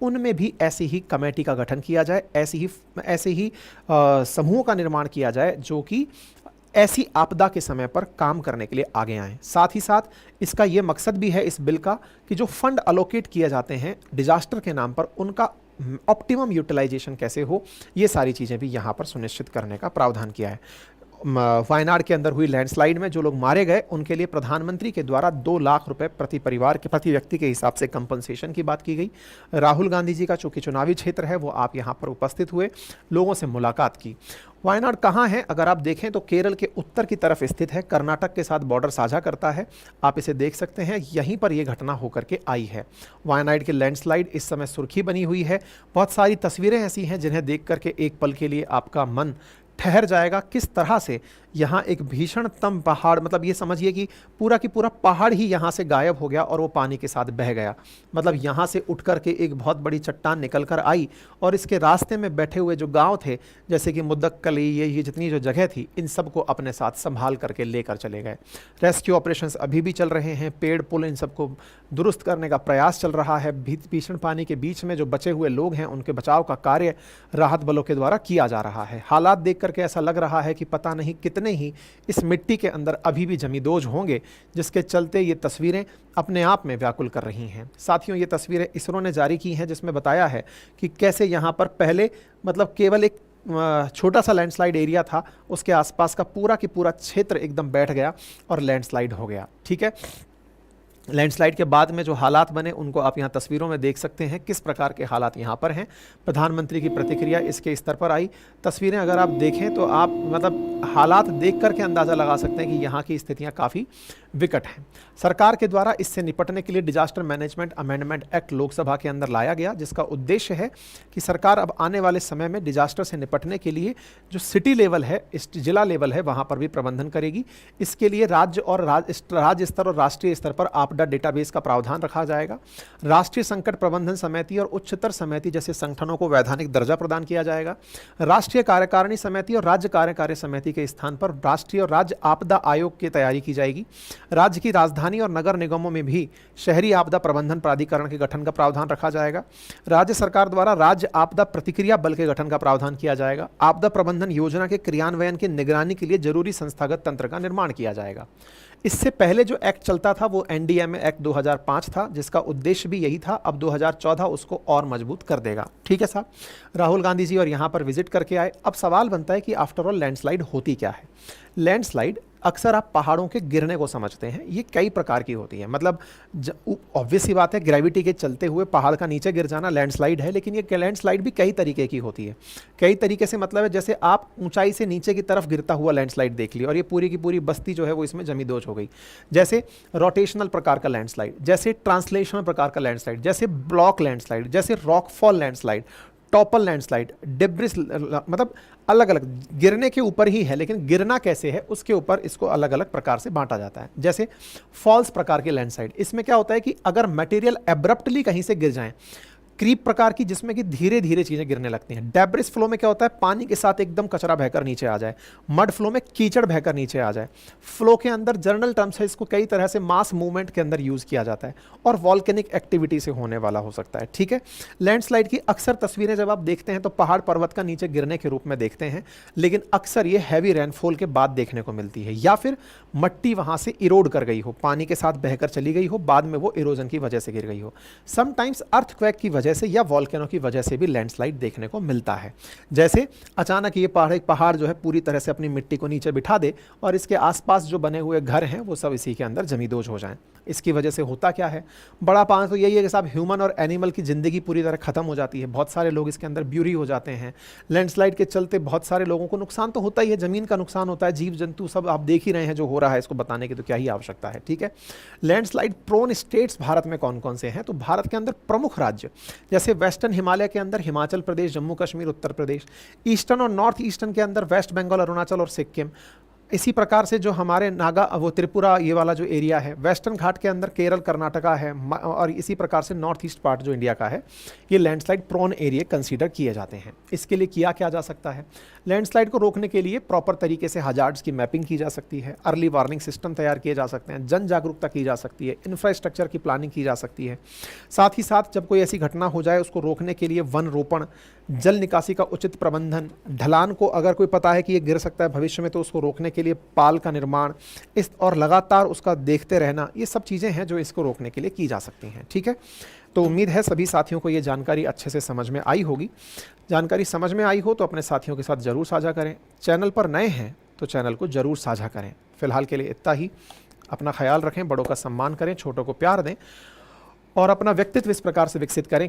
उनमें भी ऐसी ही कमेटी का गठन किया जाए, ऐसे ही समूहों का निर्माण किया जाए जो कि ऐसी आपदा के समय पर काम करने के लिए आगे आएं। साथ ही साथ इसका ये मकसद भी है इस बिल का कि जो फंड अलोकेट किए जाते हैं डिजास्टर के नाम पर, उनका ऑप्टिमम यूटिलाइजेशन कैसे हो, ये सारी चीज़ें भी यहाँ पर सुनिश्चित करने का प्रावधान किया है। वायनाड के अंदर हुई लैंडस्लाइड में जो लोग मारे गए उनके लिए प्रधानमंत्री के द्वारा 2 लाख रुपए प्रति परिवार के प्रति व्यक्ति के हिसाब से कंपनसेशन की बात की गई। राहुल गांधी जी का चूंकि चुनावी क्षेत्र है, वो आप यहाँ पर उपस्थित हुए, लोगों से मुलाकात की। वायनाड कहाँ है? अगर आप देखें तो केरल के उत्तर की तरफ स्थित है, कर्नाटक के साथ बॉर्डर साझा करता है। आप इसे देख सकते हैं, यहीं पर यह घटना होकर के आई है। वायनाड की लैंडस्लाइड इस समय सुर्खी बनी हुई है। बहुत सारी तस्वीरें ऐसी हैं जिन्हें देख करके एक पल के लिए आपका मन ठहर जाएगा। किस तरह से यहाँ एक भीषणतम पहाड़, मतलब ये समझिए कि पूरा की पूरा पहाड़ ही यहाँ से गायब हो गया और वो पानी के साथ बह गया। मतलब यहाँ से उठ कर के एक बहुत बड़ी चट्टान निकल कर आई और इसके रास्ते में बैठे हुए जो गांव थे, जैसे कि मुद्दक्कली, ये जितनी जो जगह थी, इन सबको अपने साथ संभाल करके लेकर चले गए। रेस्क्यू ऑपरेशंस अभी भी चल रहे हैं, पेड़ पुल इन सबको दुरुस्त करने का प्रयास चल रहा है। भीषण पानी के बीच में जो बचे हुए लोग हैं उनके बचाव का कार्य राहत बलों के द्वारा किया जा रहा है। हालात देख करके ऐसा लग रहा है कि पता नहीं कितने ही इस मिट्टी के अंदर अभी भी जमींदोज होंगे, जिसके चलते ये तस्वीरें अपने आप में व्याकुल कर रही हैं। साथियों, ये तस्वीरें इसरो ने जारी की हैं, जिसमें बताया है कि कैसे यहाँ पर पहले मतलब केवल एक छोटा सा लैंडस्लाइड एरिया था, उसके आसपास का पूरा की पूरा क्षेत्र एकदम बैठ गया और लैंडस्लाइड हो गया। ठीक है, लैंडस्लाइड के बाद में जो हालात बने उनको आप यहाँ तस्वीरों में देख सकते हैं, किस प्रकार के हालात यहाँ पर हैं। प्रधानमंत्री की प्रतिक्रिया इसके स्तर पर आई। तस्वीरें अगर आप देखें तो आप मतलब हालात देख करके अंदाज़ा लगा सकते हैं कि यहाँ की स्थितियाँ काफ़ी विकट हैं। सरकार के द्वारा इससे निपटने के लिए disaster management amendment act Lok Sabha के अंदर लाया गया, जिसका उद्देश्य है कि सरकार अब आने वाले समय में डिजास्टर से निपटने के लिए जो सिटी लेवल है, जिला लेवल है, वहाँ पर भी प्रबंधन करेगी। इसके लिए राज्य स्तर और राष्ट्रीय स्तर पर आपदा डेटाबेस का प्रावधान रखा जाएगा। राष्ट्रीय संकट प्रबंधन समिति और उच्चतर समिति जैसे संगठनों को वैधानिक दर्जा प्रदान किया जाएगा। राष्ट्रीय कार्यकारिणी समिति और राज्य कार्यकारी समिति के स्थान पर राष्ट्रीय और राज्य आपदा आयोग की तैयारी की जाएगी। राज्य की राजधानी और नगर निगमों में भी शहरी आपदा प्रबंधन प्राधिकरण के गठन का प्रावधान रखा जाएगा। राज्य सरकार द्वारा राज्य आपदा प्रतिक्रिया बल के गठन का प्रावधान किया जाएगा। आपदा प्रबंधन योजना के क्रियान्वयन की निगरानी के लिए जरूरी संस्थागत तंत्र का निर्माण किया जाएगा। इससे पहले जो एक्ट चलता था वो एनडीएमए एक्ट 2005 था, जिसका उद्देश्य भी यही था। अब 2014 उसको और मजबूत कर देगा। ठीक है साहब, राहुल गांधी जी और यहाँ पर विजिट करके आए। अब सवाल बनता है कि आफ्टर ऑल लैंडस्लाइड होती क्या है। लैंडस्लाइड अक्सर आप पहाड़ों के गिरने को समझते हैं, ये कई प्रकार की होती है। मतलब ऑब्वियस ही बात है, ग्रेविटी के चलते हुए पहाड़ का नीचे गिर जाना लैंडस्लाइड है, लेकिन ये लैंडस्लाइड भी कई तरीके की होती है। कई तरीके से मतलब है जैसे आप ऊंचाई से नीचे की तरफ गिरता हुआ लैंडस्लाइड देख ली और ये पूरी की पूरी बस्ती जो है वो इसमें जमींदोज हो गई। जैसे रोटेशनल प्रकार का लैंडस्लाइड, जैसे ट्रांसलेशनल प्रकार का लैंडस्लाइड, जैसे ब्लॉक लैंडस्लाइड, जैसे rockfall landslide, topple landslide, debris, मतलब अलग अलग गिरने के ऊपर ही है, लेकिन गिरना कैसे है उसके ऊपर इसको अलग अलग प्रकार से बांटा जाता है। जैसे फॉल्स प्रकार के लैंडस्लाइड, इसमें क्या होता है कि अगर मटेरियल एब्रप्टली कहीं से गिर जाए, क्रीप प्रकार की जिसमें कि धीरे धीरे चीजें गिरने लगती हैं। डेब्रिस फ्लो में क्या होता है, पानी के साथ एकदम कचरा बहकर नीचे आ जाए। मड फ्लो में कीचड़ बहकर नीचे आ जाए। फ्लो के अंदर जनरल टर्म्स है, इसको कई तरह से मास मूवमेंट के अंदर यूज किया जाता है और वॉल्केनिक एक्टिविटी से होने वाला हो सकता है। ठीक है, लैंडस्लाइड की अक्सर तस्वीरें जब आप देखते हैं तो पहाड़ पर्वत का नीचे गिरने के रूप में देखते हैं, लेकिन अक्सर ये हैवी रेनफॉल के बाद देखने को मिलती है, या फिर मट्टी वहां से इरोड कर गई हो, पानी के साथ बहकर चली गई हो, बाद में वो इरोजन की वजह से गिर गई हो। समटाइम्स अर्थक्वेक की वजह से या वॉल्केनो की वजह से भी लैंडस्लाइड देखने को मिलता है। जैसे अचानक ये पहाड़ जो है पूरी तरह से अपनी मिट्टी को नीचे बिठा दे और इसके आसपास जो बने हुए घर हैं वो सब इसी के अंदर जमींदोज हो जाएं। इसकी वजह से होता क्या है, बड़ा पानी तो यही है कि साहब ह्यूमन और एनिमल की ज़िंदगी पूरी तरह ख़त्म हो जाती है। बहुत सारे लोग इसके अंदर ब्यूरी हो जाते हैं। लैंडस्लाइड के चलते बहुत सारे लोगों को नुकसान तो होता ही है, ज़मीन का नुकसान होता है, जीव जंतु सब आप देख ही रहे हैं जो हो रहा है, इसको बताने की तो क्या ही आवश्यकता है। ठीक है, लैंडस्लाइड प्रोन स्टेट्स भारत में कौन कौन से हैं, तो भारत के अंदर प्रमुख राज्य जैसे वेस्टर्न हिमालय के अंदर हिमाचल प्रदेश, जम्मू कश्मीर, उत्तर प्रदेश, ईस्टर्न और नॉर्थ ईस्टर्न के अंदर वेस्ट बंगाल, अरुणाचल और सिक्किम, इसी प्रकार से जो हमारे नागा वो त्रिपुरा ये वाला जो एरिया है, वेस्टर्न घाट के अंदर केरल कर्नाटका है, और इसी प्रकार से नॉर्थ ईस्ट पार्ट जो इंडिया का है, ये लैंडस्लाइड प्रोन एरिया कंसीडर किए जाते हैं। इसके लिए किया क्या जा सकता है? लैंडस्लाइड को रोकने के लिए प्रॉपर तरीके से हजार्ड्स की मैपिंग की जा सकती है, अर्ली वार्निंग सिस्टम तैयार किए जा सकते हैं, जन जागरूकता की जा सकती है, इंफ्रास्ट्रक्चर की प्लानिंग की जा सकती है। साथ ही साथ जब कोई ऐसी घटना हो जाए उसको रोकने के लिए वन रोपण, जल निकासी का उचित प्रबंधन, ढलान को अगर कोई पता है कि ये गिर सकता है भविष्य में तो उसको रोकने के लिए पाल का निर्माण, इस और लगातार उसका देखते रहना, ये सब चीज़ें हैं जो इसको रोकने के लिए की जा सकती हैं। ठीक है, तो उम्मीद है सभी साथियों को ये जानकारी अच्छे से समझ में आई होगी। जानकारी समझ में आई हो तो अपने साथियों के साथ ज़रूर साझा करें। चैनल पर नए हैं तो चैनल को ज़रूर साझा करें। फिलहाल के लिए इतना ही। अपना ख्याल रखें, बड़ों का सम्मान करें, छोटों को प्यार दें और अपना व्यक्तित्व इस प्रकार से विकसित करें